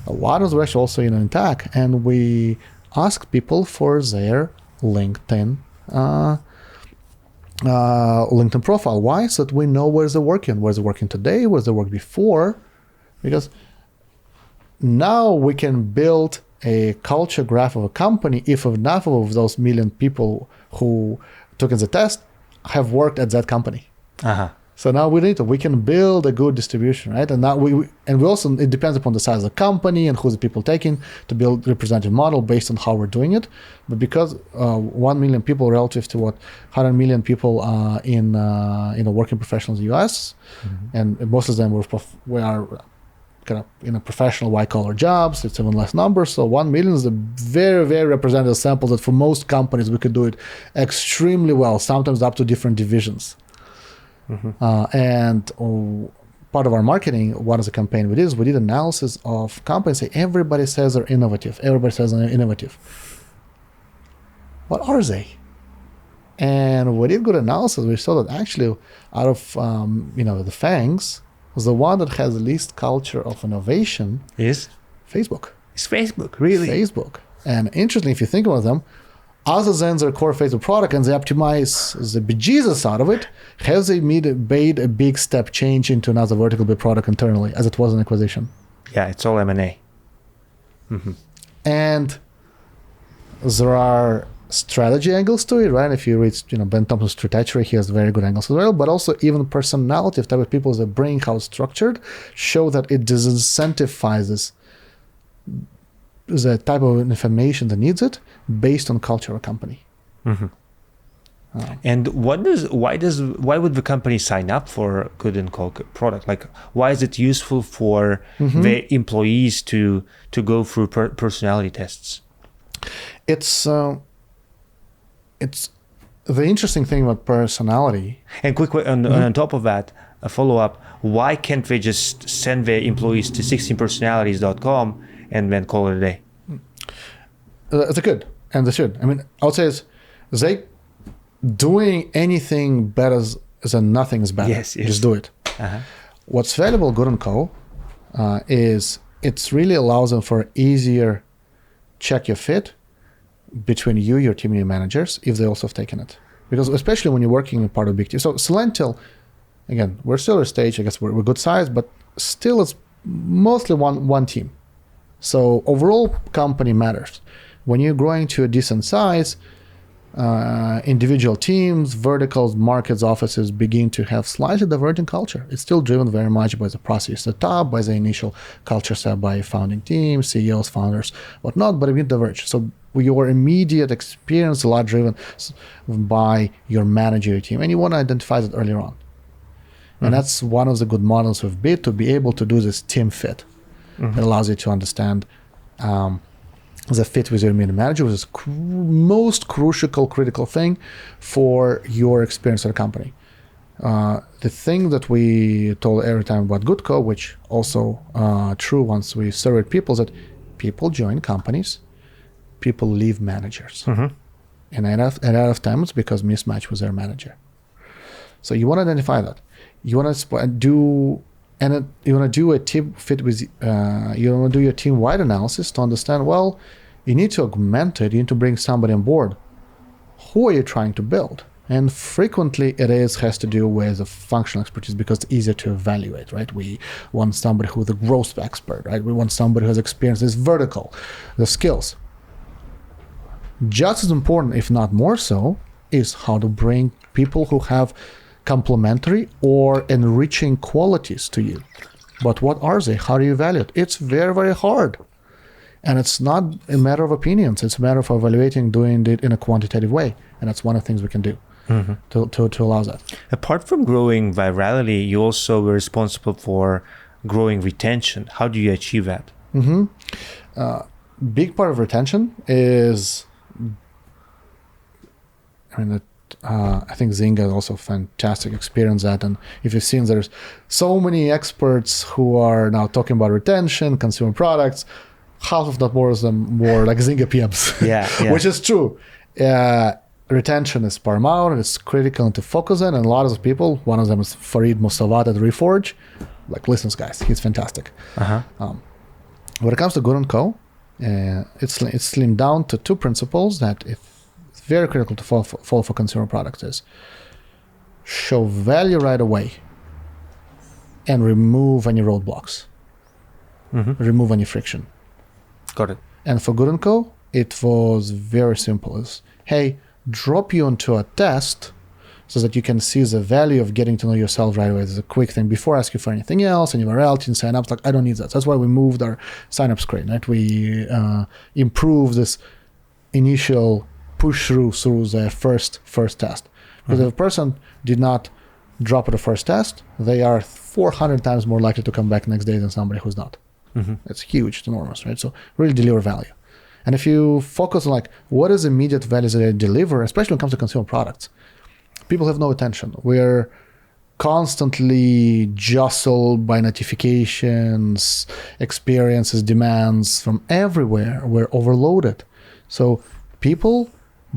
[SPEAKER 2] A lot of them were actually also intact, and we asked people for their LinkedIn LinkedIn profile. Why? So that we know where they're working today, where they worked before, because now we can build a culture graph of a company if enough of those 1 million people who took the test have worked at that company.
[SPEAKER 1] Uh-huh.
[SPEAKER 2] So now we can build a good distribution, right? And now we also, it depends upon the size of the company and who the people taking to build representative model based on how we're doing it. But because 1 million people relative to 100 million people in working professionals in the US, and most of them we are kind of professional white collar jobs, it's even less numbers. So 1 million is a very, very representative sample that for most companies we could do it extremely well, sometimes up to different divisions. And part of our marketing, what is the campaign we did analysis of companies. Say everybody says they're innovative. What are they? And we did good analysis. We saw that actually out of the FANGs, the one that has the least culture of innovation
[SPEAKER 1] is
[SPEAKER 2] Facebook.
[SPEAKER 1] It's Facebook, really?
[SPEAKER 2] Facebook. And interestingly, if you think about them, other than their core Facebook product and they optimize the bejesus out of it, have they made a big step change into another vertical big product internally as it was an acquisition?
[SPEAKER 1] Yeah, it's all M&A.
[SPEAKER 2] And there are strategy angles to it, right? If you read Ben Thompson's Strategy, he has very good angles as well, but also even personality of type of people that bring how it's structured show that it disincentivizes the type of information that needs it based on culture of company.
[SPEAKER 1] And why would the company sign up for Good&Co product? Like, why is it useful for the employees to go through personality tests?
[SPEAKER 2] It's the interesting thing about personality.
[SPEAKER 1] And quick on top of that, a follow up: why can't they just send their employees to 16personalities.com and then call it a day?
[SPEAKER 2] They could, and they should. I mean, I would say is they doing anything better than nothing is better.
[SPEAKER 1] Yes.
[SPEAKER 2] Just do it. What's valuable Good&Co is it really allows them for easier check your fit between you, your team, and your managers if they also have taken it. Because especially when you're working in part of big team. So Celential, again, we're still at a stage, I guess we're good size, but still it's mostly one team. So overall company matters. When you're growing to a decent size, individual teams, verticals, markets, offices begin to have slightly divergent culture. It's still driven very much by the process at the top, by the initial culture set by founding teams, CEOs, founders, whatnot, but it will diverge. So your immediate experience is a lot driven by your managerial team, and you want to identify that earlier on. And that's one of the good models of BIT, to be able to do this team fit. It allows you to understand the fit with your immediate manager, which is most critical thing for your experience at a company. The thing that we told every time about Good&Co, which also true once we surveyed people, is that people join companies, people leave managers. And a lot of times it's because mismatch with their manager. So you want to identify that. You want to do a team fit with, you want to do your team-wide analysis to understand, well, you need to augment it, you need to bring somebody on board. Who are you trying to build? And frequently it has to do with the functional expertise because it's easier to evaluate, right? We want somebody who's a growth expert, right? We want somebody who has experience this vertical, the skills. Just as important, if not more so, is how to bring people who have complementary or enriching qualities to you. But what are they? How do you evaluate? It's very, very hard. And it's not a matter of opinions. It's a matter of evaluating, doing it in a quantitative way. And that's one of the things we can do to allow that.
[SPEAKER 1] Apart from growing virality, you also were responsible for growing retention. How do you achieve that?
[SPEAKER 2] Big part of retention is, I think Zynga is also a fantastic experience at, and if you've seen, there's so many experts who are now talking about retention, consumer products. Half of that more like Zynga PMs, which is true. Retention is paramount and it's critical to focus on. And a lot of the people, one of them is Farid Musavat at Reforge, like, listen, guys, he's fantastic. When it comes to Good&Co, it's slimmed down to two principles that it's very critical to follow for consumer products is show value right away and remove any roadblocks, remove any friction.
[SPEAKER 1] Got it.
[SPEAKER 2] And for Good&Co, it was very simple. It's, hey, drop you onto a test so that you can see the value of getting to know yourself right away. It's a quick thing. Before I ask you for anything else, anywhere else, in signups, like, I don't need that. That's why we moved our signup screen, right? We improved this initial push through the first test. Because if a person did not drop at the first test, they are 400 times more likely to come back next day than somebody who's not. It's huge, it's enormous, right? So really deliver value. And if you focus on like what is immediate value that they deliver, especially when it comes to consumer products, people have no attention. We're constantly jostled by notifications, experiences, demands from everywhere. We're overloaded. So people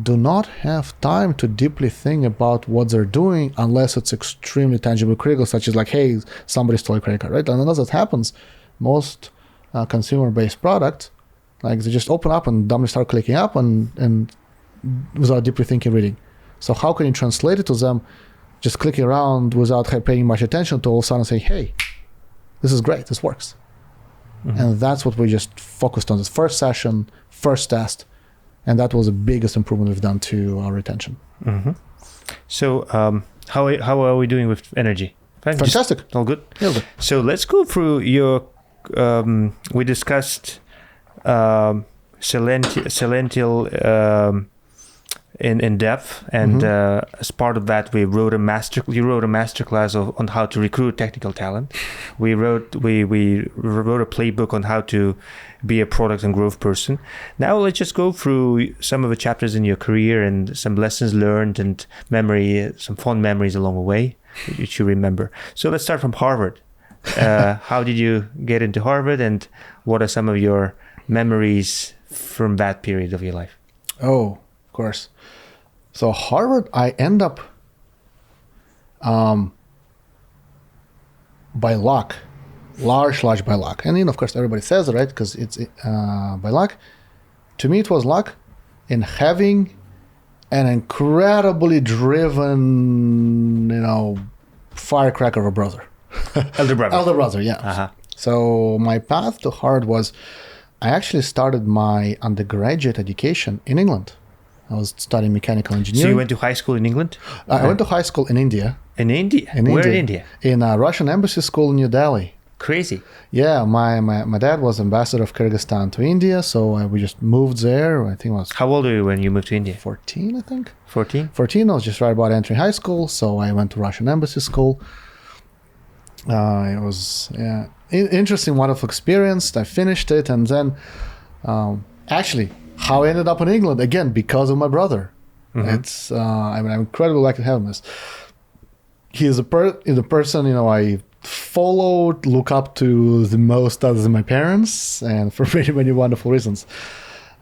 [SPEAKER 2] do not have time to deeply think about what they're doing unless it's extremely tangible, critical, such as like, hey, somebody stole a credit card, right? And unless that happens, most consumer-based products, like they just open up and dumbly start clicking up and without deeply thinking, reading. So how can you translate it to them just clicking around without paying much attention to all of a sudden say, hey, this is great, this works. And that's what we just focused on, this first session, first test, and that was the biggest improvement we've done to our retention.
[SPEAKER 1] So how are we doing with energy?
[SPEAKER 2] Fantastic.
[SPEAKER 1] Just all good?
[SPEAKER 2] Yeah, good.
[SPEAKER 1] So let's go through your, we discussed Celential in depth, and as part of that, you wrote a masterclass on how to recruit technical talent. We wrote a playbook on how to be a product and growth person. Now let's just go through some of the chapters in your career and some lessons learned and some fond memories along the way that you remember. So let's start from Harvard. How did you get into Harvard, and what are some of your memories from that period of your life?
[SPEAKER 2] Oh, of course. So Harvard, I end up by luck, large by luck. And of course, everybody says it, right? Because it's by luck. To me, it was luck in having an incredibly driven, firecracker of a brother.
[SPEAKER 1] Elder brother.
[SPEAKER 2] Elder brother, yeah. So my path to Harvard was, I actually started my undergraduate education in England. I was studying mechanical engineering.
[SPEAKER 1] So you went to high school in England?
[SPEAKER 2] I went to high school in India.
[SPEAKER 1] In India? Where in India?
[SPEAKER 2] In a Russian embassy school in New Delhi.
[SPEAKER 1] Crazy.
[SPEAKER 2] Yeah, my dad was ambassador of Kyrgyzstan to India, so we just moved there. I think I was...
[SPEAKER 1] How old were you when you moved to India?
[SPEAKER 2] 14, I think.
[SPEAKER 1] 14?
[SPEAKER 2] 14, I was just right about entering high school, so I went to Russian embassy school. It was interesting, wonderful experience. I finished it, and then actually... How I ended up in England, again, because of my brother. It's I'm incredibly lucky to have him. He is a person, I followed, look up to the most other than my parents, and for many, many wonderful reasons.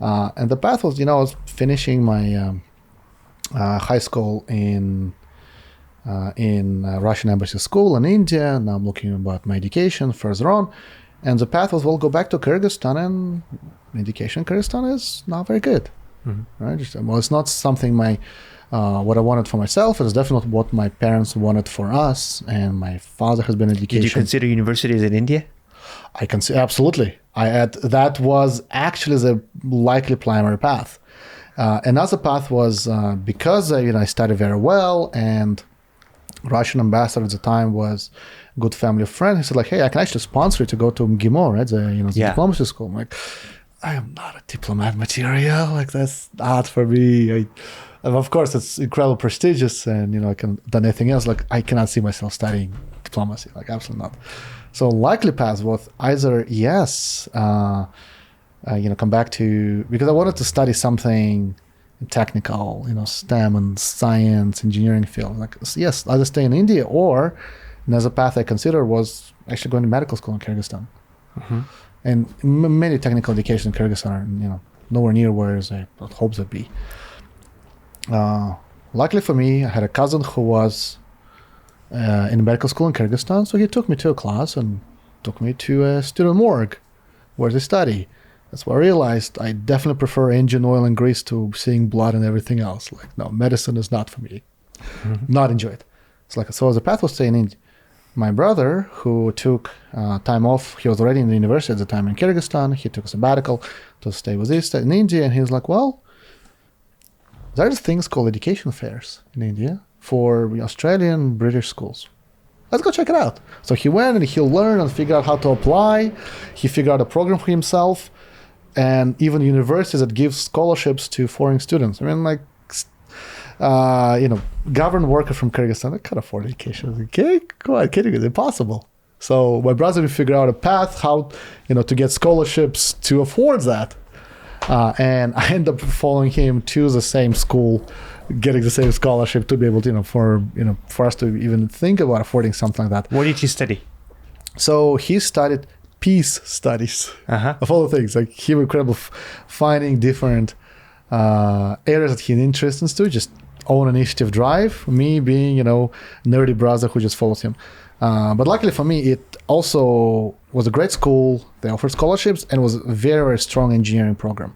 [SPEAKER 2] And the path was, I was finishing my high school in Russian embassy school in India, and I'm looking about my education further on. And the path was, go back to Kyrgyzstan, and education in Kyrgyzstan is not very good. Right? It's not something what I wanted for myself. It's definitely what my parents wanted for us, and my father has been education.
[SPEAKER 1] Did you consider universities in India?
[SPEAKER 2] I consider, absolutely. That was actually the likely primary path. Another path was because I studied very well, and Russian ambassador at the time was good family friend. He said, like, hey, I can actually sponsor you to go to MGIMO, right? The diplomacy school. I'm like, I am not a diplomat material. Like, that's not for me. And of course, it's incredibly prestigious, and I can done anything else. Like, I cannot see myself studying diplomacy. Like, absolutely not. So likely path was either come back to, because I wanted to study something technical, STEM and science, engineering field. Like, yes, either stay in India, or another path I considered was actually going to medical school in Kyrgyzstan.
[SPEAKER 1] Mm-hmm.
[SPEAKER 2] And many technical education in Kyrgyzstan are, nowhere near where I hope they'd be. Luckily for me, I had a cousin who was in medical school in Kyrgyzstan, so he took me to a class and took me to a student morgue where they study. That's where I realized I definitely prefer engine oil and grease to seeing blood and everything else. Like, no, medicine is not for me. Mm-hmm. Not enjoy it. So the path was staying in India. My brother, who took time off, he was already in the university at the time in Kyrgyzstan. He took a sabbatical to stay with us in India, and he was like, well, there's things called education fairs in India for Australian, British schools. Let's go check it out. So he went and he'll learn and figure out how to apply. He figured out a program for himself, and even universities that give scholarships to foreign students. I mean, like, government worker from Kyrgyzstan, they can't afford education. Okay, go ahead, kidding, it's impossible. So my brother would figure out a path how, to get scholarships to afford that. And I ended up following him to the same school, getting the same scholarship to be able to, for us to even think about affording something like that.
[SPEAKER 1] What did he study?
[SPEAKER 2] So he studied peace studies, of all the things. Like, he was incredible finding different areas that he's interested in, just own initiative drive. Me being, nerdy brother who just follows him. But luckily for me, it also was a great school. They offered scholarships and was a very, very strong engineering program.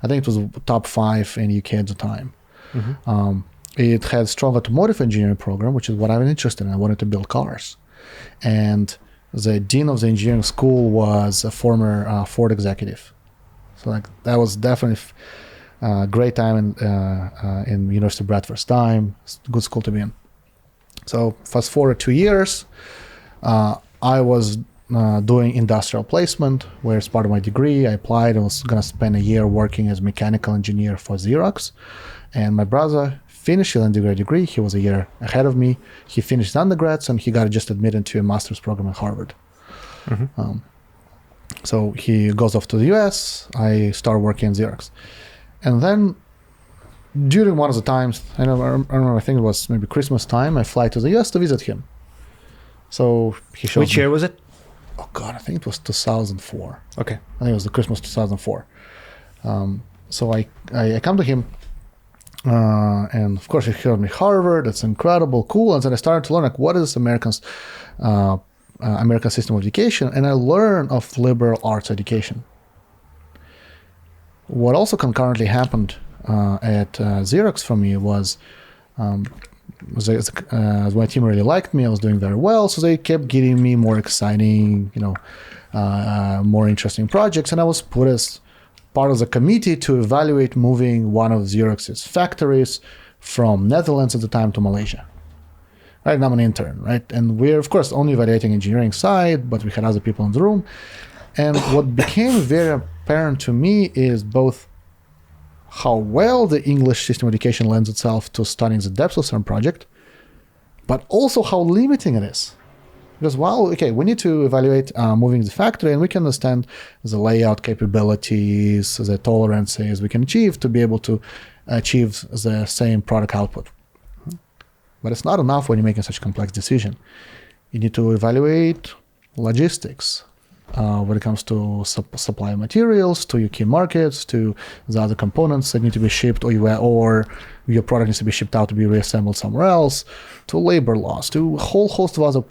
[SPEAKER 2] I think it was top 5 in UK at the time. Mm-hmm. It had a strong automotive engineering program, which is what I'm interested in. I wanted to build cars. And the dean of the engineering school was a former Ford executive. So, like, that was definitely a great time in University of Bradford's time. It's a good school to be in. So fast forward 2 years, I was doing industrial placement, where as part of my degree, I applied. I was going to spend a year working as mechanical engineer for Xerox. And my brother finished his undergrad degree. He was a year ahead of me. He finished his undergrads, and he got just admitted to a master's program at Harvard. Mm-hmm. So he goes off to the US. I start working in Xerox. And then during one of the times, I remember, I think it was maybe Christmas time, I fly to the US to visit him. So he shows
[SPEAKER 1] Which year was it?
[SPEAKER 2] Oh God, I think it was 2004.
[SPEAKER 1] Okay.
[SPEAKER 2] I think it was the Christmas 2004. So I come to him, and of course he showed me Harvard. That's incredible, cool. And then I started to learn, like, what is American system of education, and I learned of liberal arts education. What also concurrently happened at Xerox for me was my team really liked me. I was doing very well, so they kept giving me more exciting, more interesting projects, and I was put as part of the committee to evaluate moving one of Xerox's factories from Netherlands at the time to Malaysia. Right, and I'm an intern, right? And we're, of course, only evaluating engineering side, but we had other people in the room. And what became very apparent to me is both how well the English system of education lends itself to studying the depths of certain project, but also how limiting it is. Because we need to evaluate moving the factory, and we can understand the layout capabilities, the tolerances we can achieve to be able to achieve the same product output. But it's not enough when you're making such a complex decision. You need to evaluate logistics when it comes to supply materials, to your key markets, to the other components that need to be shipped, or your product needs to be shipped out to be reassembled somewhere else, to labor laws, to a whole host of other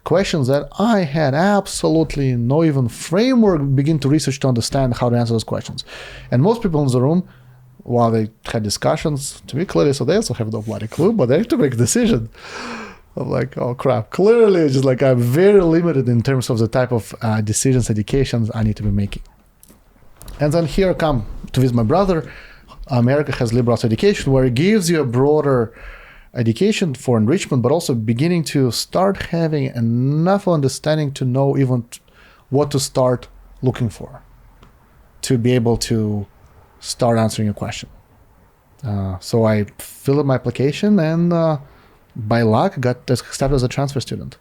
[SPEAKER 2] questions that I had absolutely no even framework begin to research to understand how to answer those questions. And most people in the room, while they had discussions, to me clearly, so they also have no bloody clue, but they have to make a decision. I'm like, oh crap. Clearly, it's just like I'm very limited in terms of the type of decisions, educations I need to be making. And then here I come to visit my brother. America has liberal arts education, where it gives you a broader education for enrichment, but also beginning to start having enough understanding to know even what to start looking for. to be able to start answering your question. So I filled out my application and by luck got accepted as a transfer student.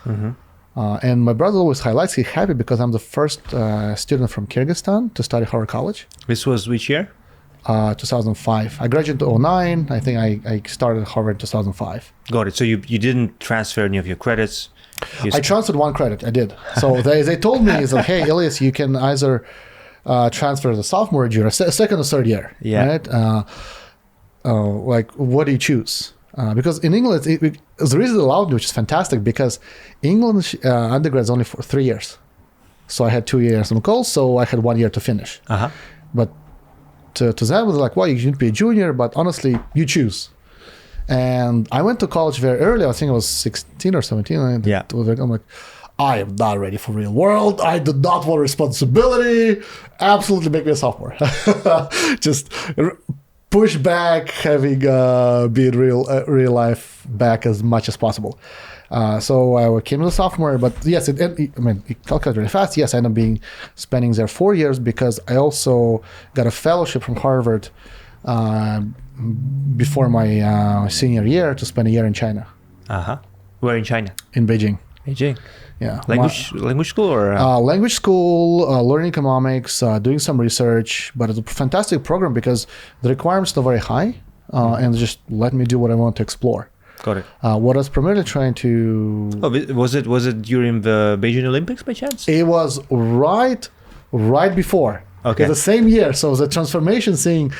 [SPEAKER 2] And my brother always highlights he's happy because I'm the first student from Kyrgyzstan to study Harvard College.
[SPEAKER 1] This was which year?
[SPEAKER 2] 2005. I graduated in 2009. I think I started Harvard in 2005.
[SPEAKER 1] Got it. So you didn't transfer any of your credits?
[SPEAKER 2] I transferred one credit. I did. So they told me, is like, hey, Ilias, you can either transfer the sophomore year, second or third year.
[SPEAKER 1] Yeah.
[SPEAKER 2] Right? Like, what do you choose? Because in England, the reason they allowed me, which is fantastic, because England undergrad is only for 3 years. So I had 2 years on call, so I had 1 year to finish. But to them, it was like, well, you should be a junior, but honestly, you choose. And I went to college very early. I think I was 16 or 17.
[SPEAKER 1] Yeah.
[SPEAKER 2] I'm like, I am not ready for real world. I do not want responsibility. Absolutely make me a sophomore. Just push back having be in real life back as much as possible. So I came to the sophomore, but yes, it calculated really fast. Yes, I ended up spending there 4 years because I also got a fellowship from Harvard before my senior year to spend a year in China.
[SPEAKER 1] Where in China?
[SPEAKER 2] In Beijing.
[SPEAKER 1] Beijing.
[SPEAKER 2] Yeah.
[SPEAKER 1] Language school or?
[SPEAKER 2] Language school, learning economics, doing some research, but it's a fantastic program because the requirements are very high and just let me do what I want to explore.
[SPEAKER 1] Got it.
[SPEAKER 2] What I was primarily trying to...
[SPEAKER 1] Oh, was it during the Beijing Olympics by chance?
[SPEAKER 2] It was right before.
[SPEAKER 1] Okay.
[SPEAKER 2] The same year. So the transformation thing,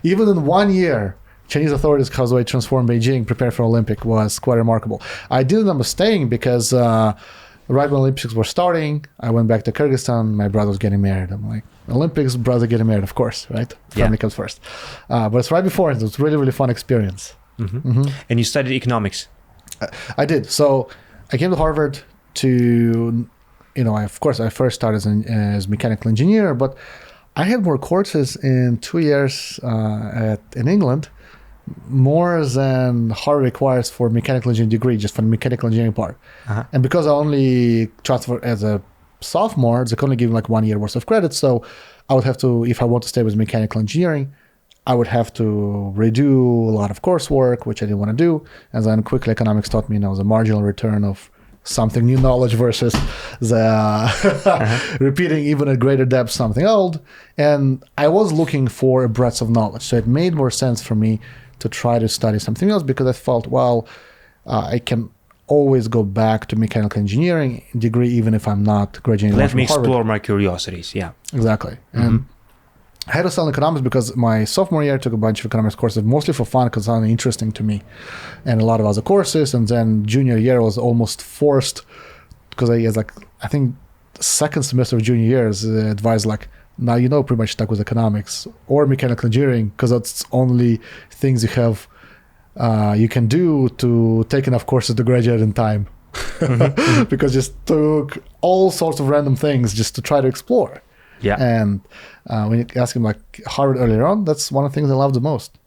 [SPEAKER 2] even in 1 year, Chinese authorities, how they transformed Beijing, prepared for Olympic, was quite remarkable. I didn't end up staying because right when Olympics were starting, I went back to Kyrgyzstan. My brother was getting married. I'm like, Olympics, brother getting married, of course, right? Family comes first. But it's right before. It was really, really fun experience.
[SPEAKER 1] And you studied economics?
[SPEAKER 2] I did. So I came to Harvard to, I first started as mechanical engineer, but I had more courses in 2 years in England, more than Harvard requires for mechanical engineering degree, just for the mechanical engineering part. And because I only transferred as a sophomore, they could only give me like 1 year worth of credit. So I would have to, if I want to stay with mechanical engineering, I would have to redo a lot of coursework, which I didn't want to do. And then quickly economics taught me, the marginal return of something new knowledge versus the repeating even at greater depth something old. And I was looking for a breadth of knowledge. So it made more sense for me to try to study something else because I felt, I can always go back to mechanical engineering degree even if I'm not graduating from Harvard.
[SPEAKER 1] Let me explore my curiosities,
[SPEAKER 2] Exactly. And I had to study economics because my sophomore year I took a bunch of economics courses, mostly for fun because it sounded interesting to me, and a lot of other courses. And then junior year was almost forced because I think the second semester of junior year is advised now pretty much stuck with economics or mechanical engineering because that's only things you have you can do to take enough courses to graduate in time. Because just took all sorts of random things just to try to explore. And when you ask him Harvard earlier on, that's one of the things I love the most.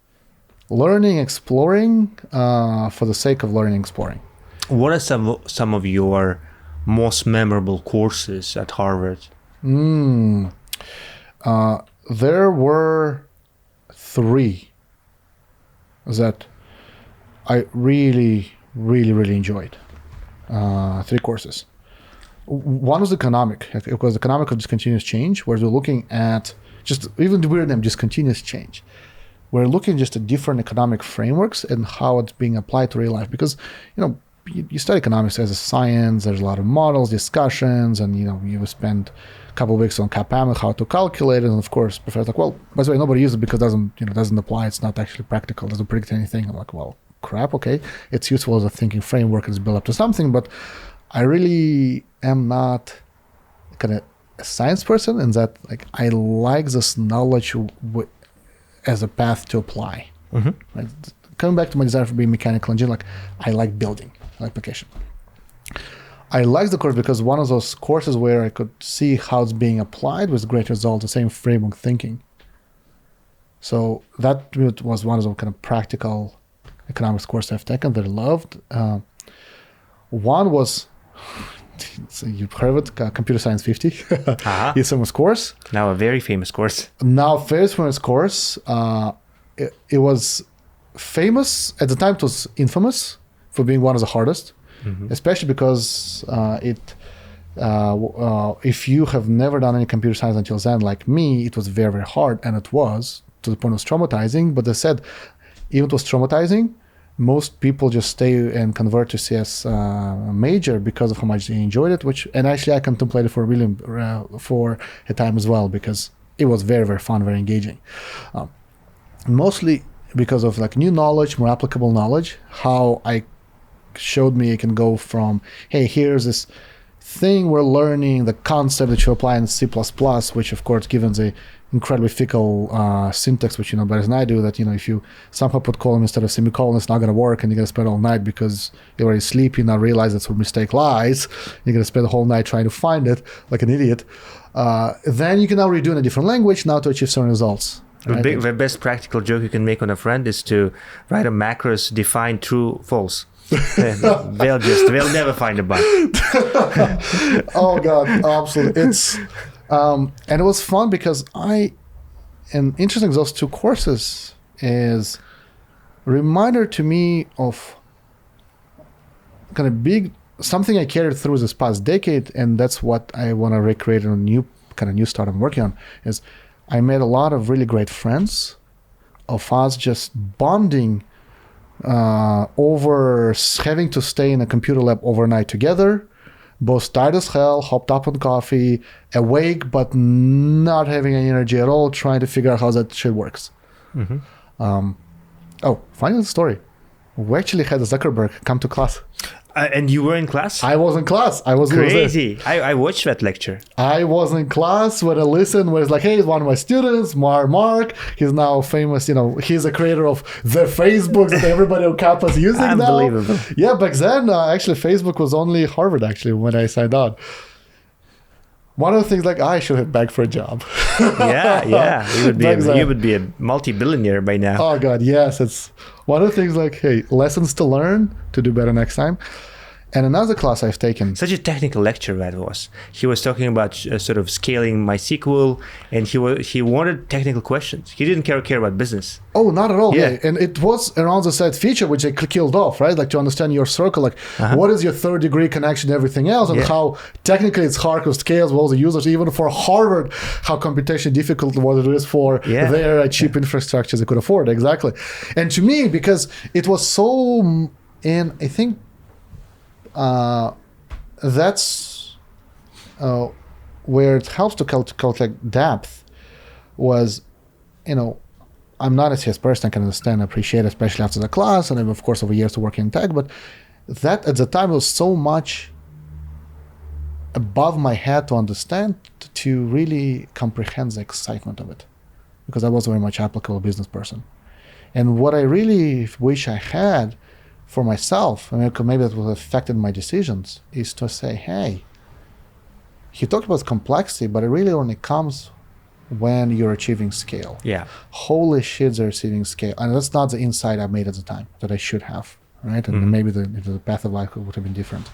[SPEAKER 2] Learning, exploring for the sake of learning, exploring.
[SPEAKER 1] What are some of your most memorable courses at Harvard?
[SPEAKER 2] There were 3 that I really, really, really enjoyed. 3 courses. One was economic. It was economic of discontinuous change, where we're looking at just even the weird name, discontinuous change. We're looking just at different economic frameworks and how it's being applied to real life. Because, you study economics as a science, there's a lot of models, discussions, and, you spend a couple of weeks on CAPM and how to calculate it. And of course, professors by the way, nobody uses it because it doesn't apply. It's not actually practical. It doesn't predict anything. I'm like, crap, okay. It's useful as a thinking framework. It's built up to something, but I really am not kind of a science person in that I like this knowledge as a path to apply. Right? Coming back to my desire for being mechanical engineer, I like building application. I like the course because one of those courses where I could see how it's being applied with great results, the same framework thinking. So that was one of the kind of practical economics courses I've taken that I loved. One was So you've heard of it, Computer Science 50.
[SPEAKER 1] Uh-huh.
[SPEAKER 2] It's a famous course.
[SPEAKER 1] Now a very famous course.
[SPEAKER 2] Now, very famous course. It was famous at the time. It was infamous for being one of the hardest, especially because if you have never done any computer science until then, like me, it was very, very hard, and it was to the point it was traumatizing. But they said, even it was traumatizing, most people just stay and convert to CS major because of how much they enjoyed it. And actually, I contemplated for a time as well, because it was very, very fun, very engaging. Mostly because of like new knowledge, more applicable knowledge. How I showed me it can go from, hey, here's this thing we're learning, the concept that you apply in C++, which of course, given the incredibly fickle syntax, which you know better than I do, that if you somehow put colon instead of semicolon, it's not going to work, and you're going to spend all night because you're already sleepy, now realize that's where mistake lies. You're going to spend the whole night trying to find it like an idiot. Then you can now redo in a different language now to achieve certain results. Right?
[SPEAKER 1] The best practical joke you can make on a friend is to write a macros define true, false. They'll never find a bug.
[SPEAKER 2] Oh God, absolutely. It's and it was fun because and interesting, those two courses is a reminder to me of kind of big something I carried through this past decade, and that's what I want to recreate in a new start I'm working on. Is I made a lot of really great friends of us just bonding over having to stay in a computer lab overnight together, both tired as hell, hopped up on coffee, awake but not having any energy at all, trying to figure out how that shit works. Funny story. We actually had Zuckerberg come to class.
[SPEAKER 1] And you were in class?
[SPEAKER 2] I was in class. I was
[SPEAKER 1] crazy. I watched that lecture.
[SPEAKER 2] I was in class when I listened, where it's like, hey, he's one of my students, Mark. He's now famous, he's a creator of the Facebook that everybody on campus is using now.
[SPEAKER 1] Unbelievable.
[SPEAKER 2] Yeah, back then, actually, Facebook was only Harvard, actually, when I signed on. One of the things, like, I should have begged for a job.
[SPEAKER 1] Yeah. You would be a multi-billionaire by now.
[SPEAKER 2] Oh, God, yes. It's one of the things, like, hey, lessons to learn to do better next time. And another class I've taken.
[SPEAKER 1] Such a technical lecture that was. He was talking about sort of scaling MySQL, and he wanted technical questions. He didn't care about business.
[SPEAKER 2] Oh, not at all. Yeah. And it was around the set feature, which they killed off, right? Like to understand your circle, like what is your third degree connection to everything else, and how technically it's hard to scale with all the users, even for Harvard, how computationally difficult what it is for their cheap infrastructure they could afford. Exactly. And to me, because it was so, and I think that's where it helps to calculate depth was, I'm not a CS person, I can understand, appreciate, especially after the class, and of course over years to working in tech, but that at the time was so much above my head to understand, to really comprehend the excitement of it, because I was a very much applicable business person. And what I really wish I had for myself, maybe that would have affected my decisions, is to say, hey, he talked about complexity, but it really only comes when you're achieving scale.
[SPEAKER 1] Yeah.
[SPEAKER 2] Holy shit, they're achieving scale. And that's not the insight I made at the time that I should have, right? And maybe the path of life would have been different.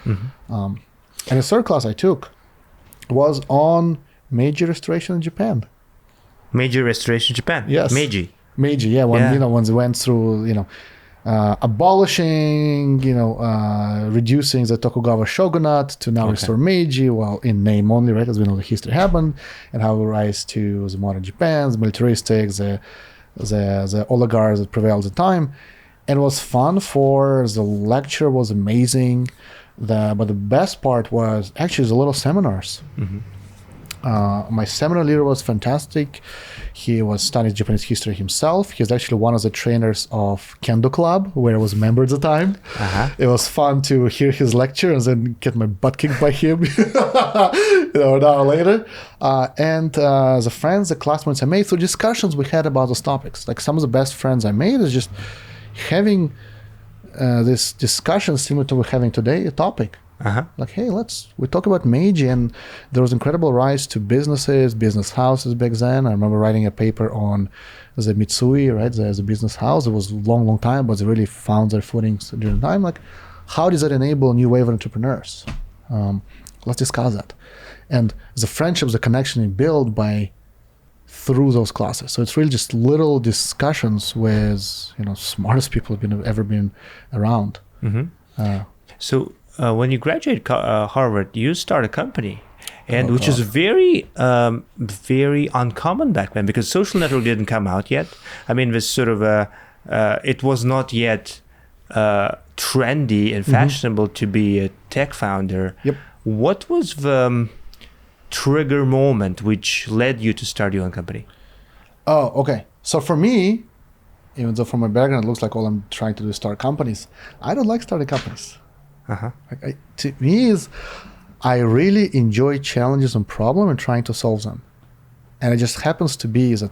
[SPEAKER 2] And the third class I took was on Meiji restoration in Japan.
[SPEAKER 1] Meiji restoration in Japan?
[SPEAKER 2] Yes.
[SPEAKER 1] Meiji,
[SPEAKER 2] yeah. When they went through, abolishing, reducing the Tokugawa shogunate to now restore Meiji, well, in name only, right? As we know, the history happened, and how we rise to the modern Japan, the militaristic, the oligarchs that prevailed at the time. And it was fun. The lecture was amazing. But the best part was actually the little seminars. My seminar leader was fantastic. He was studying Japanese history himself. He's actually one of the trainers of Kendo Club, where I was a member at the time. It was fun to hear his lecture and then get my butt kicked by him an hour later. And the classmates I made, through discussions we had about those topics. Like some of the best friends I made is just having this discussion similar to what we're having today, a topic. Like, hey, we talk about Meiji, and there was incredible rise to businesses, business houses back then. I remember writing a paper on the Mitsui, right, the business house. It was a long time, but they really found their footings during the time. Like, how does that enable a new wave of entrepreneurs, Let's discuss that. And the friendships, the connection is built through those classes. So it's really just little discussions with smartest people have ever been around.
[SPEAKER 1] So when you graduated Harvard, you start a company, and which is very uncommon back then, because social network didn't come out yet. I mean, this sort of it was not yet trendy and fashionable to be a tech founder.
[SPEAKER 2] Yep.
[SPEAKER 1] What was the trigger moment which led you to start your own company?
[SPEAKER 2] Oh, okay. So for me, even though from my background it looks like all I'm trying to do is start companies, I don't like starting companies. To me, I really enjoy challenges and problems and trying to solve them. And it just happens to be that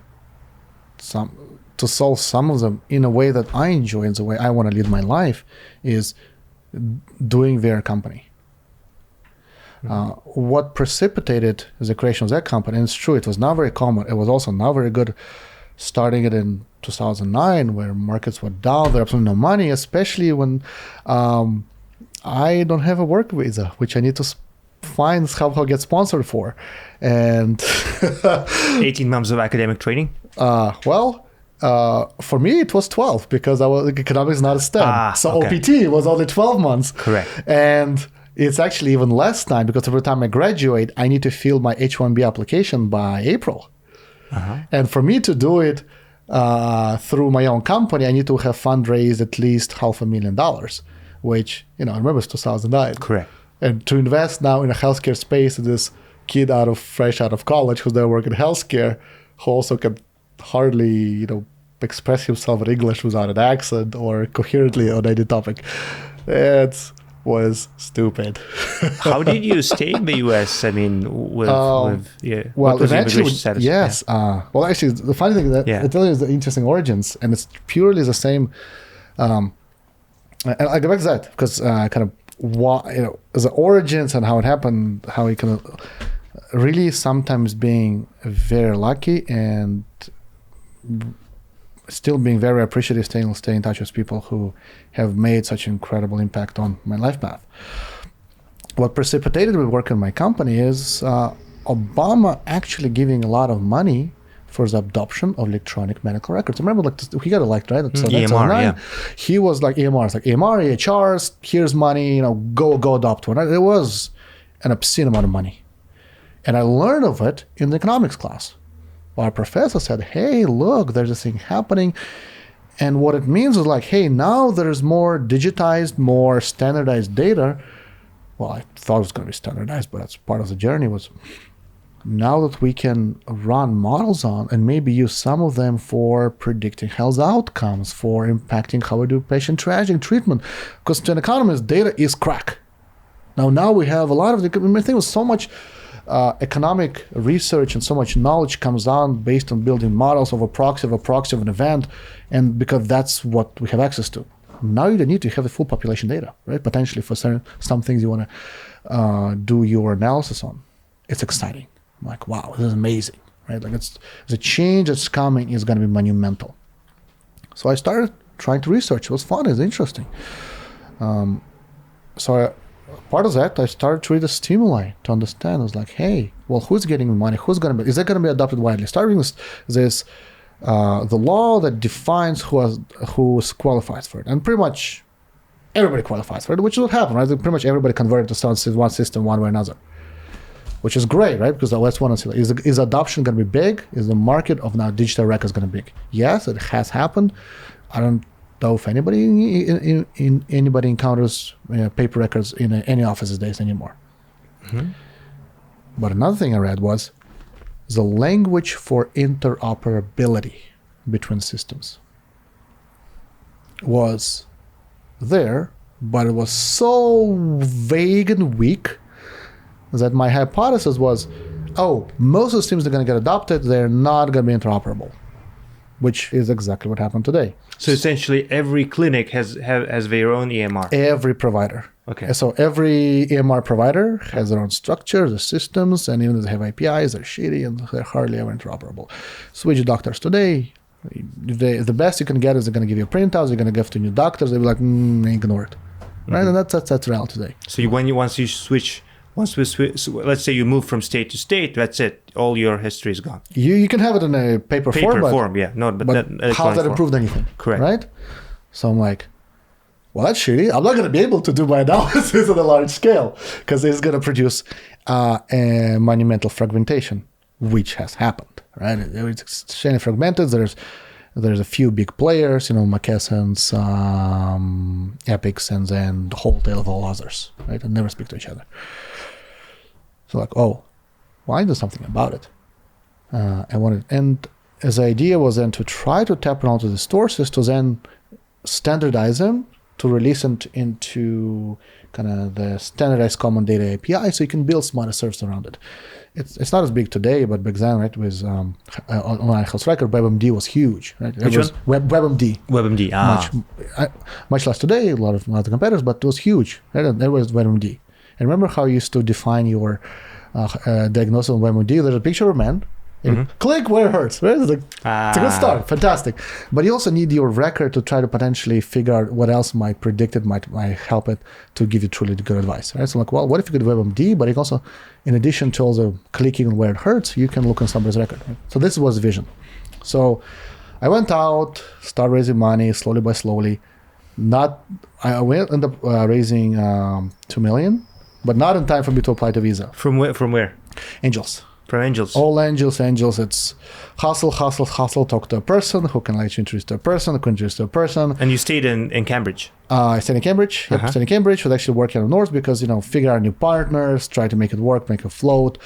[SPEAKER 2] to solve some of them in a way that I enjoy and the way I want to lead my life is doing their company. What precipitated the creation of that company, and it's true, it was not very common. It was also not very good starting it in 2009 where markets were down, there was absolutely no money, especially when I don't have a work visa, which I need to find somehow get sponsored for. And
[SPEAKER 1] 18 months of academic training?
[SPEAKER 2] For me, it was 12 because economics is not a STEM. OPT was only 12 months.
[SPEAKER 1] Correct.
[SPEAKER 2] And it's actually even less time because every time I graduate, I need to fill my H-1B application by April. And for me to do it through my own company, I need to have fundraised at least $500,000, which, I remember it's 2009.
[SPEAKER 1] Correct.
[SPEAKER 2] And to invest now in a healthcare space, this kid fresh out of college who's there working in healthcare, who also can hardly, express himself in English without an accent or coherently on any topic. It was stupid.
[SPEAKER 1] How did you stay in the US? I mean,
[SPEAKER 2] well, eventually,
[SPEAKER 1] status?
[SPEAKER 2] Yes. Well, actually, the funny thing that I tell you is the interesting origins, and it's purely the same. And I go back to that because the origins and how it happened, how it kind of really sometimes being very lucky and still being very appreciative, staying in touch with people who have made such incredible impact on my life path. What precipitated me work in my company is Obama actually giving a lot of money for the adoption of electronic medical records. Remember, he got elected, right? So
[SPEAKER 1] EMR, yeah.
[SPEAKER 2] He was like EMRs, EHRs, here's money, go adopt one. It was an obscene amount of money. And I learned of it in the economics class. Our professor said, hey, look, there's a thing happening. And what it means is hey, now there's more digitized, more standardized data. Well, I thought it was going to be standardized, but that's part of the journey was now that we can run models on and maybe use some of them for predicting health outcomes, for impacting how we do patient triaging treatment. Because to an economist, data is crack. Now we have a lot of the thing was so much economic research and so much knowledge comes on based on building models of a proxy of an event, and because that's what we have access to. Now you don't need to have the full population data, right? Potentially for some things you want to do your analysis on. It's exciting. I'm wow, this is amazing, right? It's the change that's coming is going to be monumental. So I started trying to research. It was fun. It's interesting. Part of that, I started to read the stimuli to understand. I was hey, well, who's getting money? Is that going to be adopted widely? Starting with this, the law that defines who qualifies for it. And pretty much everybody qualifies for it, which is what happened, right? Pretty much everybody converted to one system one way or another, which is great, right? Because let's want to see, is adoption going to be big? Is the market of now digital records going to be big? Yes, it has happened. I don't know if anybody encounters paper records in any office these days anymore. But another thing I read was the language for interoperability between systems was there, but it was so vague and weak that my hypothesis was, most of the systems that are going to get adopted, they're not going to be interoperable, which is exactly what happened today.
[SPEAKER 1] So essentially, every clinic has their own EMR.
[SPEAKER 2] Every provider.
[SPEAKER 1] Okay.
[SPEAKER 2] So every EMR provider has their own structure, the systems, and even if they have APIs, they're shitty and they're hardly ever interoperable. Switch doctors today. The best you can get is they're going to give you printouts. You're going to give to new doctors. They'll be ignore it, right? And that's reality today.
[SPEAKER 1] So once you switch once we switch, so let's say you move from state to state, that's it. All your history is gone.
[SPEAKER 2] You can have it in a paper form,
[SPEAKER 1] yeah. No, but
[SPEAKER 2] how that improved anything?
[SPEAKER 1] Correct.
[SPEAKER 2] Right? So I'm like, well, that's shitty. I'm not going to be able to do my analysis on a large scale because it's going to produce a monumental fragmentation, which has happened, right? It's extremely fragmented. There's a few big players, McKesson's, Epics, and then the whole tail of all others, right? And never speak to each other. So like, why do something about it? And as the idea was then to try to tap onto the sources to then standardize them, to release it into kind of the standardized common data API, so you can build smarter services around it. It's not as big today, but back then, right, with online health record, WebMD was huge. Right?
[SPEAKER 1] Which one?
[SPEAKER 2] WebMD.
[SPEAKER 1] WebMD.
[SPEAKER 2] Much less today, a lot of other competitors, but it was huge. Right? And there was WebMD. And remember how you used to define your diagnosis on WebMD? There's a picture of a man. Click where it hurts. Right? It's a good start. Fantastic. But you also need your record to try to potentially figure out what else might predict it, might help it to give you truly good advice. Right? So like, well, what if you could WebMD, but you also, in addition to also clicking on where it hurts, you can look on somebody's record. Right? So this was the vision. So I went out, started raising money slowly by slowly. I ended up raising $2 million, but not in time for me to apply to visa.
[SPEAKER 1] From where?
[SPEAKER 2] Angels.
[SPEAKER 1] From angels.
[SPEAKER 2] All angels. It's hustle, talk to a person who can let you introduce to a person, who can introduce to a person.
[SPEAKER 1] And you stayed in Cambridge?
[SPEAKER 2] I stayed in Cambridge. Yep, stayed in Cambridge. Was actually working on North because, figure out new partners, try to make it work, make it float.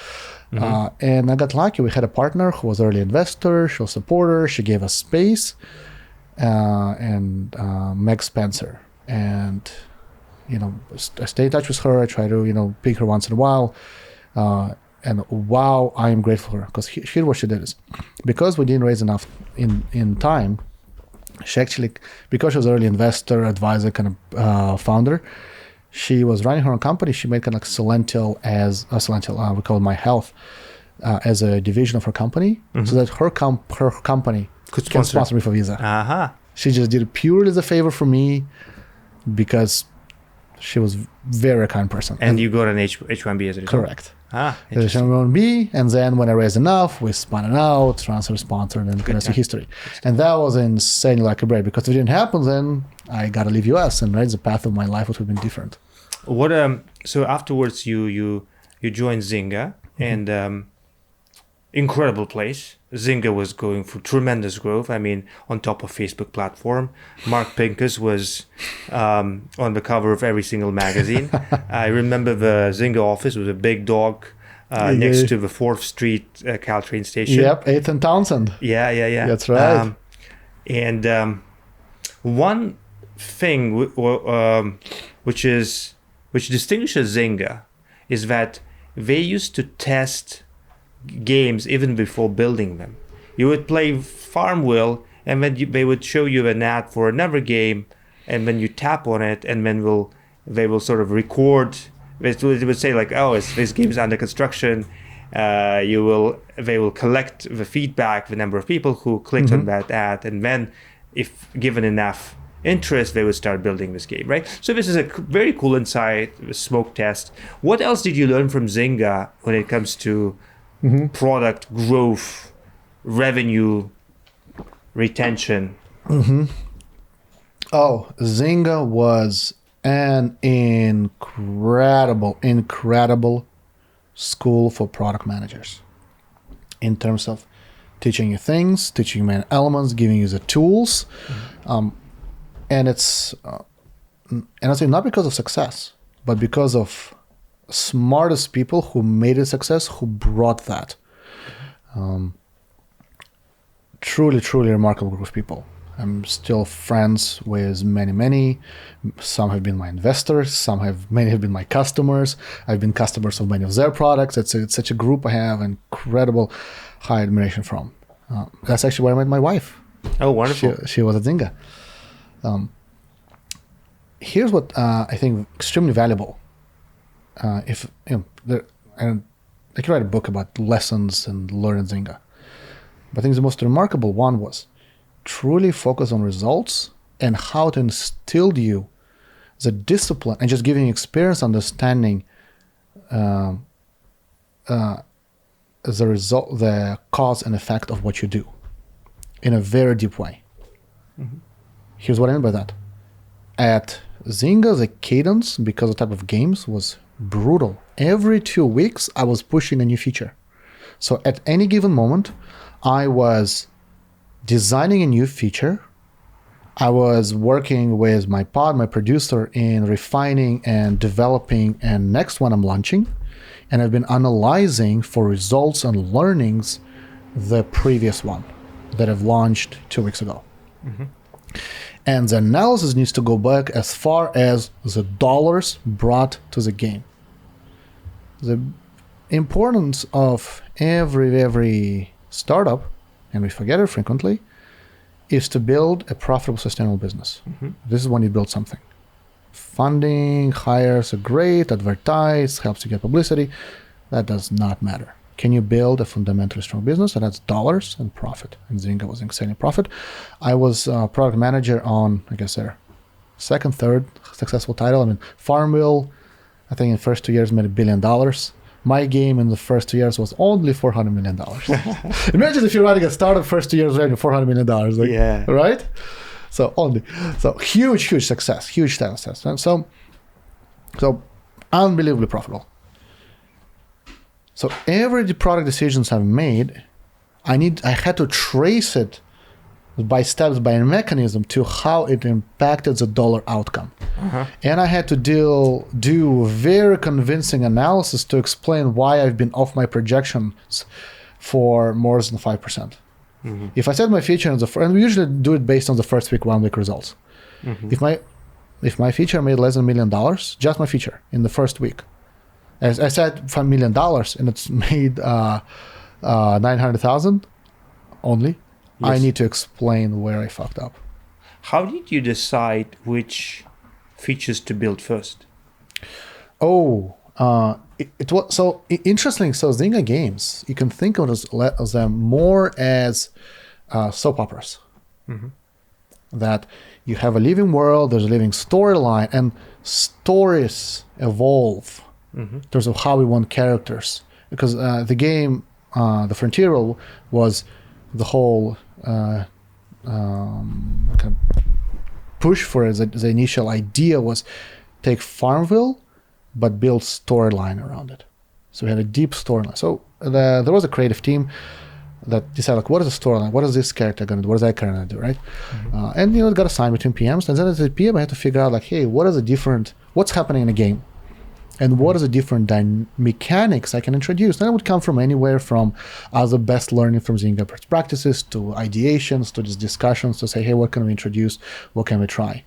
[SPEAKER 2] And I got lucky. We had a partner who was early investor. She was a supporter. She gave us space. And Meg Spencer. And, I stay in touch with her. I try to, pick her once in a while. And wow, I am grateful for her because here what she did is because we didn't raise enough in time, she actually, because she was an early investor, advisor, kind of founder, she was running her own company. She made kind of like Celential, we call it My Health, as a division of her company, so that her company
[SPEAKER 1] could
[SPEAKER 2] can sponsor me for visa.
[SPEAKER 1] Uh-huh.
[SPEAKER 2] She just did it purely as a favor for me because she was very kind person.
[SPEAKER 1] And you got an H1B as a result?
[SPEAKER 2] Correct.
[SPEAKER 1] H1B,
[SPEAKER 2] and then when I raised enough, we spun it out, transfer sponsored, and the rest is history. And that was insanely like a break because if it didn't happen, then I got to leave US, and the path of my life would have been different.
[SPEAKER 1] What so afterwards you joined Zynga, and incredible place. Zynga was going through tremendous growth. I mean, on top of Facebook platform, Mark Pincus was on the cover of every single magazine. I remember the Zynga office was a big dog next to the 4th Street Caltrain station.
[SPEAKER 2] Yep, 8th and Townsend.
[SPEAKER 1] Yeah.
[SPEAKER 2] That's right.
[SPEAKER 1] And one thing which distinguishes Zynga is that they used to test games even before building them. You would play Farmville, and then they would show you an ad for another game, and then you tap on it, and then they will sort of record. They would say like, this game is under construction. They will collect the feedback, the number of people who clicked on that ad, and then if given enough interest, they would start building this game, right? So this is a very cool insight, smoke test. What else did you learn from Zynga when it comes to product growth, revenue, retention?
[SPEAKER 2] Zynga was an incredible school for product managers in terms of teaching you things, teaching you elements, giving you the tools. And it's I say not because of success, but because of smartest people who made it success, who brought that. Truly remarkable group of people. I'm still friends with many. Some have been my investors. Many have been my customers. I've been customers of many of their products. It's such a group I have incredible high admiration from. That's actually where I met my wife.
[SPEAKER 1] Oh, wonderful.
[SPEAKER 2] She was at Zynga. Here's what I think extremely valuable. If and I can write a book about lessons and learning Zynga. But I think the most remarkable one was truly focus on results and how to instill you the discipline and just giving experience, understanding the result, the cause and effect of what you do in a very deep way. Mm-hmm. Here's what I mean by that. At Zynga, the cadence, because of the type of games, was brutal. Every 2 weeks, I was pushing a new feature. So at any given moment, I was designing a new feature. I was working with my producer, in refining and developing, and next one I'm launching. And I've been analyzing for results and learnings the previous one that I've launched 2 weeks ago. Mm-hmm. And the analysis needs to go back as far as the dollars brought to the game. The importance of every startup, and we forget it frequently, is to build a profitable, sustainable business. Mm-hmm. This is when you build something. Funding, hires are great, advertise, helps you get publicity. That does not matter. Can you build a fundamentally strong business? And that's dollars and profit. And Zynga was insanely profit. I was a product manager on, I guess, their second, third successful title. I mean, Farmville, I think in the first 2 years made $1 billion. My game in the first 2 years was only $400 million. Imagine if you're running a startup, first 2 years revenue $400 million. Like,
[SPEAKER 1] yeah.
[SPEAKER 2] Right? So huge success, huge success. And so unbelievably profitable. So every product decisions I've made, I had to trace it by steps, by a mechanism to how it impacted the dollar outcome. Uh-huh. And I had to do very convincing analysis to explain why I've been off my projections for more than 5%. Mm-hmm. If I set my feature and we usually do it based on the first week, 1 week results. Mm-hmm. If my feature made less than $1 million, just my feature in the first week, as I said, $5 million, and it's made 900,000 only. Yes. I need to explain where I fucked up.
[SPEAKER 1] How did you decide which features to build first?
[SPEAKER 2] It was so interesting. So Zynga games, you can think of them more as soap operas. Mm-hmm. That you have a living world, there's a living storyline, and stories evolve. Mm-hmm. In terms of how we want characters, because the game, the Frontier was the whole kind of push for it. The initial idea was take Farmville, but build storyline around it. So we had a deep storyline. So there was a creative team that decided, like, what is the storyline? What is this character going to do? What is that character going to do, right? Mm-hmm. And it got assigned between PMs. And then as a PM, I had to figure out, like, hey, what's happening in the game? And what are the different mechanics I can introduce? And it would come from anywhere from other best learning from Zynga practices to ideations to just discussions to say, hey, what can we introduce? What can we try?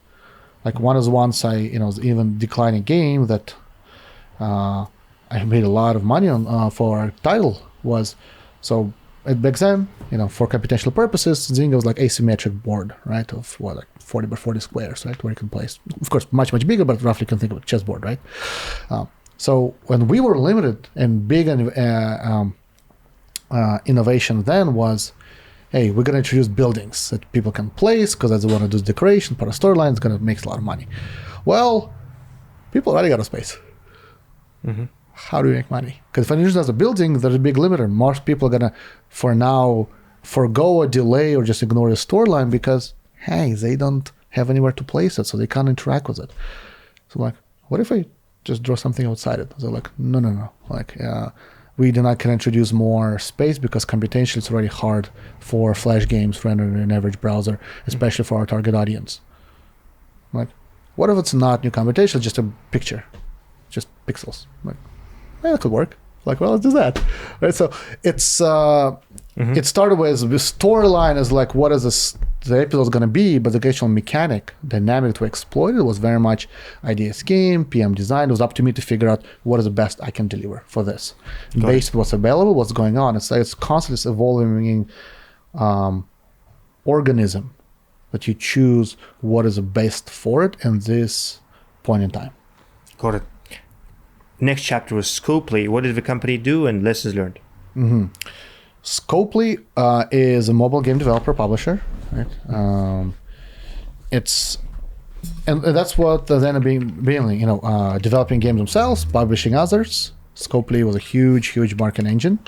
[SPEAKER 2] Like one is once I even declined a game that I made a lot of money on for our title was, so back then, for computational purposes, Zynga was like asymmetric board, right? Of like 40 by 40 squares, right? Where you can place, of course, much bigger, but roughly you can think of a chessboard, right? So when we were limited and big innovation then was, hey, we're going to introduce buildings that people can place because as they want to do decoration, part of storyline, it's going to make a lot of money. Well, people already got a space. Mm-hmm. How do we make money? Because if I use it as a building, there's a big limiter. Most people are going to, for now, forgo a delay or just ignore the storyline because, hey, they don't have anywhere to place it, so they can't interact with it. So like, what if I just draw something outside it? So like, no. Like, we can introduce more space because computationally it's already hard for Flash games rendered in an average browser, especially for our target audience. Like, what if it's not new computation, it's just a picture, just pixels? Like, that could work. Like, well, let's do that. Right. So it's it started with the storyline as like, what is the episode going to be, but the actual mechanic, dynamic to exploit it was very much ideas game, PM design. It was up to me to figure out what is the best I can deliver for this. Based on what's available, what's going on. It's constantly evolving organism that you choose what is the best for it in this point in time.
[SPEAKER 1] Got it. Next chapter was Scopely. What did the company do and lessons learned?
[SPEAKER 2] Mm-hmm. Scopely is a mobile game developer publisher. Right? And that's what they end up being, developing games themselves, publishing others, Scopely was a huge marketing engine.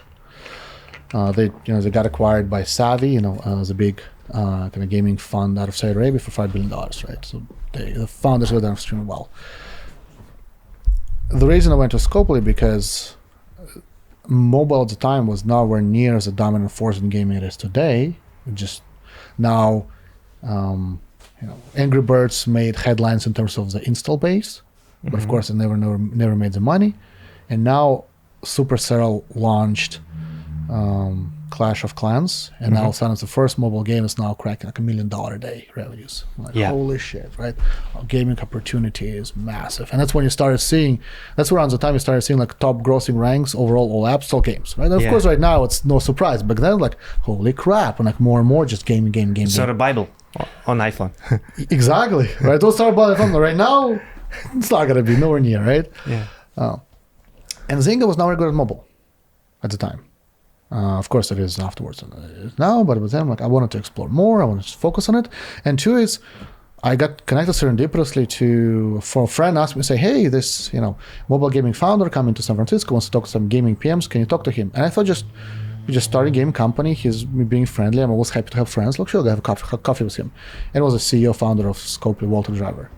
[SPEAKER 2] They got acquired by Savvy, as a big kind of gaming fund out of Saudi Arabia for $5 billion, right? So the founders were done extremely well. The reason I went to Scopely because mobile at the time was nowhere near as a dominant force in gaming it is today. Just now, Angry Birds made headlines in terms of the install base, but of course it never made the money. And now Supercell launched Clash of Clans, and now suddenly it's the first mobile game is now cracking like $1 million a day revenues. Holy shit, right? Gaming opportunity is massive, and that's when you started seeing. That's around the time you started seeing like top grossing ranks overall all app store games, right? And of course, right now it's no surprise, but then like holy crap, and like more and more just game.
[SPEAKER 1] It's not a Bible on iPhone.
[SPEAKER 2] Exactly, right? Don't start about iPhone right now. It's not gonna be nowhere near, right?
[SPEAKER 1] Yeah.
[SPEAKER 2] And Zynga was not very good at mobile at the time. Of course, it is afterwards now, but with them, like I wanted to explore more. I wanted to focus on it. And two is, I got connected serendipitously for a friend asked me, say, hey, this mobile gaming founder coming to San Francisco wants to talk to some gaming PMs. Can you talk to him? And I thought we just started a game company. He's being friendly. I'm always happy to have friends. Look, sure, I'll have coffee with him. And it was the CEO founder of Scopely, Walter Driver.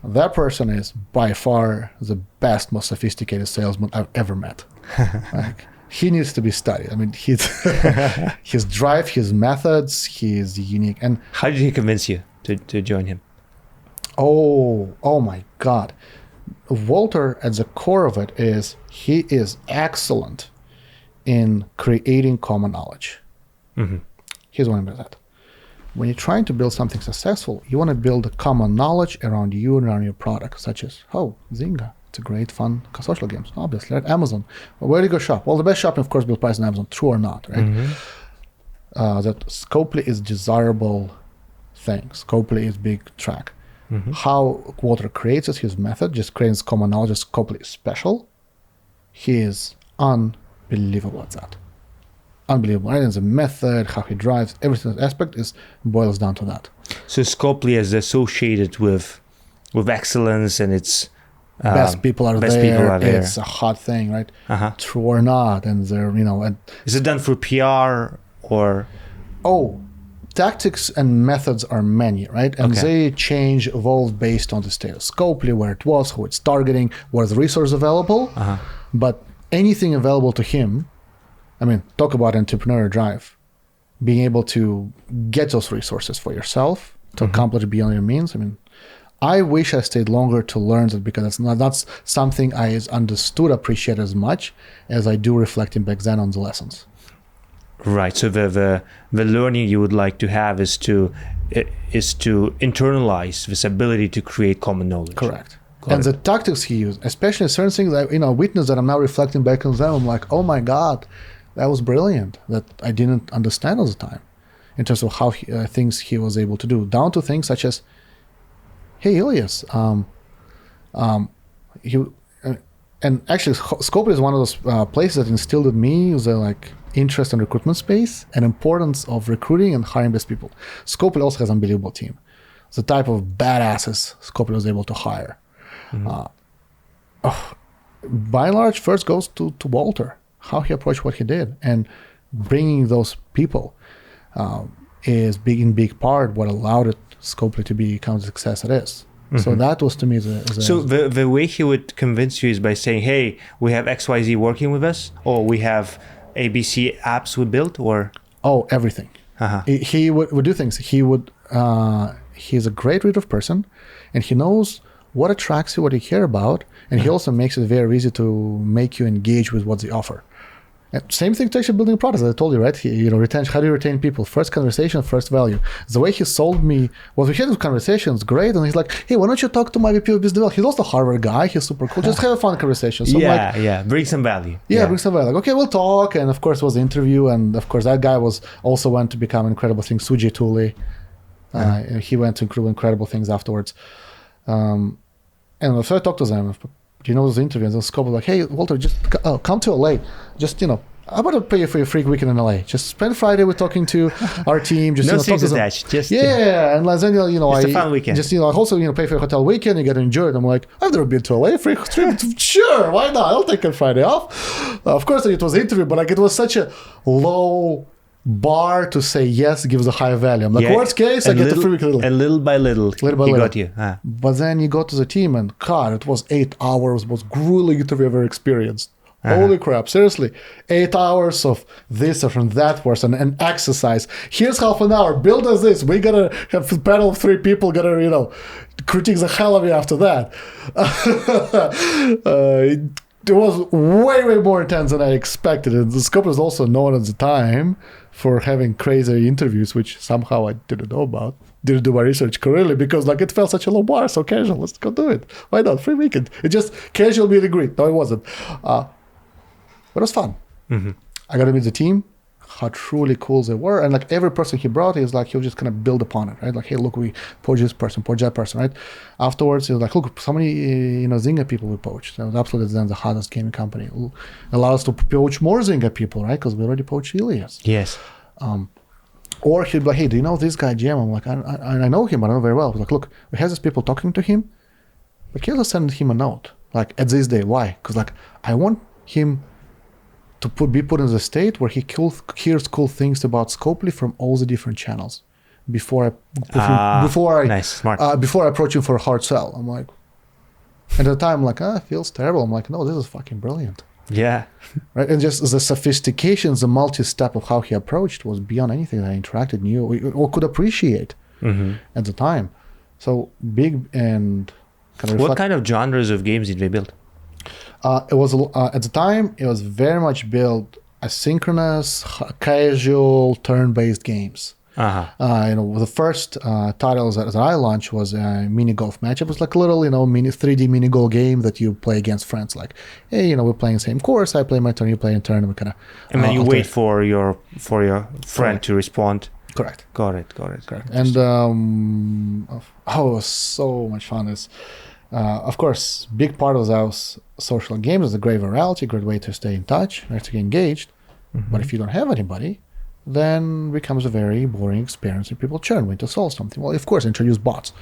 [SPEAKER 2] That person is by far the best, most sophisticated salesman I've ever met. Like, he needs to be studied. I mean, his drive, his methods, he's unique. And
[SPEAKER 1] how did he convince you to join him?
[SPEAKER 2] Oh my God. Walter, at the core of it, he is excellent in creating common knowledge. Here's what I mean by that. When you're trying to build something successful, you want to build a common knowledge around you and around your product, such as, Zynga. It's a great, fun social games, obviously. Right? Amazon. Where do you go shop? Well, the best shopping, of course, build price on Amazon. True or not, right? That Scopely is desirable thing. Scopely is big track. How Walter creates it, his method, just creates common knowledge. Scopely is special. He is unbelievable at that. Unbelievable, right? And the method, how he drives, every aspect boils down to that.
[SPEAKER 1] So Scopely is associated with excellence, and it's
[SPEAKER 2] best people are there. It's a hot thing, right? True or not, and they're And
[SPEAKER 1] is it done for PR or?
[SPEAKER 2] Tactics and methods are many, right? And they change, evolve based on the state of Scopely, where it was, who it's targeting, what the resource available. But anything available to him. I mean, talk about entrepreneurial drive, being able to get those resources for yourself to accomplish beyond your means. I mean, I wish I stayed longer to learn that because that's something I understood, appreciate as much as I do reflecting back then on the lessons.
[SPEAKER 1] Right. So the learning you would like to have is to internalize this ability to create common knowledge.
[SPEAKER 2] Correct. And the tactics he used, especially certain things that witness that I'm now reflecting back on them, I'm like, oh my God. That was brilliant that I didn't understand at the time in terms of how things he was able to do, down to things such as, hey, Ilias, and actually Scopely is one of those places that instilled in me the interest in recruitment space and importance of recruiting and hiring best people. Scopely also has an unbelievable team. The type of badasses Scopely was able to hire. By and large, first goes to Walter. How he approached what he did, and bringing those people is big part what allowed it Scopely to become the success it is. So that was to me
[SPEAKER 1] So the way he would convince you is by saying, hey, we have XYZ working with us, or we have ABC apps we built, or
[SPEAKER 2] everything. He would do things. He's a great reader of person, and he knows what attracts you, what you care about, and he also makes it very easy to make you engage with what they offer. And same thing to actually building products, as I told you, right? Retention. How do you retain people? First conversation, first value. The way he sold me, we had those conversations, great, and he's like, hey, why don't you talk to my VP of business development? He's also a Harvard guy. He's super cool. Just have a fun conversation. So
[SPEAKER 1] bring some value.
[SPEAKER 2] Bring some value. Okay, we'll talk. And of course, it was the interview, and of course, that guy also went to become incredible things. Suji Tuli. He went to incredible things afterwards. And so I talked to them. Do you know the interview? And the scope was like, hey, Walter, just come to LA. Just, I'm going to pay you for your free weekend in LA. Just spend Friday with talking to our team. Just,
[SPEAKER 1] no
[SPEAKER 2] talk to them.
[SPEAKER 1] attached. Just
[SPEAKER 2] yeah. And then,
[SPEAKER 1] it's a fun weekend.
[SPEAKER 2] Just, also, pay for your hotel weekend. You got to enjoy it. I'm like, I've never been to LA. Free trip. Sure. Why not? I'll take a Friday off. Of course, it was an interview, but it was such a low bar to say yes gives a high value. I'm like, worst case, I get the free weekend.
[SPEAKER 1] And little by little, got you.
[SPEAKER 2] But then you go to the team and God, it was 8 hours, most grueling interview I've ever experienced. Holy crap, seriously. 8 hours of this or from that person and exercise. Here's half an hour, build us this. We gotta have a panel of 3 people, gotta, critique the hell of you after that. It was way, way more intense than I expected. And the scope was also known at the time for having crazy interviews, which somehow I didn't know about. Didn't do my research correctly because it felt such a low bar, so casual. Let's go do it. Why not? Free weekend. It just casual meet and greet. No, it wasn't. But it was fun.
[SPEAKER 1] Mm-hmm.
[SPEAKER 2] I got to meet the team, how truly cool they were. And every person he brought, he was he'll just kind of build upon it, right? Hey, look, we poached this person, poached that person, right? Afterwards, he was look, so many, Zynga people we poached. That was absolutely then the hottest gaming company. Allow us to poach more Zynga people, right? Because we already poached Ilias.
[SPEAKER 1] Yes.
[SPEAKER 2] Or he'd be like, hey, do you know this guy, Jim? I'm like, I know him, but I know very well. He's like, look, we have these people talking to him, but can you send him a note? At this day, why? Because I want him to be put in the state where he hears cool things about Scopely from all the different channels before I
[SPEAKER 1] nice, smart.
[SPEAKER 2] Before I approach him for a hard sell. I'm like, at the time, it feels terrible. I'm like, no, this is fucking brilliant.
[SPEAKER 1] Yeah.
[SPEAKER 2] Right. And just the sophistication, the multi-step of how he approached was beyond anything that I interacted, knew, or could appreciate at the time. So big and kind of
[SPEAKER 1] what kind of genres of games did they build?
[SPEAKER 2] It was at the time. It was very much built asynchronous, casual, turn-based games. The first titles that I launched was a mini golf match. It was a little, mini 3D mini golf game that you play against friends. Hey, we're playing the same course. I play my turn, you play your turn, and we kind of.
[SPEAKER 1] And then you wait for your friend to respond.
[SPEAKER 2] Correct.
[SPEAKER 1] Got it.
[SPEAKER 2] And it was so much fun. Of course, big part of those social games is a great virality, great way to stay in touch, right, to get engaged. But if you don't have anybody, then it becomes a very boring experience and people churn. We need to solve something. Well, of course, introduce bots.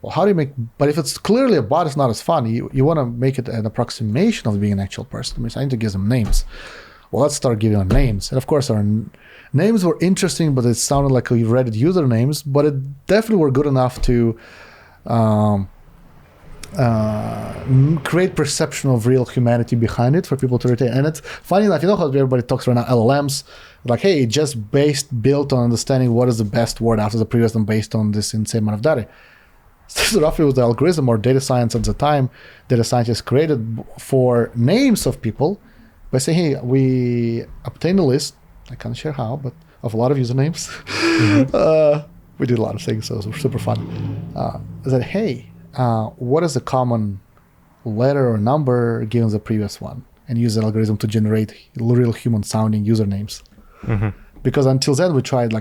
[SPEAKER 2] Well, how do you but if it's clearly a bot, it's not as fun. You want to make it an approximation of being an actual person. I need to give them names. Well, let's start giving them names. And of course, our names were interesting, but it sounded like we Reddit usernames, but it definitely were good enough to create perception of real humanity behind it for people to retain. And it's funny enough, how everybody talks right now, LLMs, hey, it just built on understanding what is the best word after the previous one based on this insane amount of data. So roughly was the algorithm or data science at the time, data scientists created for names of people by saying, hey, we obtained a list, I can't share how, but of a lot of usernames. We did a lot of things, so it was super fun. That, hey, what is the common letter or number given the previous one, and use the algorithm to generate real human sounding usernames. Because until then we tried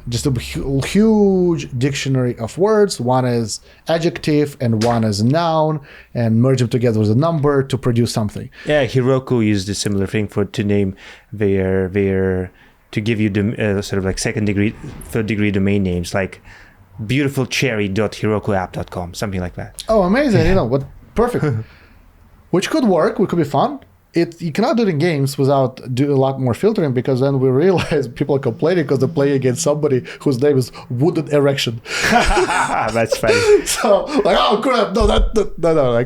[SPEAKER 2] just a huge dictionary of words. One is adjective and one is noun, and merge them together with a number to produce something.
[SPEAKER 1] Yeah, Heroku used a similar thing to name their to give you second degree, third degree domain names, like beautifulcherry.herokuapp.com, something like that.
[SPEAKER 2] Oh, amazing! What perfect. Which could work. It could be fun. You cannot do it in games without doing a lot more filtering, because then we realize people are complaining because they play against somebody whose name is Wooden Erection.
[SPEAKER 1] That's funny.
[SPEAKER 2] So, oh crap, no.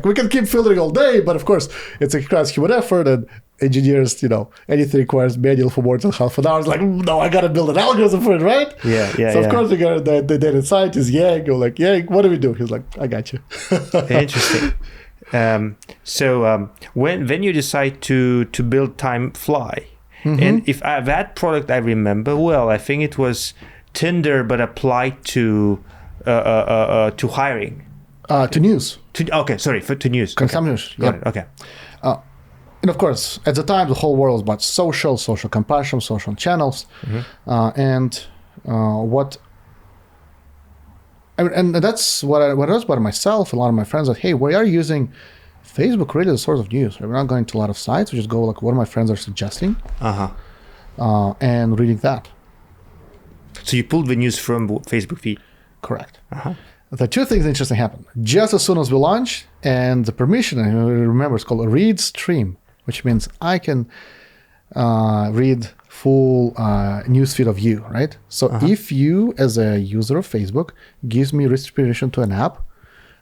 [SPEAKER 2] We can keep filtering all day, but of course, it's a class human effort, and engineers, anything requires manual for more than half an hour. It's no, I got to build an algorithm for it, right?
[SPEAKER 1] Yeah.
[SPEAKER 2] So of course, we got the data scientist, Yang, go Yang, what do we do? He's like, I got you.
[SPEAKER 1] Interesting. When you decide to build Timefly, and if that product I remember well, I think it was Tinder but applied to hiring.
[SPEAKER 2] To news.
[SPEAKER 1] To news.
[SPEAKER 2] Some news.
[SPEAKER 1] Got it. Okay.
[SPEAKER 2] And of course, at the time, the whole world was about social compassion, social channels, and that's what I was about myself. A lot of my friends said, "Hey, we are using Facebook really is a source of news. Right? We're not going to a lot of sites. We just go like what my friends are suggesting, and reading that.
[SPEAKER 1] So you pulled the news from Facebook feed.
[SPEAKER 2] Correct. The two things interesting happened just as soon as we launched, and the permission. I remember it's called a read stream, which means I can read full newsfeed of you, right? So if you, as a user of Facebook, gives me permission to an app,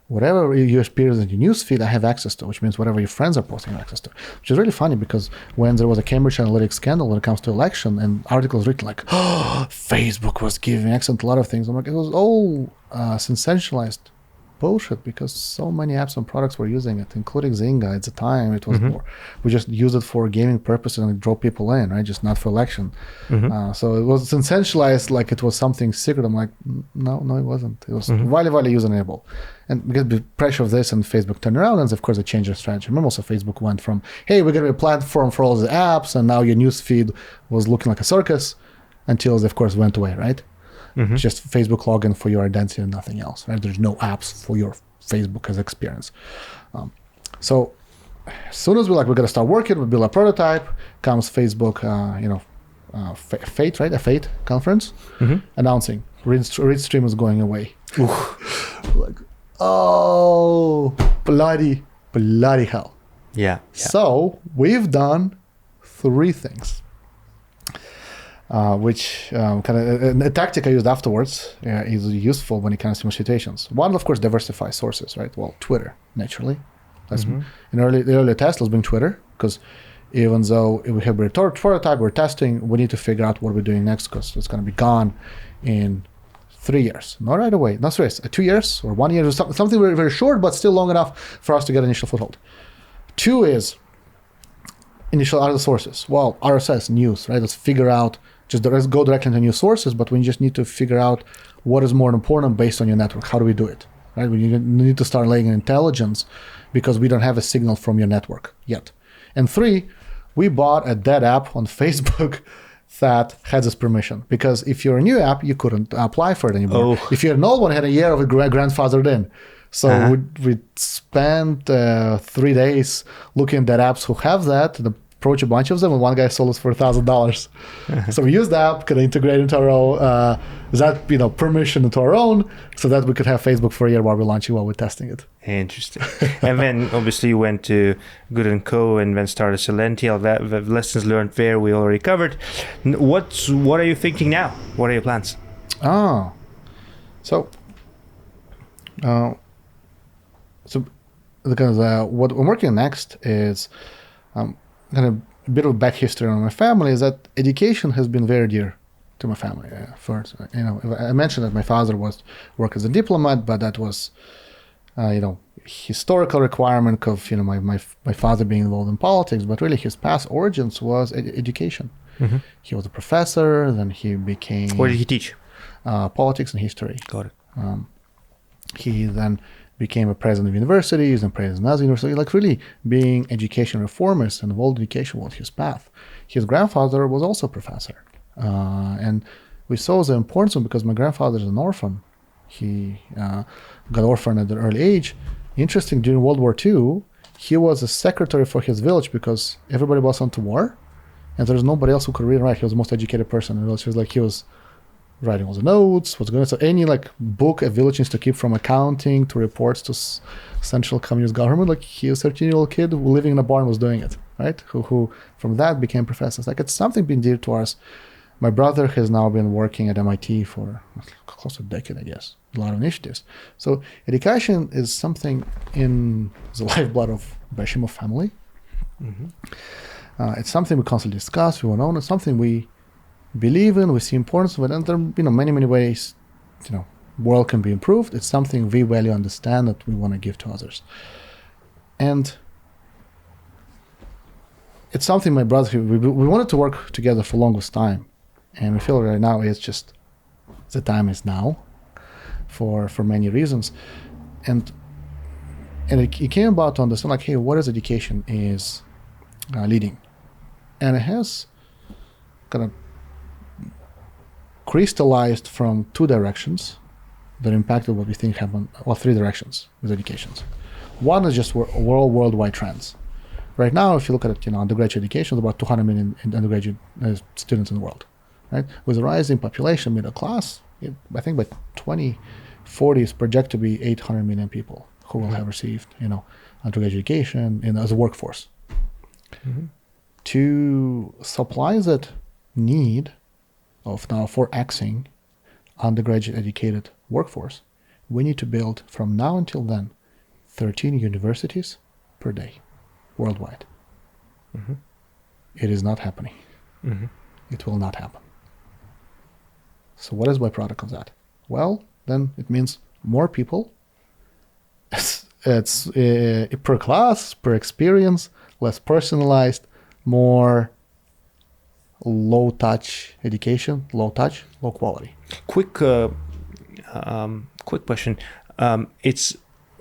[SPEAKER 2] whatever you experience in your newsfeed, I have access to, which means whatever your friends are posting, I have access to. Which is really funny because when there was a Cambridge Analytica scandal when it comes to election, and articles written like, oh, Facebook was giving access to a lot of things. I'm like, it was all sensationalized bullshit because so many apps and products were using it, including Zynga. At the time, it was more, we just used it for gaming purposes and draw people in, right? Just not for election. So it was sensationalized like it was something secret. I'm like, no, it wasn't. It was highly user-enabled. And because the pressure of this and Facebook turned around, and of course they changed their strategy. Remember also Facebook went from, hey, we're going to be a platform for all the apps, and now your news feed was looking like a circus until they, of course, went away, right? Just Facebook login for your identity and nothing else, right? There's no apps for your Facebook as experience. So as soon as we're going to start working, we build a prototype, comes Facebook, Fate, right? A Fate conference, announcing read stream is going away. Like, oh, bloody hell.
[SPEAKER 1] Yeah.
[SPEAKER 2] So we've done three things. Which kind of a tactic I used afterwards is useful when it comes to situations. One, of course, diversify sources, right? Well, Twitter, naturally. In the early test, let's bring Twitter, because even though we have a prototype, we're testing, we need to figure out what we're doing next, because it's going to be gone in 3 years. Not right away, not 3 years, 2 years or 1 year, or something very, very short, but still long enough for us to get initial foothold. Two is initial other sources. Well, RSS, news, right? Let's figure out, let's go directly into new sources, but we just need to figure out what is more important based on your network. How do we do it, right? We need to start laying in intelligence because we don't have a signal from your network yet. And three, we bought a dead app on Facebook that had this permission, because if you're a new app, you couldn't apply for it anymore. If you're an old one, it had a year of it grandfathered in. So we spent 3 days looking at apps who have that, and approach a bunch of them, and one guy sold us for $1,000. So we used the app, could integrate into our own, permission into our own, so that we could have Facebook for a year while we're testing it.
[SPEAKER 1] Interesting. And then obviously you went to Good&Co and then started Celential. The lessons learned there we already covered. What are you thinking now? What are your plans?
[SPEAKER 2] What I'm working on next is kind of a bit of back history on my family, is that education has been very dear to my family. First, I mentioned that my father worked as a diplomat, but that was, historical requirement of my father being involved in politics. But really, his past origins was education. He was a professor, then he became.
[SPEAKER 1] What did he teach?
[SPEAKER 2] Politics and history.
[SPEAKER 1] Got it.
[SPEAKER 2] He then became a president of universities and president of university, like really being education reformist, and world education was his path. His grandfather was also a professor. And we saw the importance of, because my grandfather is an orphan. He got orphaned at an early age. Interesting, during World War II, he was a secretary for his village because everybody was sent to war, and there's nobody else who could read and write. He was the most educated person in the village. He was writing all the notes, what's going on. So any book a village needs to keep, from accounting to reports to central communist government, he was a 13-year-old kid living in a barn was doing it, right? Who from that became professors. It's something been dear to us. My brother has now been working at MIT for close to a decade, I guess. A lot of initiatives. So education is something in the lifeblood of Beshimov family. It's something we constantly discuss, we want to own. It's something we believe in, we see importance of it, and there are many ways world can be improved. It's something we value, understand, that we want to give to others. And it's something my brother, we wanted to work together for longest time, and we feel right now it's just the time is now for many reasons. And it came about to understand hey, what is education is leading, and it has kind of crystallized from two directions that impacted what we think happened, or three directions with education. One is just worldwide trends. Right now, if you look at it, undergraduate education, there's about 200 million undergraduate students in the world, right? With a rising population, middle class, I think by 2040 is projected to be 800 million people who will have received, undergraduate education as a workforce. Mm-hmm. To supply that need of now 4xing undergraduate-educated workforce, we need to build from now until then 13 universities per day worldwide. Mm-hmm. It is not happening. Mm-hmm. It will not happen. So what is byproduct of that? Well, then it means more people. It's per class, per experience, less personalized, more low-touch education, low quality.
[SPEAKER 1] Quick question.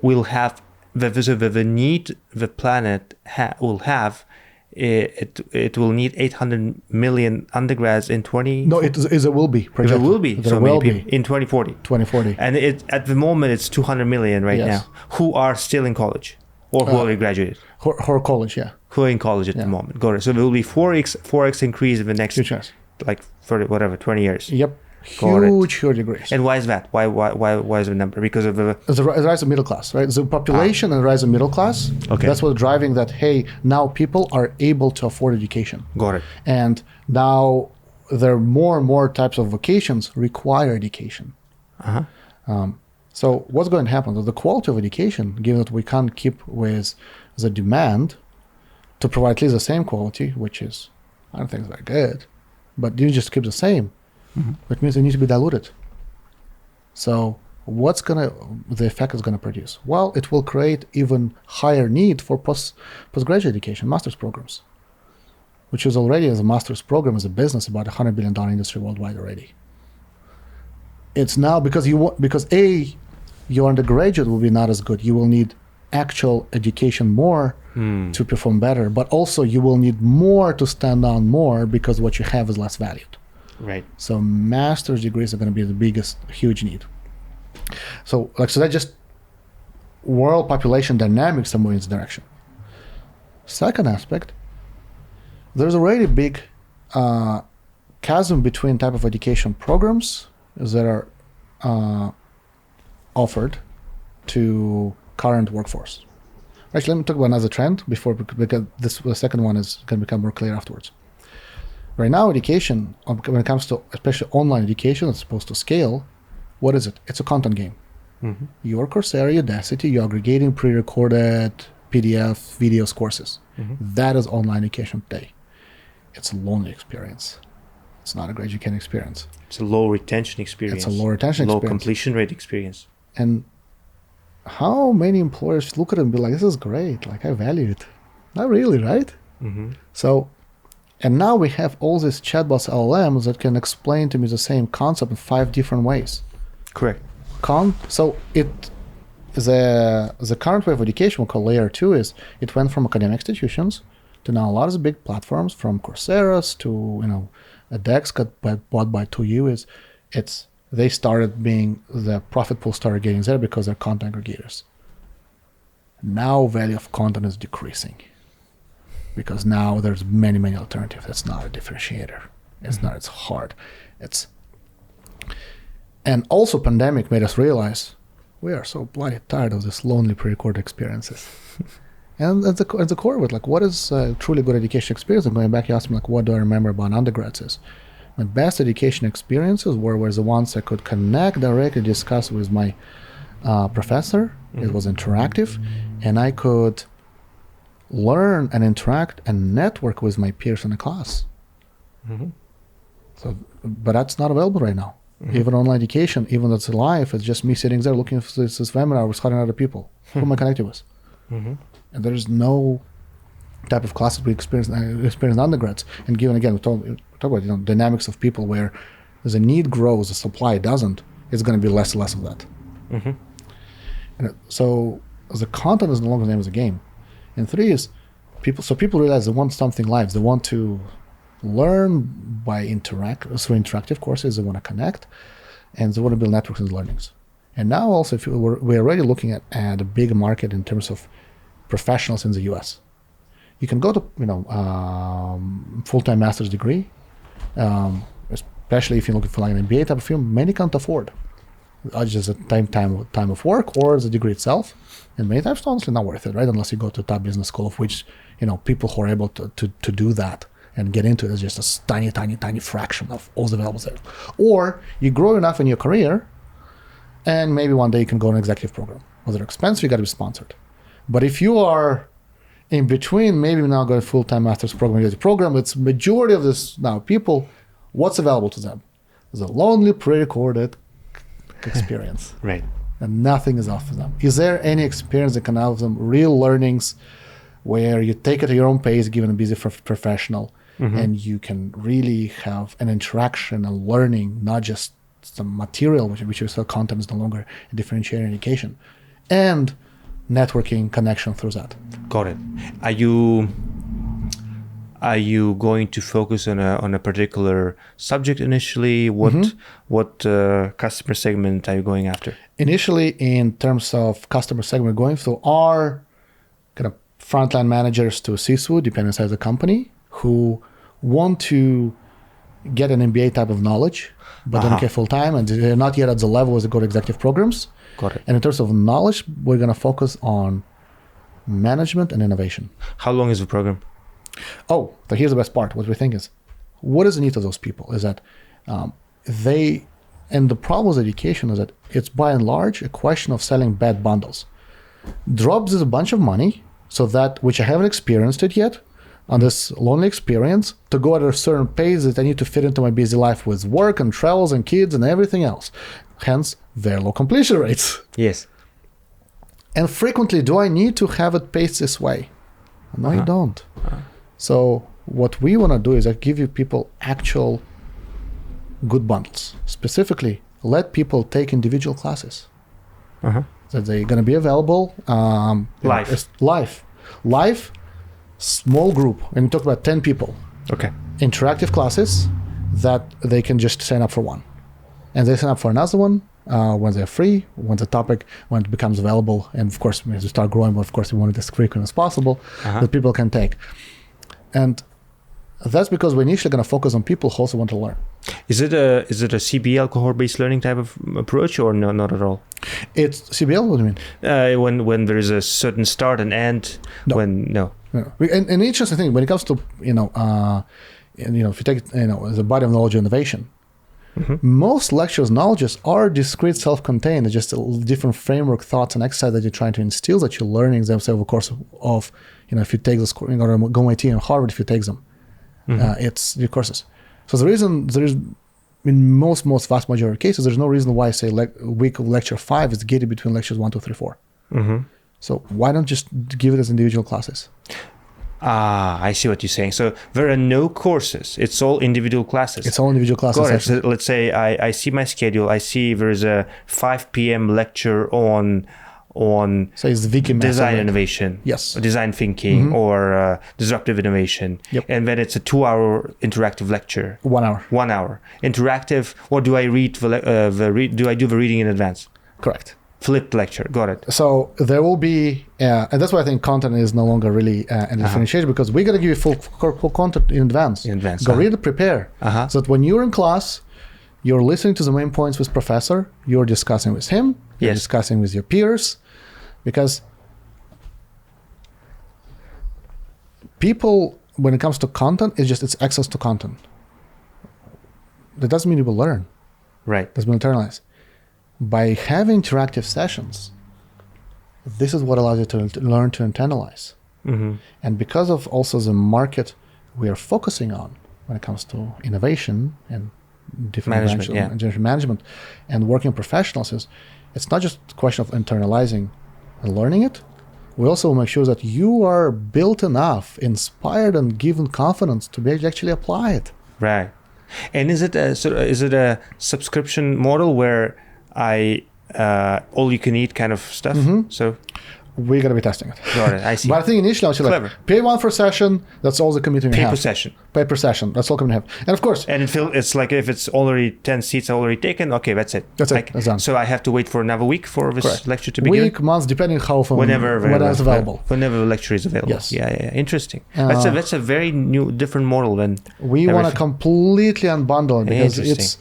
[SPEAKER 1] We'll have the need the planet will have. It will need 800 million undergrads in 20.
[SPEAKER 2] No, it will be.
[SPEAKER 1] Projected. It will be.
[SPEAKER 2] There so will many people
[SPEAKER 1] in 2040.
[SPEAKER 2] 2040.
[SPEAKER 1] And at the moment it's 200 million right now who are still in college or who already graduated.
[SPEAKER 2] Who are college, yeah.
[SPEAKER 1] Who are in college at the moment. Got it. So there will be 4x increase in the next 20 years.
[SPEAKER 2] Yep. Huge degrees.
[SPEAKER 1] And why is that? Why is the number? Because of the
[SPEAKER 2] rise of middle class, right? The population and the rise of middle class.
[SPEAKER 1] Okay.
[SPEAKER 2] That's what's driving that. Hey, now people are able to afford education.
[SPEAKER 1] Got it.
[SPEAKER 2] And now there are more and more types of vocations require education. Uh-huh. So what's going to happen? The quality of education, given that we can't keep with the demand to provide at least the same quality, which is, I don't think it's very good, but you just keep the same. Mm-hmm. Which means it needs to be diluted. So the effect is going to produce? Well, it will create even higher need for postgraduate education, master's programs, which is already, as a master's program, as a business, about $100 billion industry worldwide already. It's now because your undergraduate will be not as good. You will need actual education more to perform better, but also you will need more to stand out more because what you have is less valued.
[SPEAKER 1] Right.
[SPEAKER 2] So master's degrees are going to be the biggest, huge need. So that just world population dynamics are moving in this direction. Second aspect, there's already a big chasm between type of education programs that are offered to current workforce. Actually, let me talk about another trend because the second one is going to become more clear afterwards. Right now, education, when it comes to especially online education that's supposed to scale, what is it? It's a content game. Mm-hmm. Your Coursera, Udacity, you're aggregating pre-recorded PDF, videos, courses. Mm-hmm. That is online education today. It's a lonely experience. It's not a great education experience.
[SPEAKER 1] It's a low retention experience. Low completion rate experience.
[SPEAKER 2] And how many employers look at it and be like, this is great, I value it. Not really, right? Mm-hmm. And now we have all these chatbots, LLMs that can explain to me the same concept in 5 different ways.
[SPEAKER 1] Correct.
[SPEAKER 2] So the current way of education, we'll call layer 2, is it went from academic institutions to now a lot of the big platforms, from Coursera's to edX got bought by 2U. They started being, the profit pool started getting there because they're content aggregators. Now value of content is decreasing, because now there's many alternatives. It's not a differentiator. It's not. It's hard. And also pandemic made us realize we are so bloody tired of this lonely pre-recorded experiences. And at the core of it, what is a truly good education experience? And going back, you asked me, what do I remember about undergrads is? My best education experiences were the ones I could connect directly, discuss with my professor. Mm-hmm. It was interactive, and I could learn and interact and network with my peers in the class. Mm-hmm. But that's not available right now. Mm-hmm. Even online education, even though it's live, it's just me sitting there looking at this webinar with 100 other people. Who am I connected with? Mm-hmm. And there's no type of classes we experience in undergrads. And given, again, we talk about dynamics of people where the need grows, the supply doesn't, it's going to be less and less of that. Mm-hmm. And so the content is no longer the name of the game. And 3 is people realize they want something live. They want to learn through interactive courses. They want to connect, and they want to build networks and learnings. And now also, if we're already looking at a big market in terms of professionals in the US. You can go to full-time master's degree, especially if you're looking for like an MBA type of film. Many can't afford just a time of work or the degree itself, and many times it's honestly not worth it, right? Unless you go to a top business school, of which people who are able to do that and get into it is just a tiny fraction of all the available there. Or you grow enough in your career, and maybe one day you can go on an executive program. Well, they're expensive, you got to be sponsored. But if you are in between, maybe now going full-time master's program, it's majority of this now people, what's available to them? Is a lonely, pre-recorded experience.
[SPEAKER 1] Right.
[SPEAKER 2] And nothing is offered them. Is there any experience that can offer them real learnings where you take it at your own pace, given a busy professional, and you can really have an interaction and learning, not just some material, which is still content is no longer a differentiating education, and networking connection through that.
[SPEAKER 1] Got it. Are you going to focus on a particular subject initially? What customer segment are you going after?
[SPEAKER 2] Initially, in terms of customer segment, going through our kind of frontline managers to C-suite, depending on the size of the company, who want to get an MBA type of knowledge, but don't get full time, and they're not yet at the level as they go to executive programs.
[SPEAKER 1] Got it.
[SPEAKER 2] And in terms of knowledge, we're going to focus on management and innovation.
[SPEAKER 1] How long is the program?
[SPEAKER 2] Oh, so here's the best part. What we think is, what is the need of those people? Is that and the problem with education is that it's by and large a question of selling bad bundles. Drops is a bunch of money, so that, which I haven't experienced it yet, on this lonely experience, to go at a certain pace that I need to fit into my busy life with work and travels and kids and everything else. Hence, very low completion rates.
[SPEAKER 1] Yes.
[SPEAKER 2] And frequently, do I need to have it paced this way? No, you don't. So what we want to do is give you people actual good bundles. Specifically, let people take individual classes. That they're going to be available. Live, small group. And we talk about 10 people.
[SPEAKER 1] Okay.
[SPEAKER 2] Interactive classes that they can just sign up for one. And they sign up for another one when they're free, when it becomes available. And of course, as we start growing, but of course, we want it as frequent as possible that people can take. And that's because we're initially going to focus on people who also want to learn.
[SPEAKER 1] Is it a CBL cohort-based learning type of approach, or no, not at all? It's
[SPEAKER 2] CBL. What do you mean?
[SPEAKER 1] When there is a certain start and end.
[SPEAKER 2] No.
[SPEAKER 1] No.
[SPEAKER 2] And an interesting thing when it comes to if you take the body of knowledge and innovation, most lectures knowledges are discrete, self-contained. It's just a different framework, thoughts, and exercise that you're trying to instill that you're learning them over the course of if you take this course, you're going to go IT and Harvard if you take them. It's your courses. So the reason there is, in most vast majority of cases, there's no reason why, say, week of lecture 5 is gated between lectures 1, 2, 3, 4. So why don't just give it as individual classes?
[SPEAKER 1] I see what you're saying. So there are no courses. It's all individual classes.
[SPEAKER 2] It's all individual classes.
[SPEAKER 1] So let's say I see my schedule. I see there's a 5 p.m. lecture on
[SPEAKER 2] so it's the
[SPEAKER 1] design innovation,
[SPEAKER 2] yes,
[SPEAKER 1] or design thinking, or disruptive innovation. And then it's a 2-hour interactive lecture.
[SPEAKER 2] 1 hour.
[SPEAKER 1] 1 hour interactive. Or do I read do I do the reading in advance?
[SPEAKER 2] Correct.
[SPEAKER 1] Flipped lecture. Got it.
[SPEAKER 2] So there will be, and that's why I think content is no longer really a differentiation, because we're going to give you full content in advance. Go read it, prepare. So that when you're in class, you're listening to the main points with professor, you're discussing with him, you're discussing with your peers, because people, when it comes to content, it's access to content. That doesn't mean you will learn.
[SPEAKER 1] Right.
[SPEAKER 2] Doesn't mean internalize. By having interactive sessions, this is what allows you to learn to internalize. And because of also the market we are focusing on when it comes to innovation and different management and working professionals, it's not just a question of internalizing and learning it. We also make sure that you are built enough, inspired, and given confidence to be actually apply it.
[SPEAKER 1] Right. And is it a subscription model where I all you can eat kind of stuff? So
[SPEAKER 2] we're going to be testing it.
[SPEAKER 1] Got it. I see.
[SPEAKER 2] But I think initially I was
[SPEAKER 1] Clever.
[SPEAKER 2] like, pay one for session, that's all the commitment you
[SPEAKER 1] Pay
[SPEAKER 2] have.
[SPEAKER 1] per session.
[SPEAKER 2] Pay per session, that's all commitment you have. And of course,
[SPEAKER 1] And it's like if it's already 10 seats already taken, okay, that's it.
[SPEAKER 2] That's it. That's done.
[SPEAKER 1] So I have to wait for another week for this
[SPEAKER 2] Correct.
[SPEAKER 1] lecture to begin?
[SPEAKER 2] week, months, depending how often
[SPEAKER 1] Whenever
[SPEAKER 2] it's available.
[SPEAKER 1] Whenever the lecture is available.
[SPEAKER 2] Yes.
[SPEAKER 1] Yeah. Interesting. That's a very new, different model than
[SPEAKER 2] We want to
[SPEAKER 1] everything.
[SPEAKER 2] completely unbundle it because
[SPEAKER 1] Interesting.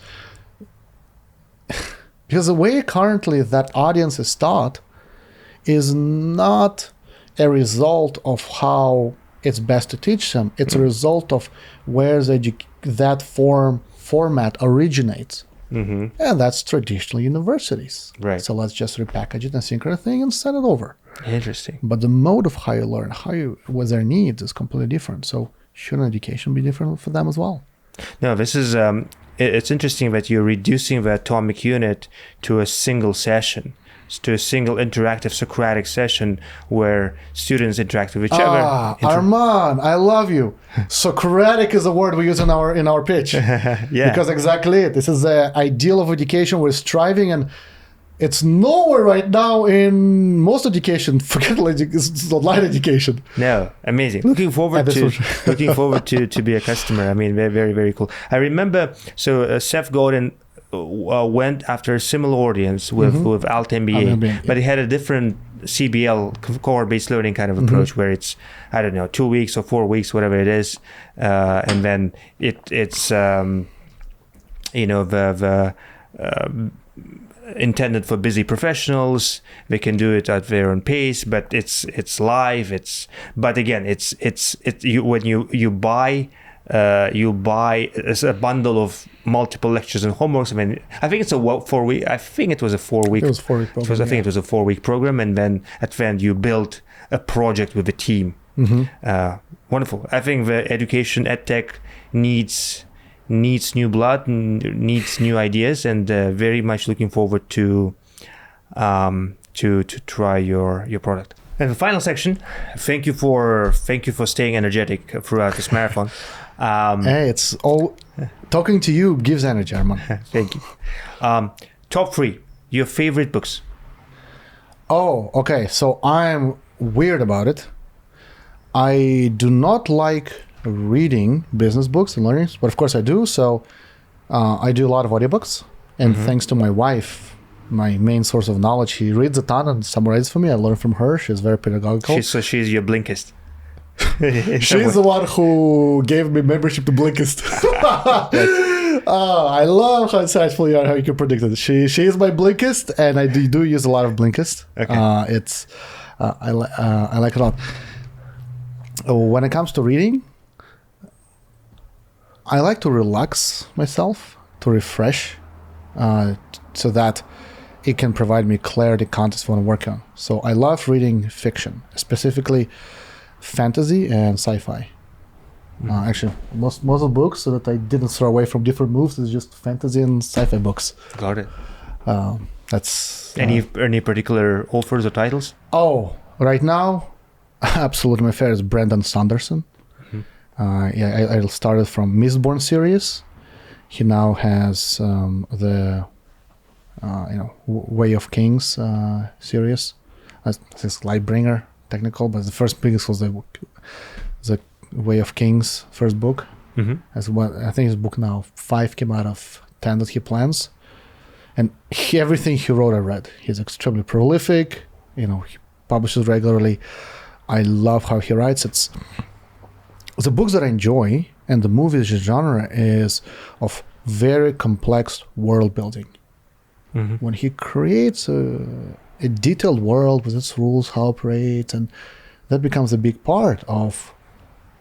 [SPEAKER 2] because the way currently that audience is taught is not a result of how it's best to teach them. It's a result of where that format originates.
[SPEAKER 1] Mm-hmm.
[SPEAKER 2] And that's traditional universities.
[SPEAKER 1] Right.
[SPEAKER 2] So let's just repackage it and synchronize thing and send it over.
[SPEAKER 1] Interesting.
[SPEAKER 2] But the mode of how you learn, what their needs is completely different. So shouldn't education be different for them as well?
[SPEAKER 1] No, this is it's interesting that you're reducing the atomic unit to a single session, to a single interactive Socratic session where students interact with each other.
[SPEAKER 2] Arman, I love you. Socratic is a word we use in our pitch.
[SPEAKER 1] Yeah.
[SPEAKER 2] Because exactly it. This is the ideal of education. We're striving, and it's nowhere right now in most education. Forget it's online education.
[SPEAKER 1] No, amazing. Looking forward to be a customer. I mean, very, very, very cool. I remember, Seth Godin went after a similar audience with Alt MBA, but he had a different CBL, cohort-based learning kind of approach, where it's, I don't know, 2 weeks or 4 weeks, whatever it is, and then it's intended for busy professionals. They can do it at their own pace, but it's live. But again, when you buy a bundle of multiple lectures and homeworks. I mean, I think it's a 4 week. I think it was a 4 week.
[SPEAKER 2] It was 4 week program.
[SPEAKER 1] I think it was a 4 week program, and then at the end you build a project with a team. Wonderful. I think the education edtech needs new blood, needs new ideas, and very much looking forward to try your product. And the final section, thank you for staying energetic throughout this marathon.
[SPEAKER 2] Hey, it's all talking to you gives energy, Arman.
[SPEAKER 1] Thank you. Top 3, your favorite books.
[SPEAKER 2] Oh, okay. So I'm weird about it. I do not like reading business books and learning, but of course I do. So I do a lot of audiobooks, and thanks to my wife, my main source of knowledge, she reads a ton and summarizes for me. I learn from her. She's very pedagogical.
[SPEAKER 1] She's your Blinkist.
[SPEAKER 2] She's the one who gave me membership to Blinkist. I love how insightful you are, how you can predict it. She is my Blinkist, and I do use a lot of Blinkist.
[SPEAKER 1] Okay.
[SPEAKER 2] I like it a lot. When it comes to reading, I like to relax myself, to refresh, so that it can provide me clarity, context what I'm working on. So I love reading fiction, specifically fantasy and sci-fi. Actually, most of the books that I didn't throw away from different moves is just fantasy and sci-fi books.
[SPEAKER 1] Got it.
[SPEAKER 2] That's
[SPEAKER 1] any particular authors or titles?
[SPEAKER 2] Oh, right now, absolutely my favorite is Brandon Sanderson. I started from Mistborn series. He now has the Way of Kings series. It's Lightbringer technical, but the first biggest was the Way of Kings first book. As what I think his book now 5 came out of 10 that he plans, and everything he wrote I read. He's extremely prolific. He publishes regularly. I love how he writes. It's the books that I enjoy, and the movies genre is of very complex world building. When he creates a detailed world with its rules, how it operates, and that becomes a big part of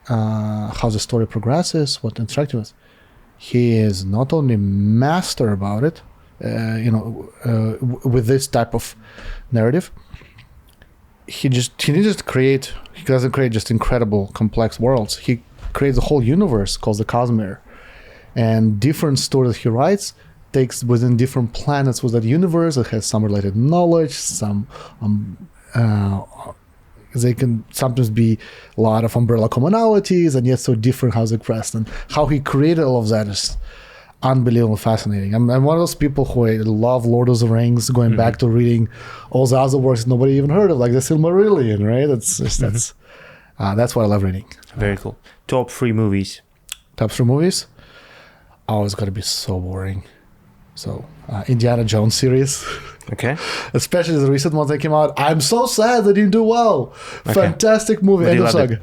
[SPEAKER 2] how the story progresses, what interactive is. He is not only master about it, with this type of narrative. He doesn't create just incredible complex worlds. He creates a whole universe called the Cosmere, and different stories that he writes takes within different planets with that universe that has some related knowledge, some they can sometimes be a lot of umbrella commonalities, and yet so different how it's expressed. And how he created all of that is unbelievably fascinating. I'm one of those people who love Lord of the Rings, going back to reading all the other works nobody even heard of, like the Silmarillion, right? That's what I love reading.
[SPEAKER 1] Very cool. Top 3 movies.
[SPEAKER 2] Top 3 movies? Oh, it's gonna be so boring. So, Indiana Jones series.
[SPEAKER 1] Okay.
[SPEAKER 2] Especially the recent ones that came out. I'm so sad they didn't do well. Okay. Fantastic movie.
[SPEAKER 1] But you loved it.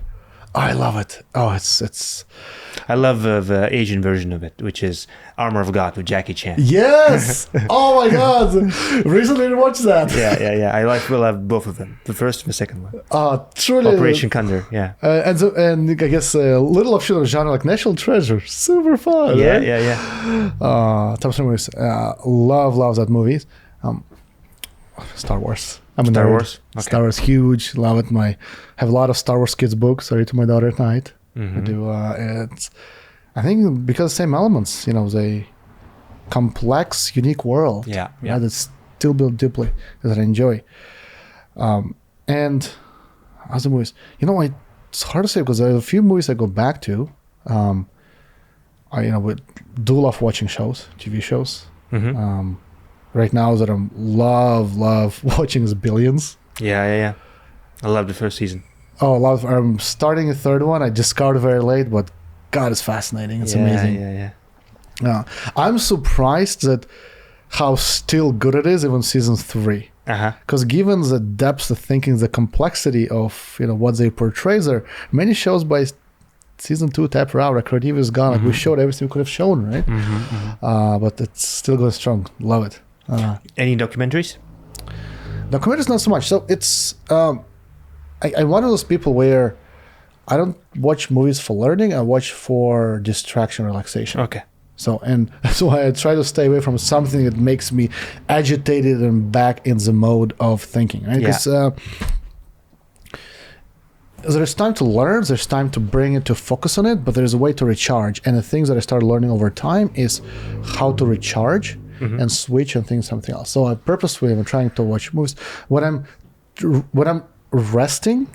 [SPEAKER 2] Oh, I love it. Oh, it's.
[SPEAKER 1] I love the Asian version of it, which is Armor of God with Jackie Chan.
[SPEAKER 2] Yes. Oh my God. Recently watched that.
[SPEAKER 1] Yeah. I love both of them. The first and the second one.
[SPEAKER 2] Truly.
[SPEAKER 1] Operation Condor. Yeah.
[SPEAKER 2] And I guess a little offshoot of genre like National Treasure. Super fun.
[SPEAKER 1] Yeah,
[SPEAKER 2] right?
[SPEAKER 1] yeah.
[SPEAKER 2] Top 3 movies. Love that movie. Star Wars. I'm a
[SPEAKER 1] Star
[SPEAKER 2] nerd.
[SPEAKER 1] Wars. Okay.
[SPEAKER 2] Star Wars, huge. Love it. Have a lot of Star Wars kids books. I read to my daughter at night.
[SPEAKER 1] Mm-hmm.
[SPEAKER 2] I do. I think because same elements. The complex, unique world.
[SPEAKER 1] Yeah.
[SPEAKER 2] That's still built deeply that I enjoy. And other movies. It's hard to say because there are a few movies I go back to. I do love watching shows, TV shows.
[SPEAKER 1] Mm-hmm.
[SPEAKER 2] Right now that I love watching is Billions.
[SPEAKER 1] Yeah. I love the first season.
[SPEAKER 2] Oh, I'm starting a third one. I discovered very late, but God, it's fascinating. It's amazing.
[SPEAKER 1] Yeah.
[SPEAKER 2] I'm surprised that how still good it is, even season 3. Because given the depth of thinking, the complexity of what they portray, there many shows by season 2 tapped out. Our creativity is gone. Like we showed everything we could have shown, right? But it's still going strong. Love it.
[SPEAKER 1] Any documentaries?
[SPEAKER 2] Documentaries not so much. So it's I'm one of those people where I don't watch movies for learning. I watch for distraction, relaxation.
[SPEAKER 1] Okay.
[SPEAKER 2] So and that's why I try to stay away from something that makes me agitated and back in the mode of thinking. Right? Because there's time to learn, there's time to bring it to focus on it, but there's a way to recharge. And the things that I started learning over time is how to recharge and switch and think something else. So I purposefully am trying to watch movies. When I'm resting,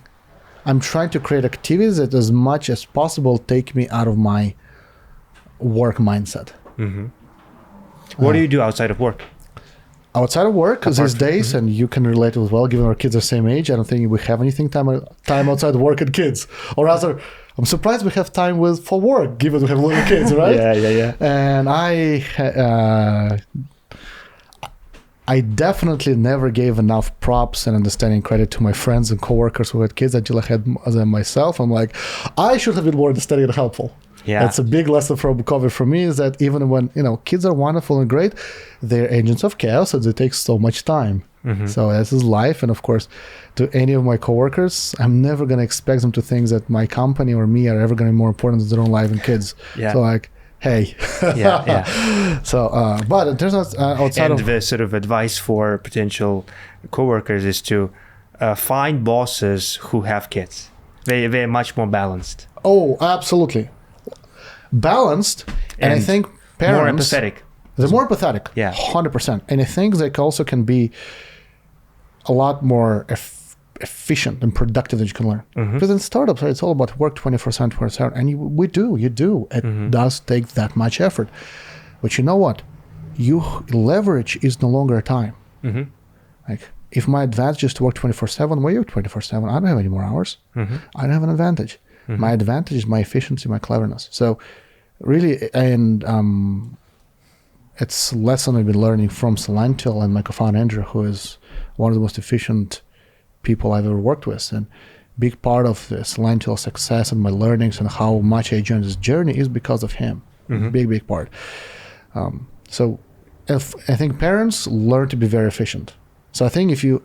[SPEAKER 2] I'm trying to create activities that as much as possible take me out of my work mindset.
[SPEAKER 1] What do you do outside of work?
[SPEAKER 2] Outside of work, these days, and you can relate as well, given our kids are the same age, I don't think we have anything time outside work and kids. Or rather, I'm surprised we have time for work, given we have little kids, right?
[SPEAKER 1] Yeah.
[SPEAKER 2] And I definitely never gave enough props and understanding credit to my friends and coworkers who had kids until I had them myself. I'm like, I should have been more understanding and helpful.
[SPEAKER 1] Yeah.
[SPEAKER 2] That's a big lesson from COVID for me, is that even when, kids are wonderful and great, they're agents of chaos and they take so much time. So this is life. And of course, to any of my coworkers, I'm never going to expect them to think that my company or me are ever going to be more important than their own life and kids.
[SPEAKER 1] Yeah.
[SPEAKER 2] So like, hey.
[SPEAKER 1] Yeah.
[SPEAKER 2] So, but it turns out outside
[SPEAKER 1] of the sort of advice for potential coworkers is to find bosses who have kids. They're much more balanced.
[SPEAKER 2] Oh, absolutely. Balanced, and I think parents
[SPEAKER 1] more empathetic.
[SPEAKER 2] They're more empathetic.
[SPEAKER 1] Yeah,
[SPEAKER 2] 100%. And I think they also can be a lot more efficient and productive than you can learn. Because in startups, it's all about work 24/7, 24/7, and you do. It does take that much effort. But you know what? Leverage is no longer time. Like if my advantage is to work 24/7, well, you work 24/7. I don't have any more hours. I don't have an advantage. My advantage is my efficiency, my cleverness. So really, and it's a lesson I've been learning from Celential and my co-founder Andrew, who is one of the most efficient people I've ever worked with. And big part of the Celential success and my learnings and how much I enjoyed this journey is because of him. Big part. So I think parents learn to be very efficient. So I think if you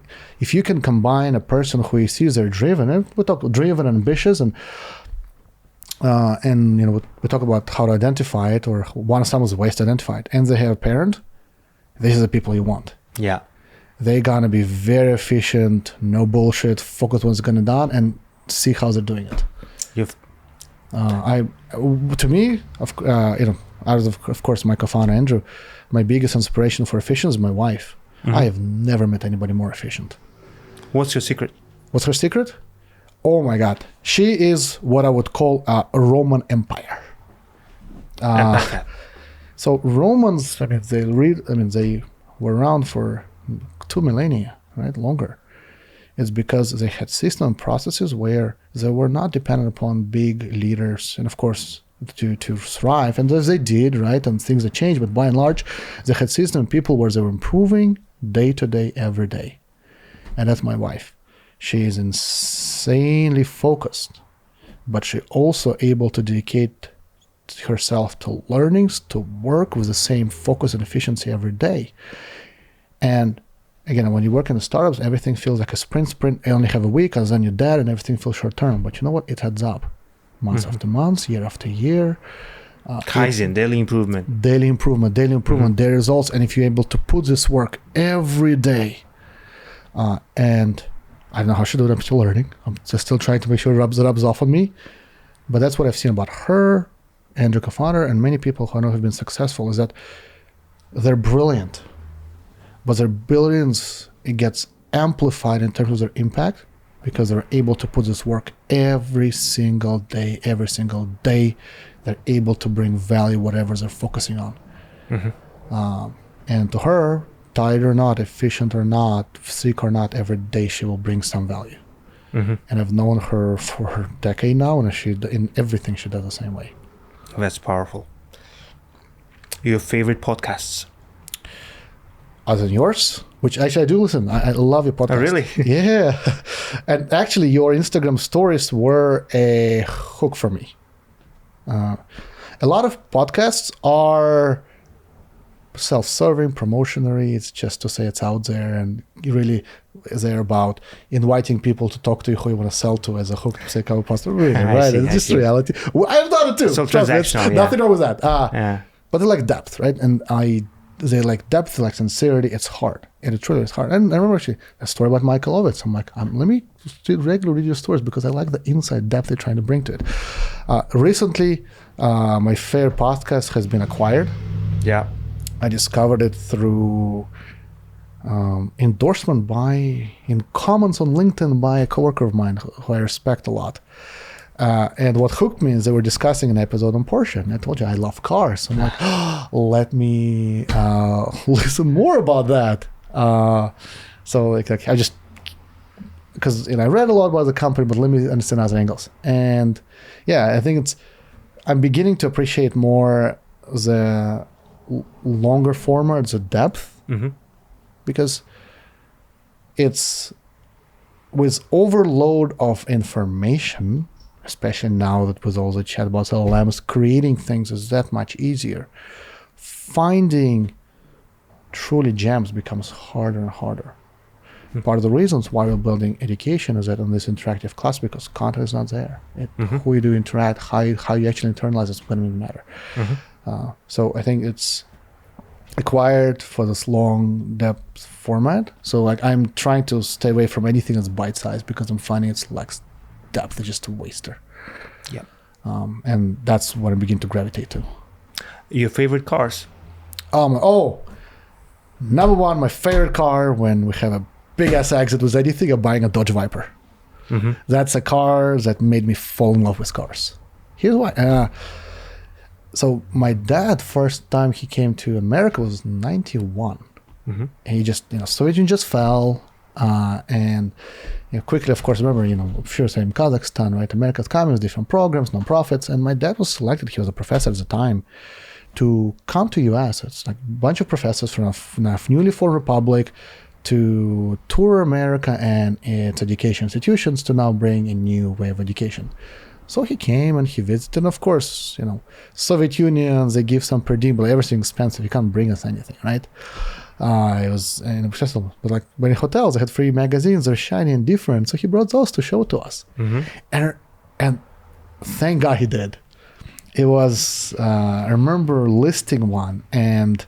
[SPEAKER 2] can combine a person who sees they're driven, and we talk driven and ambitious, and we talk about how to identify it, or one of some of the ways to identify it, and they have a parent, these are the people you want.
[SPEAKER 1] Yeah.
[SPEAKER 2] They're gonna be very efficient, no bullshit, focus on what's gonna done, and see how they're doing it. To me, of course, my co-founder Andrew, my biggest inspiration for efficiency is my wife. I have never met anybody more efficient.
[SPEAKER 1] What's your secret?
[SPEAKER 2] What's her secret? Oh my God. She is what I would call a Roman Empire. So Romans, they were around for 2 millennia, right? Longer. It's because they had system and processes where they were not dependent upon big leaders, and of course to thrive. And as they did, right, and things that changed, but by and large, they had system and people where they were improving day to day, every day. And that's my wife. She is insanely focused, but she also able to dedicate herself to learnings, to work with the same focus and efficiency every day. And again, when you work in the startups, everything feels like a sprint. You only have a week, and then you're dead, and everything feels short term. But you know what? It adds up, months after months, year after year.
[SPEAKER 1] Kaizen, daily improvement.
[SPEAKER 2] Daily improvement, their results. And if you're able to put this work every day, and I don't know how she do it. I'm still learning. I'm just still trying to make sure it rubs off on me. But that's what I've seen about her, Andrew, co-founder, and many people who I know have been successful, is that they're brilliant. But their brilliance, it gets amplified in terms of their impact because they're able to put this work every single day. They're able to bring value, whatever they're focusing on. And to her, tired or not, efficient or not, sick or not, every day she will bring some value. And I've known her for a decade now, and in everything she does the same way.
[SPEAKER 1] That's powerful. Your favorite podcasts?
[SPEAKER 2] Other than yours, which actually I do listen. I love your podcast.
[SPEAKER 1] Oh, really?
[SPEAKER 2] Yeah. And actually, your Instagram stories were a hook for me. A lot of podcasts are self-serving, promotionary. It's just to say it's out there, and they're about inviting people to talk to you who you want to sell to as a hook to say, "Come post." Really, right? It's just reality. Well, I've done it too.
[SPEAKER 1] So transactional.
[SPEAKER 2] Nothing wrong with that. But they like depth, right? And they like depth, like sincerity. It's hard, and it truly is hard. And I remember actually a story about Michael Ovitz. I'm like, let me regularly read your stories because I like the inside depth they're trying to bring to it. Recently, my favorite podcast has been acquired.
[SPEAKER 1] Yeah.
[SPEAKER 2] I discovered it through endorsement in comments on LinkedIn by a coworker of mine who I respect a lot. And what hooked me is they were discussing an episode on Porsche. And I told you I love cars. I'm like, let me listen more about that. So like I just, because I read a lot about the company, but let me understand other angles. And yeah, I think I'm beginning to appreciate more the longer format, the depth, because it's with overload of information, especially now that with all the chatbots, LLMs, creating things is that much easier. Finding truly gems becomes harder and harder. Part of the reasons why we're building education is that in this interactive class, because content is not there. Who you do interact, how you actually internalize is going to matter. So I think it's acquired for this long depth format. So like I'm trying to stay away from anything that's bite-sized because I'm finding it's lacks depth. It's just a waster.
[SPEAKER 1] Yeah.
[SPEAKER 2] And that's what I begin to gravitate to.
[SPEAKER 1] Your favorite cars?
[SPEAKER 2] Number one, my favorite car when we have a big ass exit was anything of buying a Dodge Viper. That's a car that made me fall in love with cars. Here's why. So my dad, first time he came to America was 91. And he just, Soviet Union just fell. And quickly, of course, remember, sure, same Kazakhstan, right? America's coming with different programs, non-profits. And my dad was selected, he was a professor at the time, to come to US. It's like a bunch of professors from a newly formed republic to tour America and its education institutions to now bring a new way of education. So he came and he visited, and of course, Soviet Union, they give some per diem, but everything's expensive. You can't bring us anything, right? It was accessible, but like when in hotels, they had free magazines, they're shiny and different. So he brought those to show to us, and thank God he did. It was I remember listing one, and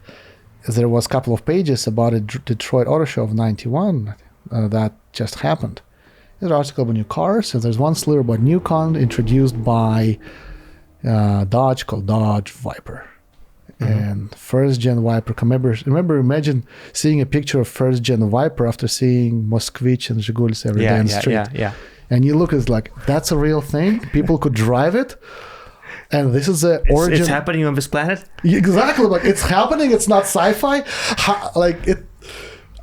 [SPEAKER 2] there was a couple of pages about a Detroit Auto Show of '91 that just happened. There's an article about new cars, and there's one sliver about new car introduced by Dodge called Dodge Viper. And first gen Viper. Imagine seeing a picture of first gen Viper after seeing Moskvich and Zhigulis every day on the street.
[SPEAKER 1] Yeah.
[SPEAKER 2] And you look, it's like, that's a real thing? People could drive it? And this is the origin.
[SPEAKER 1] It's happening on this planet?
[SPEAKER 2] Exactly. Like, it's happening. It's not sci-fi.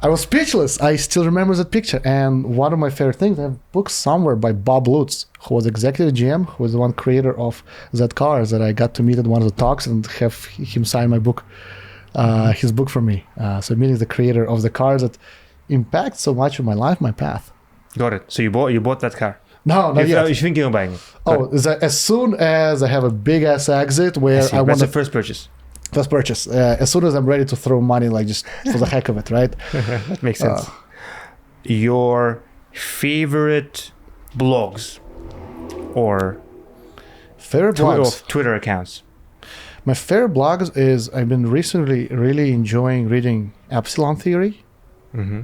[SPEAKER 2] I was speechless. I still remember that picture. And one of my favorite things, I have books somewhere by Bob Lutz, who was executive GM, who was the one creator of that car that I got to meet at one of the talks and have him sign my book, his book for me. So meeting the creator of the car that impacts so much of my life, my path.
[SPEAKER 1] Got it. So you bought that car?
[SPEAKER 2] No, not yet.
[SPEAKER 1] You're thinking of buying it?
[SPEAKER 2] As soon as I have a big ass exit where I want
[SPEAKER 1] the first purchase.
[SPEAKER 2] First purchase. As soon as I'm ready to throw money, like just for the heck of it, right?
[SPEAKER 1] That makes sense. Your favorite blogs or
[SPEAKER 2] favorite blogs?
[SPEAKER 1] Twitter accounts?
[SPEAKER 2] My favorite blogs is I've been recently really enjoying reading Epsilon Theory.
[SPEAKER 1] Mm-hmm.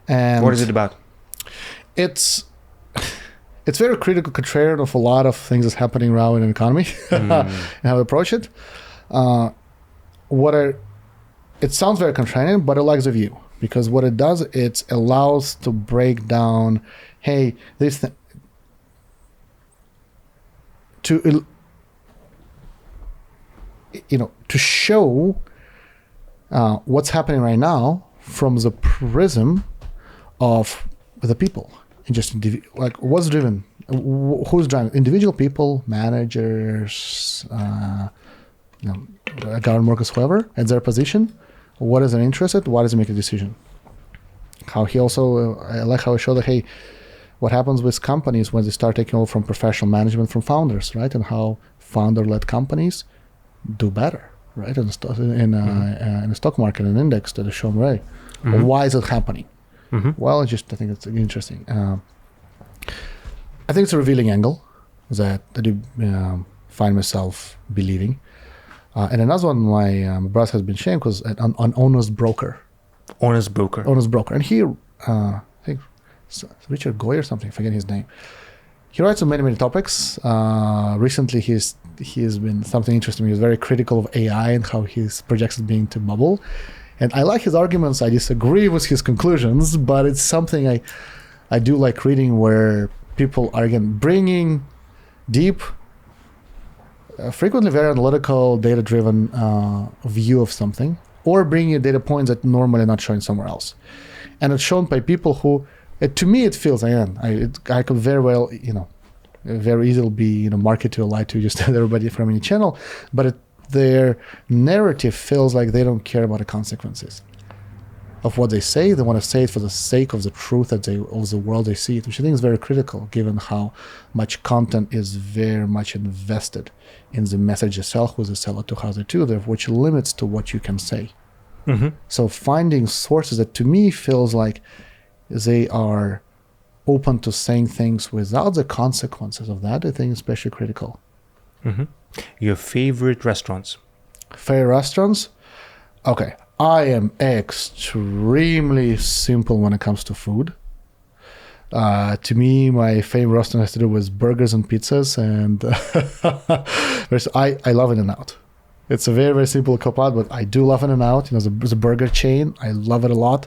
[SPEAKER 2] And
[SPEAKER 1] what is it about?
[SPEAKER 2] It's very critical, contrarian of a lot of things that's happening around in the economy and how to approach it. It sounds very contrarian, but I like the view because what it does, it allows to break down, hey, this thing, to show what's happening right now from the prism of the people and just what's driven, who's driving, individual people, managers, government workers, whoever, at their position, what is their interest, what does it make a decision? How he also, I like how he showed that, hey, what happens with companies when they start taking over from professional management from founders, right? And how founder-led companies do better, right? In the stock market and index that is shown, right? Mm-hmm. Why is it happening? Mm-hmm. Well, I think it's interesting. I think it's a revealing angle that I do find myself believing. And another one my brother has been sharing was an honest broker.
[SPEAKER 1] Honest broker.
[SPEAKER 2] And he, I think Richard Goy or something, I forget his name. He writes on many, many topics. Recently, he has been something interesting. He was very critical of AI and how his projects being to bubble. And I like his arguments. I disagree with his conclusions, but it's something I do like reading where people are, again, bringing deep, frequently very analytical, data-driven view of something, or bringing you data points that normally not shown somewhere else. And it's shown by people who, to me, it feels, again, I could very well, very easily be, market to or lie to just everybody from any channel, but their narrative feels like they don't care about the consequences of what they say. They want to say it for the sake of the truth of the world they see it, which I think is very critical given how much content is very much invested in the message itself, who the seller to how they do there, which limits to what you can say. Mm-hmm. So finding sources that to me feels like they are open to saying things without the consequences of that, I think is especially critical.
[SPEAKER 1] Mm-hmm. Your favorite restaurants?
[SPEAKER 2] Favorite restaurants? Okay. I am extremely simple when it comes to food. To me, my favorite restaurant has to do with burgers and pizzas, and I love In-N-Out. It's a very, very simple cop-out, but I do love In-N-Out. The burger chain, I love it a lot.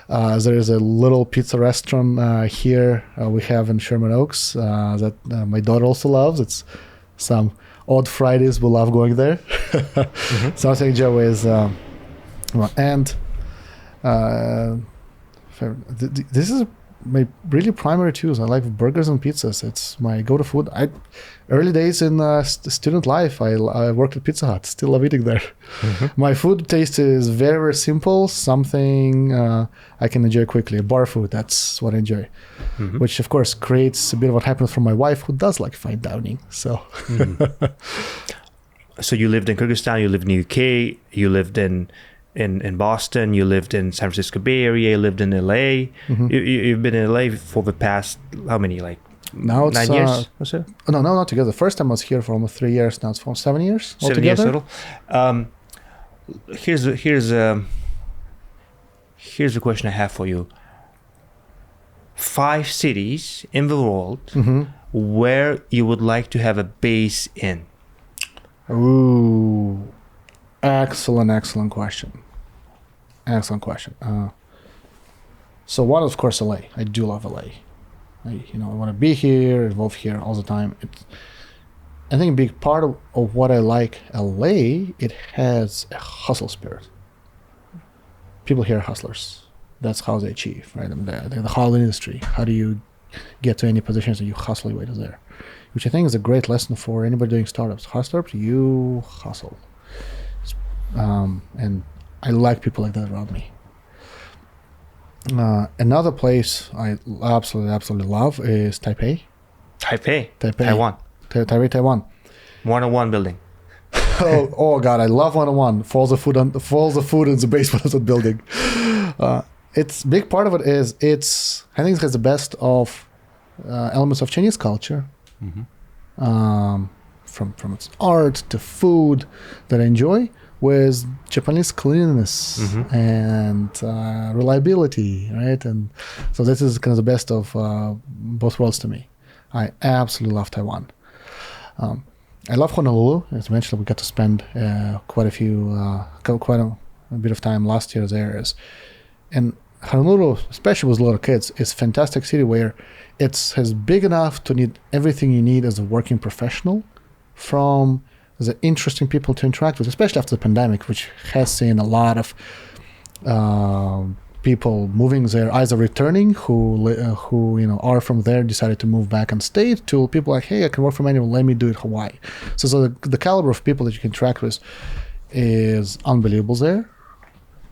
[SPEAKER 2] There is a little pizza restaurant here we have in Sherman Oaks that my daughter also loves. It's some odd Fridays, we love going there. Mm-hmm. Something Joe is... this is my really primary choice. I like burgers and pizzas. It's my go-to food. Early days in student life, I worked at Pizza Hut. Still love eating there. Mm-hmm. My food taste is very, very simple. Something I can enjoy quickly. Bar food, that's what I enjoy. Mm-hmm. Which, of course, creates a bit of what happens for my wife, who does like fine dining. So,
[SPEAKER 1] mm-hmm. So you lived in Kyrgyzstan, you lived in the UK, you lived in Boston, you lived in San Francisco Bay Area, you lived in LA. Mm-hmm. You've been in LA for the past, how many,
[SPEAKER 2] now it's
[SPEAKER 1] 9 years or so?
[SPEAKER 2] No, not together. The first time I was here for almost 3 years. Now it's for 7 years altogether.
[SPEAKER 1] 7 years total. Here's a question I have for you. 5 cities in the world mm-hmm. where you would like to have a base in.
[SPEAKER 2] Ooh, excellent question. So one, of course, LA. I do love LA. I want to be here, involved here all the time. I think a big part of what I like LA, it has a hustle spirit. People here are hustlers. That's how they achieve, right? And the whole industry. How do you get to any positions that you hustle your way to there? Which I think is a great lesson for anybody doing startups. Startups, you hustle. And I like people like that around me. Another place I absolutely love is Taipei.
[SPEAKER 1] Taiwan.
[SPEAKER 2] Taiwan.
[SPEAKER 1] 101 building.
[SPEAKER 2] oh God, I love 101. Falls the food in the basement of the building. It's big part of it is I think it has the best of elements of Chinese culture. Mm-hmm. From its art to food that I enjoy, with Japanese cleanliness mm-hmm. and reliability, right? And so this is kind of the best of both worlds to me. I absolutely love Taiwan. I love Honolulu. As mentioned, we got to spend quite a bit of time last year there. And Honolulu, especially with a lot of kids, is a fantastic city where has big enough to need everything you need as a working professional, from the interesting people to interact with, especially after the pandemic, which has seen a lot of people moving there, either returning who are from there, decided to move back and stayed, to people like, hey, I can work from anywhere, let me do it Hawaii. So the caliber of people that you can interact with is unbelievable there.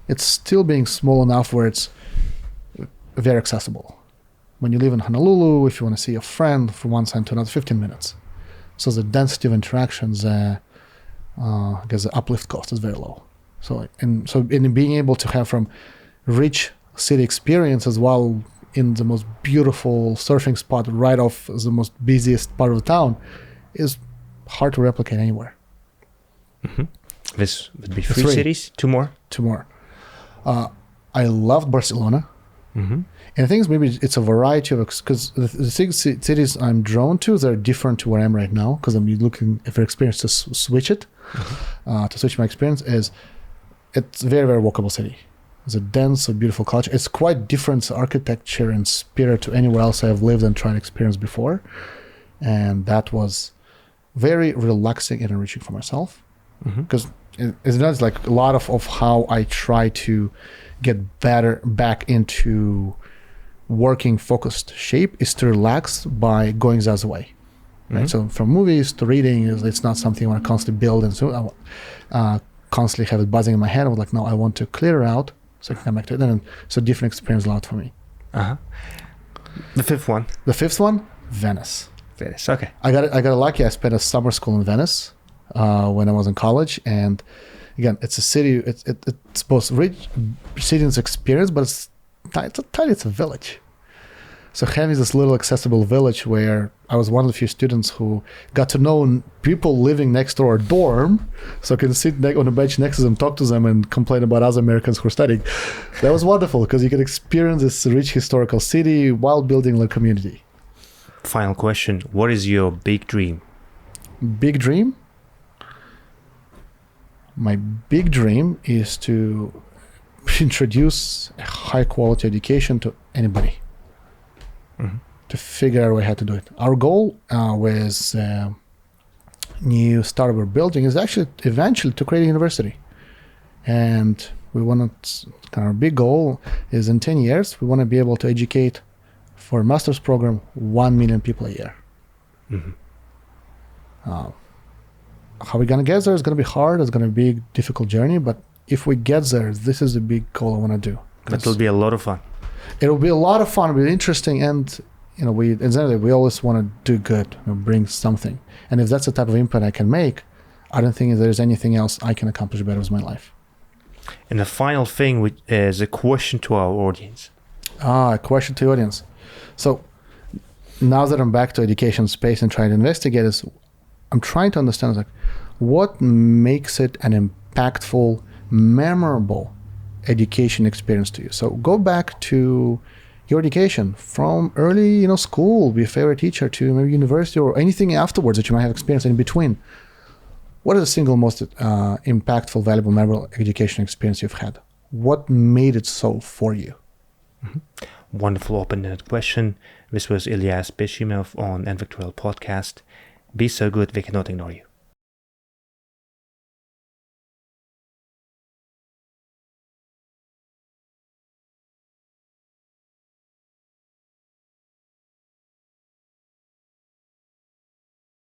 [SPEAKER 2] It's still being small enough where it's very accessible. When you live in Honolulu, if you want to see a friend from one side to another, 15 minutes. So the density of interactions, I guess the uplift cost is very low. So in being able to have from rich city experience as well in the most beautiful surfing spot right off the most busiest part of the town is hard to replicate anywhere.
[SPEAKER 1] Mm-hmm. This would be three cities, two more. I loved Barcelona. Mm-hmm. And I think maybe it's a variety of, because the six cities I'm drawn to, they're different to where I am right now, because I'm looking for experience to switch it, mm-hmm. To switch my experience. It's a very, very walkable city. It's a dense, a beautiful culture. It's quite different architecture and spirit to anywhere else I've lived and tried to experience before. And that was very relaxing and enriching for myself. Because it's not like a lot of how I try to get better back into working focused shape is to relax by going the other way. Right? So from movies to reading, it's not something I want to constantly build and so constantly have it buzzing in my head. I was like, no, I want to clear it out so I can come back to it. And so different experience a lot for me. The fifth one, Venice. Okay. I
[SPEAKER 2] got lucky. I spent a summer school in Venice when I was in college, and again, it's a city. It's both rich citizen's experience, but it's a village. So having this little accessible village where I was one of the few students who got to know people living next to our dorm, so I can sit on a bench next to them, talk to them, and complain about other Americans who are studying. That was wonderful because you can experience this rich historical city while building a community.
[SPEAKER 1] Final question: what is your big dream?
[SPEAKER 2] Big dream? My big dream is to introduce a high quality education to anybody. To figure out a way how to do it. Our goal with new startup we're building is actually eventually to create a university. And we want to, kind of our big goal is in 10 years, we want to be able to educate for a master's program 1 million people a year. How we're going to get there is going to be hard. It's going to be a difficult journey. But if we get there, this is a big goal I want to do.
[SPEAKER 1] That will be a lot of fun.
[SPEAKER 2] It'll be a lot of fun. It'll be interesting. And, we always want to do good, bring something. And if that's the type of impact I can make, I don't think there's anything else I can accomplish better with my life.
[SPEAKER 1] And the final thing is a question to our audience.
[SPEAKER 2] A question to the audience. So now that I'm back to education space and trying to investigate this, I'm trying to understand what makes it an impactful, memorable education experience to you. So go back to your education from early, school, be a favorite teacher, to maybe university or anything afterwards that you might have experienced in between. What is the single most impactful, valuable, memorable education experience you've had? What made it so for you?
[SPEAKER 1] Wonderful open-ended question. This was Ilias Beshimov on nFactorial podcast. be so good we cannot ignore you.